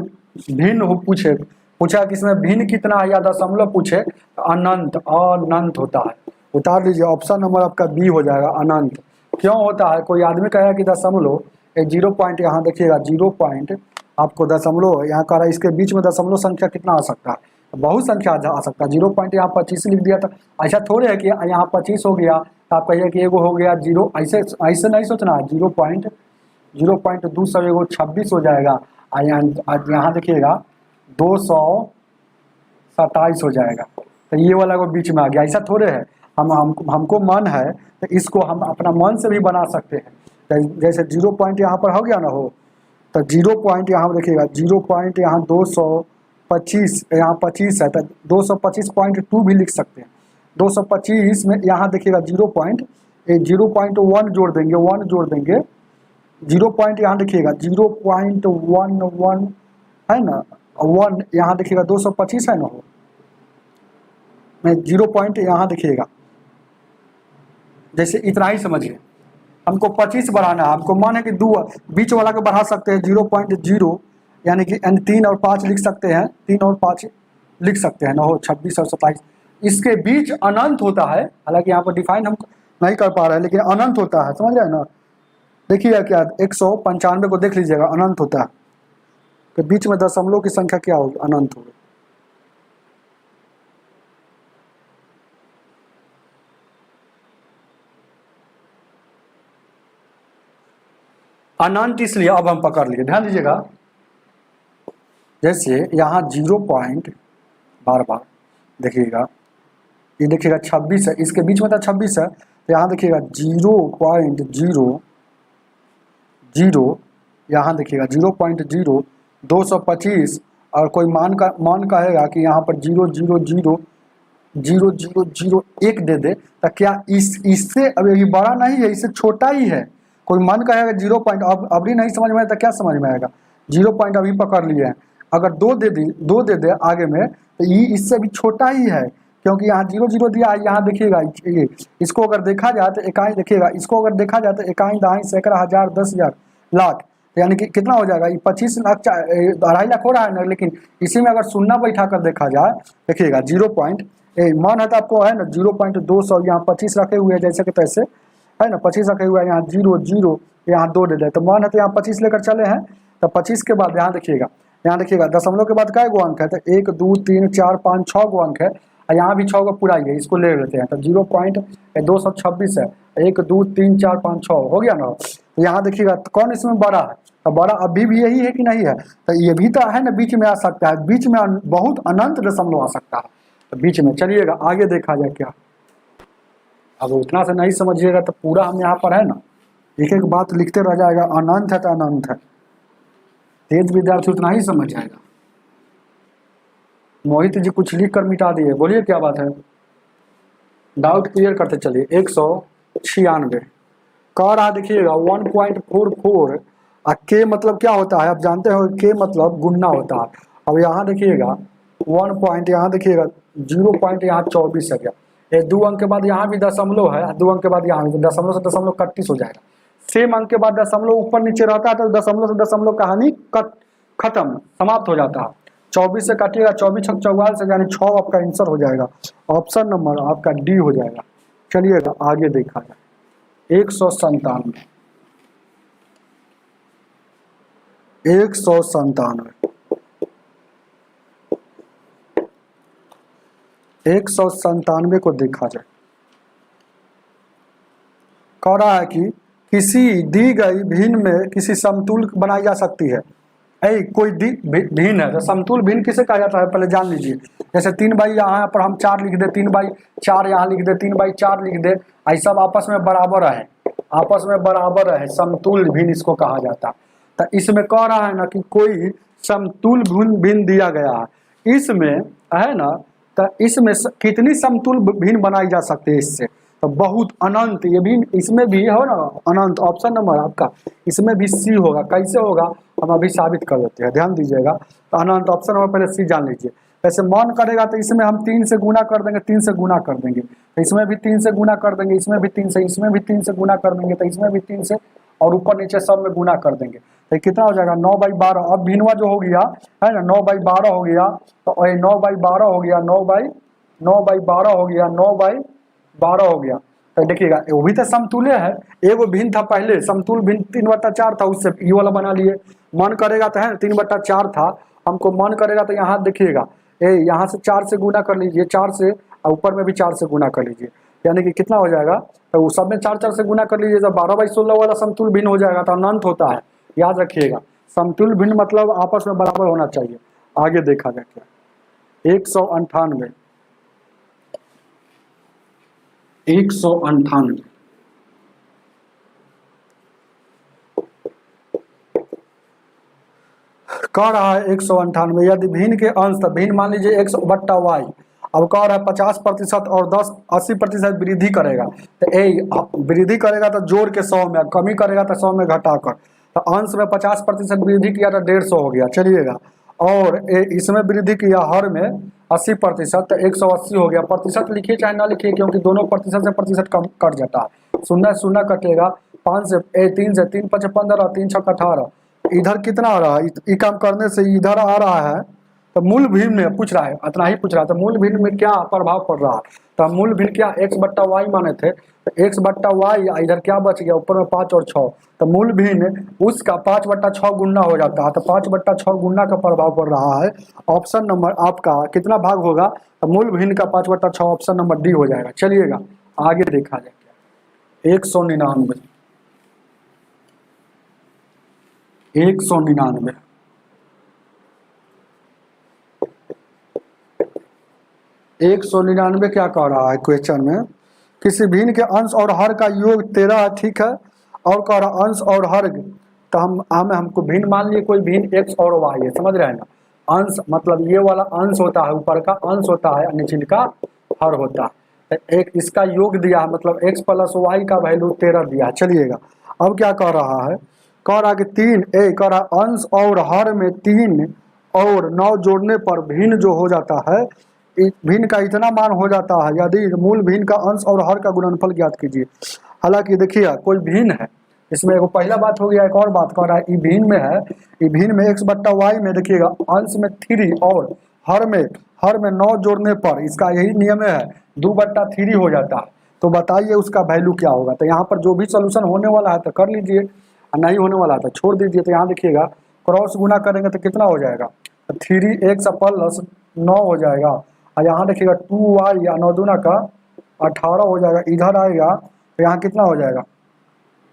[SPEAKER 1] भिन्न हो पूछा कि इसमें भिन्न कितना है या दशमलव पूछे, तो अनंत होता है, उतार लीजिए। ऑप्शन नंबर आपका बी हो जाएगा, अनंत। क्यों होता है, कोई आदमी कहेगा कि दशमलव 0 पॉइंट, यहाँ देखिएगा 0 पॉइंट आपको दशमलव यहाँ कह रहा है, इसके बीच में दशमलव संख्या कितना आ सकता है, बहुत संख्या आ सकता है। 0 पॉइंट यहाँ 25 लिख दिया, तो ऐसा थोड़े है कि यहाँ 25 हो गया तो आप कहिए कि एगो हो गया 0, ऐसे नहीं सोचना है। 0.2 सब एगो 26 हो जाएगा, यहाँ देखिएगा 227 हो जाएगा, तो ये वाला को बीच में आ गया, ऐसा थोड़े है। हमको मन है तो इसको हम अपना मन से भी बना सकते हैं, जैसे 0 पॉइंट यहाँ पर हो गया ना हो, तो 0 पॉइंट यहाँ देखिएगा, 0 पॉइंट यहाँ 225, यहाँ 25 है तो 225.2 भी लिख सकते हैं। 225 में यहाँ देखिएगा 0 पॉइंट, 0.1 जोड़ देंगे, 1 जोड़ देंगे, 0 पॉइंट यहाँ देखिएगा 0.11 है ना, 1 यहाँ देखिएगा 225 है ना हो, मैं 0 पॉइंट यहाँ देखिएगा, जैसे इतना ही समझिए। हमको 25 बढ़ाना है, हमको मान है कि दो बीच वाला को बढ़ा सकते हैं 0.0, यानी कि 3 और 5 लिख सकते हैं, 3 और 5 लिख सकते हैं ना हो, 26 और 27। इसके बीच अनंत होता है, हालांकि यहाँ पर डिफाइन हम नहीं कर पा रहे हैं, लेकिन अनंत होता है, समझ रहे हैं ना। देखिएगा क्या 195 को देख लीजिएगा, अनंत होता है, तो बीच में दशमलव की संख्या क्या होगी, अनंत होगी। अनंत इसलिए अब हम पकड़ लिए, ध्यान दीजिएगा, जैसे यहाँ 0 पॉइंट बार बार देखिएगा, ये देखिएगा 26 है, इसके बीच में था 26 है, तो यहाँ देखिएगा 0.00, यहाँ देखिएगा 0.0, 225 और कोई मान कहेगा कि यहाँ पर 0.000001 दे दे, तो क्या इससे अब ये बड़ा नहीं है, इससे छोटा ही है। कोई मन कहेगा 0 पॉइंट, अब अभी नहीं समझ में आया तो क्या समझ में आएगा, 0 पॉइंट अभी पकड़ लिए हैं, अगर 2 दे दे आगे में, तो ये इससे भी छोटा ही है, क्योंकि यहाँ 0 दिया है। यहाँ देखिएगा ये, इसको अगर देखा जाए तो इकाई देखिएगा, इसको अगर देखा जाए तो इकाई, दहाई, सैकड़ा, हजार, 10,000, लाख, यानी कि कितना हो जाएगा, ये 25 लाख 2.5 लाख हो रहा है ना। लेकिन इसी में अगर शून्य बैठा कर देखा जाए, देखिएगा 0 पॉइंट, मान है तो आपको है ना 0.200, यहाँ 25 रखे हुए हैं जैसे कि तैसे है ना, 25 रखे हुए हैं, यहाँ 0 यहाँ 2 दे दे, तो मान है तो यहाँ 25 लेकर चले हैं, तो 25 के बाद यहाँ देखिएगा दशमलव के बाद कै गो अंक है, तो 1 2 3 4 5 6 गो अंक है, और यहाँ भी 6 गो पूरा ही है, इसको ले लेते हैं, तो 0.226 है, 1 2 3 4 5 6 हो गया ना। तो यहाँ देखिएगा तो कौन इसमें बड़ा है, तो बड़ा अभी भी यही है कि नहीं है, तो ये भी तो है ना, बीच में आ सकता है, बीच में बहुत अनंत दशमलव आ सकता है, तो बीच में चलिएगा आगे देखा जाए क्या। अब उतना से नहीं समझिएगा तो पूरा हम यहाँ पर है ना एक एक बात लिखते रह जाएगा, अनंत है तो अनंत है, तेज विद्यार्थी उतना ही समझ जाएगा। मोहित जी कुछ लिख कर मिटा दिए, बोलिए क्या बात है, डाउट क्लियर करते चलिए। 196 कह रहा देखिएगा 1.44, के मतलब क्या होता है आप जानते हो, के मतलब गुणना होता है। अब यहाँ देखिएगा 1 पॉइंट, यहाँ देखिएगा 0 पॉइंट, यहाँ 24 है, क्या ये 2 अंक के बाद यहाँ भी दशमलव है, 2 अंक के बाद यहाँ भी दशमलव से दशमलव 31 हो जाएगा। सेम अंक के बाद दशमलव ऊपर नीचे रहता है तो दशमलव से दशमलव कहानी खत्म, समाप्त हो जाता है। 24 से काटिएगा, 24 छक 44 यानी 6 आपका आंसर हो जाएगा, ऑप्शन नंबर आपका डी हो जाएगा। चलिएगा आगे देखा जाए। 197 197 को देखा जाए, कह रहा है कि किसी दी गई भिन्न में किसी समतुल बनाई जा सकती है। कोई भिन्न है तो समतुल भिन्न किसे कहा जाता है पहले जान लीजिए। जैसे 3/, यहाँ पर हम 4 लिख दे, 3/4 यहाँ लिख दे, 3/4 लिख दे, ऐसा सब आपस में बराबर है, समतुल भिन्न इसको कहा जाता है। तो इसमें कह रहा है ना कि कोई समतुल भिन्न दिया गया है, इसमें है ना, तो इसमें कितनी समतुल भिन्न बनाई जा सकती है इससे, तो बहुत अनंत, ये भी इसमें भी हो ना अनंत, ऑप्शन नंबर आपका इसमें भी सी होगा। कैसे होगा हम अभी साबित कर देते हैं, ध्यान दीजिएगा। तो अनंत ऑप्शन नंबर पहले सी जान लीजिए। वैसे मन करेगा तो इसमें हम 3 से गुना कर देंगे, 3 से गुना कर देंगे, तो इसमें भी 3 से गुना कर देंगे, इसमें भी 3 से, इसमें भी 3 से गुना कर देंगे, तो इसमें भी 3 से, और ऊपर नीचे सब में गुना कर देंगे, तो कितना हो जाएगा 9/12। अब भिन्नवा जो हो गया है ना 9/12 हो गया, तो 9/12 हो गया, 9/12 हो गया, 9/12 हो गया। तो देखिएगा वो भी तो समतुल्य है, एगो भिन्न था पहले, समतुल भिन्न 3/4 था, उससे ये वाला बना लिए। मन करेगा तो है 3/4 था, हमको मन करेगा तो यहाँ देखिएगा यहाँ से 4 से गुना कर लीजिए, 4 से, और ऊपर में भी 4 से गुना कर लीजिए, यानी कि कितना हो जाएगा, तो वो सब में 4 से गुना कर लीजिए, जब 12/16 वाला समतुल भिन्न हो जाएगा तो अनंत होता है, याद रखिएगा। समतुल भिन्न मतलब आपस में बराबर होना चाहिए। आगे देखा जाए क्या 198 198 कह रहा है 198, यदि भिन्न के अंश, तो भिन्न मान लीजिए x बट्टा वाई, अब कह रहा है 50% और 80% वृद्धि करेगा, तो वृद्धि करेगा तो जोड़ के 100 में, कमी करेगा तो 100 में घटाकर, तो अंश में 50% वृद्धि किया तो 150 हो गया, चलिएगा। और इसमें वृद्धि किया हर में 80%, तो 180 हो गया। प्रतिशत लिखिए चाहे ना लिखिए, क्योंकि दोनों प्रतिशत से प्रतिशत कम कट जाता है, शून्य शून्य कटेगा, 5 से 3 से 3 5 15, 3 6 18, इधर कितना आ रहा है, ये काम करने से इधर आ रहा है, तो मूल भिन्न में पूछ रहा है, इतना ही पूछ रहा है, तो मूल भिन्न में क्या प्रभाव पड़ रहा है, तो मूल भिन्न क्या x बट्टा वाई माने थे, तो x बट्टा वाई, इधर क्या बच गया, ऊपर में 5 और 6, तो मूल भिन्न उसका 5 बट्टा 6 गुना हो जाता है, तो 5 बट्टा 6 गुना का प्रभाव पड़ रहा है। ऑप्शन नंबर आपका कितना भाग होगा, तो मूल भिन्न का 5 बट्टा 6, ऑप्शन नंबर डी हो जाएगा। चलिएगा आगे देखा जाए, 199 199 क्या कह रहा है क्वेश्चन में, किसी भिन्न के अंश और हर का योग 13 है, ठीक है, और कह रहा अंश और हर, तो हमको भिन्न मान लिए, कोई भिन्न x और y है, समझ रहे हैं ना। अंश मतलब ये वाला अंश होता है, ऊपर का अंश होता है, नीचे का हर होता है, एक इसका योग दिया है, मतलब x प्लस y का वैल्यू 13 दिया है। चलिएगा अब क्या कह रहा है, कह रहा कि 3 कह रहा अंश और हर में 3 और 9 जोड़ने पर भिन्न जो हो जाता है, भिन्न का इतना मान हो जाता है, यदि मूल भिन्न का अंश और हर का गुणनफल ज्ञात कीजिए। हालांकि देखिए कोई भिन्न है, इसमें एक पहला बात हो गया, एक और बात कर रहा है, ई भिन्न में है, ई भिन्न में x बट्टा वाई में देखिएगा अंश में 3 और हर में 9 जोड़ने पर, इसका यही नियम है, 2 बट्टा 3 हो जाता है, तो बताइए उसका वैल्यू क्या होगा। तो यहाँ पर जो भी सोल्यूशन होने वाला है तो कर लीजिए, और नहीं होने वाला है तो छोड़ दीजिए। तो यहाँ देखिएगा क्रॉस गुना करेंगे तो कितना हो जाएगा, तो 3x प्लस 9 हो जाएगा, और यहाँ देखिएगा 2y या 9 दूना का 18 हो जाएगा, इधर आएगा तो यहाँ कितना हो जाएगा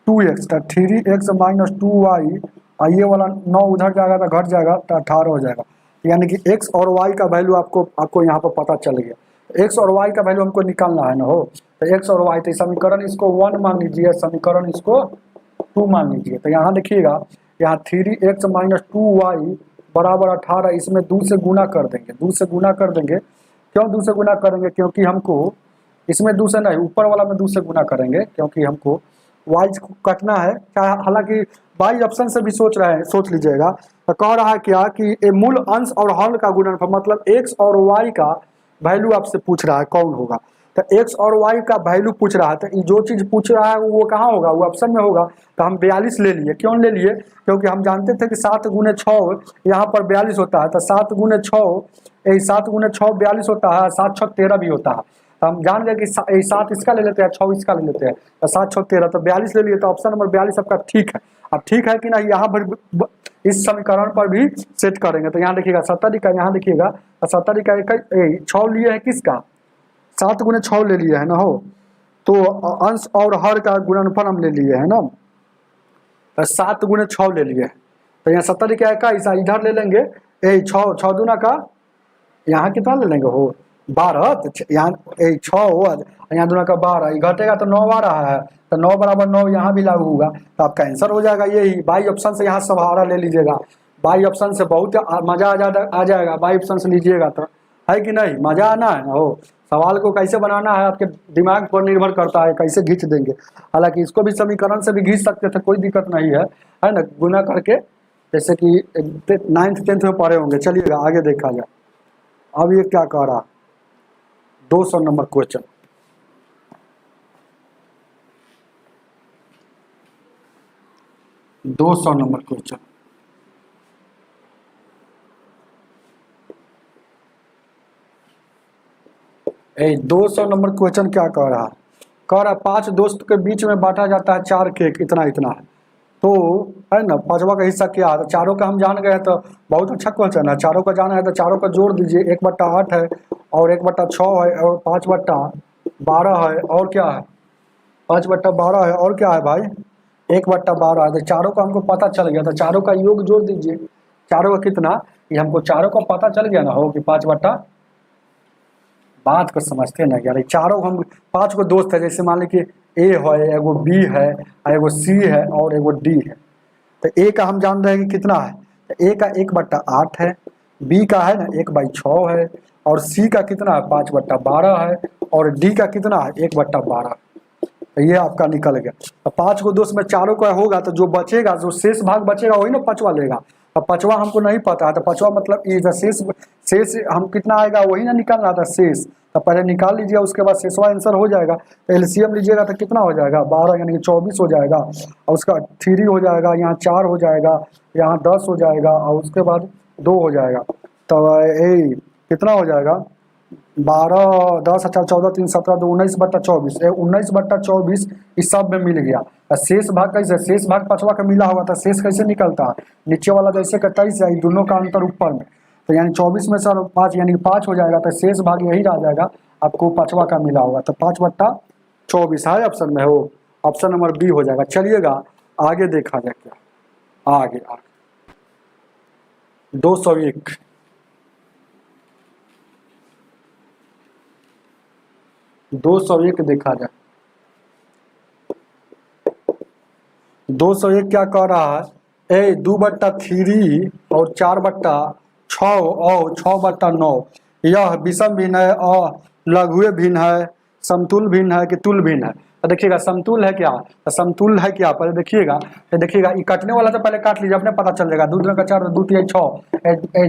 [SPEAKER 1] 2x, तो 3x माइनस 2y, और ये वाला 9 उधर जाएगा तो घट जाएगा, तो 18 हो जाएगा। यानी कि x और y का वैल्यू आपको यहाँ पर पता चल गया। x और y का वैल्यू हमको निकालना है ना हो, तो x और y, तो समीकरण इसको 1 मान लीजिए, समीकरण इसको 2 मान लीजिए। तो यहाँ देखिएगा, यहाँ 3x माइनस 2y बराबर 18, इसमें 2 से गुना कर देंगे, 2 से गुना कर देंगे। क्यों 2 से गुना करेंगे, क्योंकि हमको इसमें 2 से नहीं, ऊपर वाला में 2 से गुना करेंगे, क्योंकि हमको y को कटना है। हालांकि बाई ऑप्शन से भी सोच लीजिएगा। तो कह रहा है क्या कि मूल अंश और हर का गुणनफल, मतलब x और y का वैल्यू आपसे पूछ रहा है कौन होगा, तो x और y का वैल्यू पूछ रहा है, तो जो चीज़ पूछ रहा है वो कहाँ होगा, वो ऑप्शन में होगा। तो हम 42 ले लिए, क्यों ले लिए, क्योंकि हम जानते थे कि 7 गुने 6 यहाँ पर 42 होता है, तो 7 गुने 6 7 गुने 6 42 होता है, 7 6 13 भी होता है। तो हम जान गए कि 7 इसका ले लेते हैं, 6 इसका ले लेते हैं, तो 7 6 13, तो 42 ले लिए। तो ऑप्शन नंबर 42 आपका ठीक है। अब ठीक है कि नहीं, यहाँ पर इस समीकरण पर भी सेट करेंगे। तो यहाँ देखिएगा 70 का, यहाँ देखिएगा 70 का 6 लिए है, किसका 7 गुने 6 ले लिए है ना हो, तो अंश और हर का गुणनफल हम ले लिए है ना, तो 7 गुने 6 ले लिए। तो यहाँ 70 का 21, इधर ले लेंगे 6 दूना का, यहाँ कितना ले लेंगे हो 12, तो यहाँ 6 हुआ, यहाँ दूना का 12, घटेगा तो 9 आ रहा है, तो 9 बराबर 9 यहाँ भी लागू होगा, तो आपका आंसर हो जाएगा यही। बाई ऑप्शन से यहाँ सहारा ले लीजिएगा, बाई ऑप्शन से बहुत मजा आ जाएगा, बाई ऑप्शन से लीजिएगा तो, है कि नहीं, मजा आना है ना हो। सवाल को कैसे बनाना है आपके दिमाग पर निर्भर करता है, कैसे खींच देंगे। हालांकि इसको भी समीकरण से भी खींच सकते थे, कोई दिक्कत नहीं है ना, गुना करके, जैसे कि 9th 10th में पढ़े होंगे। चलिएगा आगे देखा जाए। अब ये क्या कह रहा, 200 नंबर क्वेश्चन, नंबर क्वेश्चन, ए 200 नंबर क्वेश्चन क्या कह रहा, 5 दोस्त के बीच में बांटा जाता है 4 केक, इतना इतना है, तो है ना, 5वां का हिस्सा क्या है, तो चारों का हम जान गए, तो बहुत अच्छा क्वेश्चन है। चारों का जाना है तो चारों का जोड़ दीजिए, 1/8 है और 1/6 है और 5/12 है, और क्या है 5/12 है, और क्या है भाई 1/12 है। तो चारों का हमको पता चल गया, तो चारों का योग जोड़ दीजिए, चारों का कितना, ये हमको चारों का पता चल गया ना हो कि 5/, बात को समझते ना यार, चारों हम 5 को दोस्त है, जैसे मान ली कि ए है, एगो बी है, एगो सी है और एगो डी है। तो ए का हम जान रहे हैं कि कितना है, ए का 1/8 है, बी का है ना 1/6 है, और सी का कितना है 5/12 है, और डी का कितना है 1/12। तो ये आपका निकल गया। तो 5 को 2 में चारों का होगा तो जो बचेगा, जो शेष भाग बचेगा वही ना पांचवा लेगा। अब पांचवा हमको नहीं पता है, तो पांचवा मतलब शेष हम कितना आएगा वही ना निकालना था शेष। तो पहले निकाल लीजिए, उसके बाद शेषवा आंसर हो जाएगा। तो एलसीएम लीजिएगा तो कितना हो जाएगा 12 यानी कि 24 हो जाएगा, और उसका 3 हो जाएगा, यहाँ 4 हो जाएगा, यहाँ 10 हो जाएगा, और उसके बाद 2 हो जाएगा। तो ये कितना हो जाएगा 12 10 4 14 3 17 2 19/24। 19/24 इस सब में मिल गया। शेष भाग कैसे, शेष भाग पांचवा का मिला होगा तो शेष कैसे निकलता है, नीचे वाला जैसे का 23 है, दोनों का अंतर ऊपर में, तो यानी 24 में से 5 यानी 5 हो जाएगा। तो शेष भाग यही रह जाएगा, आपको पांचवा का मिला होगा। तो 5/24 है ऑप्शन में, हो ऑप्शन नंबर बी हो जाएगा। चलिएगा आगे देखा जाए क्या, आगे 201 201 देखा जाए। 201 क्या कह रहा है, 2/3 और 4/6 और 6/9 यह विषम भिन्न है और लघु भिन्न है, समतुल भिन्न है कि तुल भिन्न है। तो देखिएगा समतुल है क्या, तो समतुल है क्या पहले देखिएगा। तो देखिएगा ये काटने वाला तो पहले काट लीजिए, अपने पता चल जाएगा। 2 दूना का 4, 2 तिहाई 6,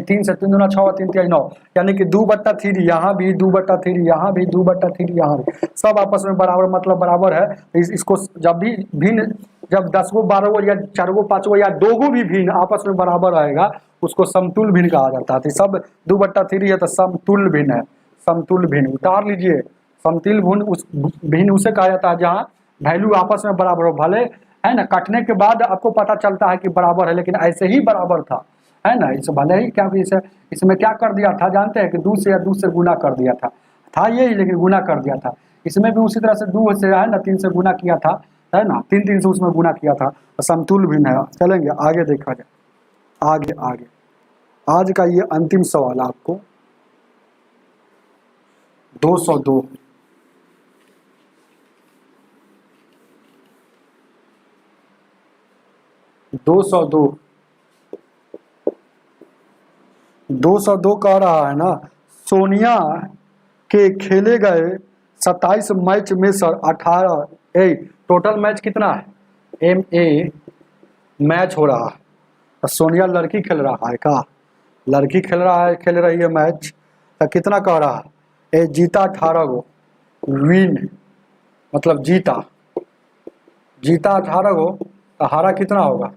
[SPEAKER 1] 3 से 3 दूना 6, 3 तिहाई 9, यानी कि 2/3 यहाँ भी, 2/3 यहाँ भी, 2/3 यहाँ भी, सब आपस में बराबर मतलब बराबर है। इसको जब भी भिन्न, जब 10 गो 12 गो या 4 गो 5 गो या 2 गो भी भिन्न आपस में बराबर रहेगा उसको समतुल भिन्न कहा जाता है। तो सब 2/3 है तो समतुल भिन्न है, समतुल भिन्न उतार लीजिए। समतुल भिन्न उसे कहा जाता है जहाँ वैल्यू आपस में बराबर हो, भले है ना काटने के बाद आपको पता चलता है कि बराबर है, लेकिन ऐसे ही बराबर था, है ना। इसे भले ही क्या इसमें क्या कर दिया था जानते हैं कि 2 से या 2 से गुना कर दिया था यही, लेकिन गुना कर दिया था। इसमें भी उसी तरह से 2 से है ना 3 से गुना किया था, है ना, 3 से उसमें गुना किया था। समतुल भिन्न है। चलेंगे आगे देखा जाए, आगे आज का ये अंतिम सवाल आपको 202 202 कह रहा है ना, सोनिया के खेले गए 27 मैच में सर 18 टोटल मैच कितना है, MA मैच हो रहा है। तो सोनिया लड़की खेल रहा है का, लड़की खेल रही है मैच, तो कितना कह रहा है, जीता 18 गो, विन मतलब जीता 18 गो, तो हारा कितना होगा,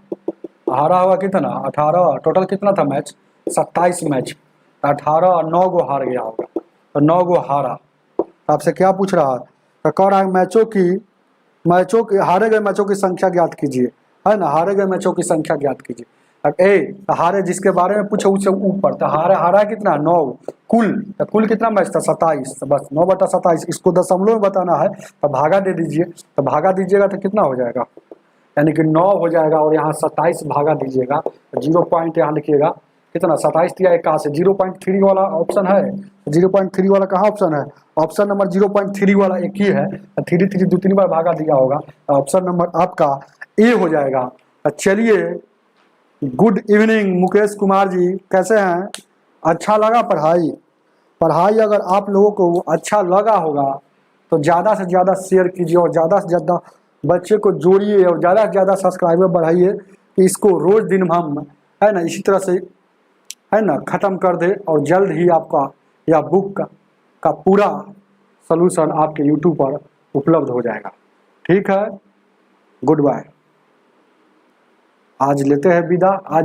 [SPEAKER 1] हारा होगा कितना 18, टोटल कितना था मैच 27 मैच, 18 और 9 गो हार गया होगा, तो 9 गो हारा। आपसे क्या पूछ रहा है, तो कह रहा है मैचों की हारे गए मैचों की संख्या ज्ञात कीजिए, है ना, हारे गए मैचों की संख्या ज्ञात कीजिए। तो हारे जिसके बारे में पूछे उससे ऊपर, तो हारा कितना 9, कुल कितना मैच था 27, तो बस 9/27, इसको दशमलव में बताना है तो भागा दे दीजिए। तो भागा दीजिएगा तो कितना हो जाएगा, यानी कि 9 हो जाएगा, और यहाँ 27 भागा दीजिएगा, 0 पॉइंट यहाँ लिखिएगा कितना 27 दिया 81, 0.3 वाला ऑप्शन है, 0.3 वाला कहाँ ऑप्शन है, ऑप्शन नंबर 0.3 वाला एक ही है, 3 2 3 बार भागा दिया होगा, ऑप्शन नंबर आपका ए हो जाएगा। चलिए गुड इवनिंग मुकेश कुमार जी, कैसे हैं, अच्छा लगा पढ़ाई अगर आप लोगों को अच्छा लगा होगा तो ज़्यादा से ज़्यादा शेयर कीजिए और ज़्यादा से ज़्यादा बच्चे को जोड़िए और ज़्यादा से ज़्यादा सब्सक्राइबर बढ़ाइए कि इसको रोज़ दिन हम है ना इसी तरह से है ना ख़त्म कर दे, और जल्द ही आपका यह बुक का पूरा सलूशन आपके यूट्यूब पर उपलब्ध हो जाएगा। ठीक है, गुड बाय। आज लेते हैं विदा। आज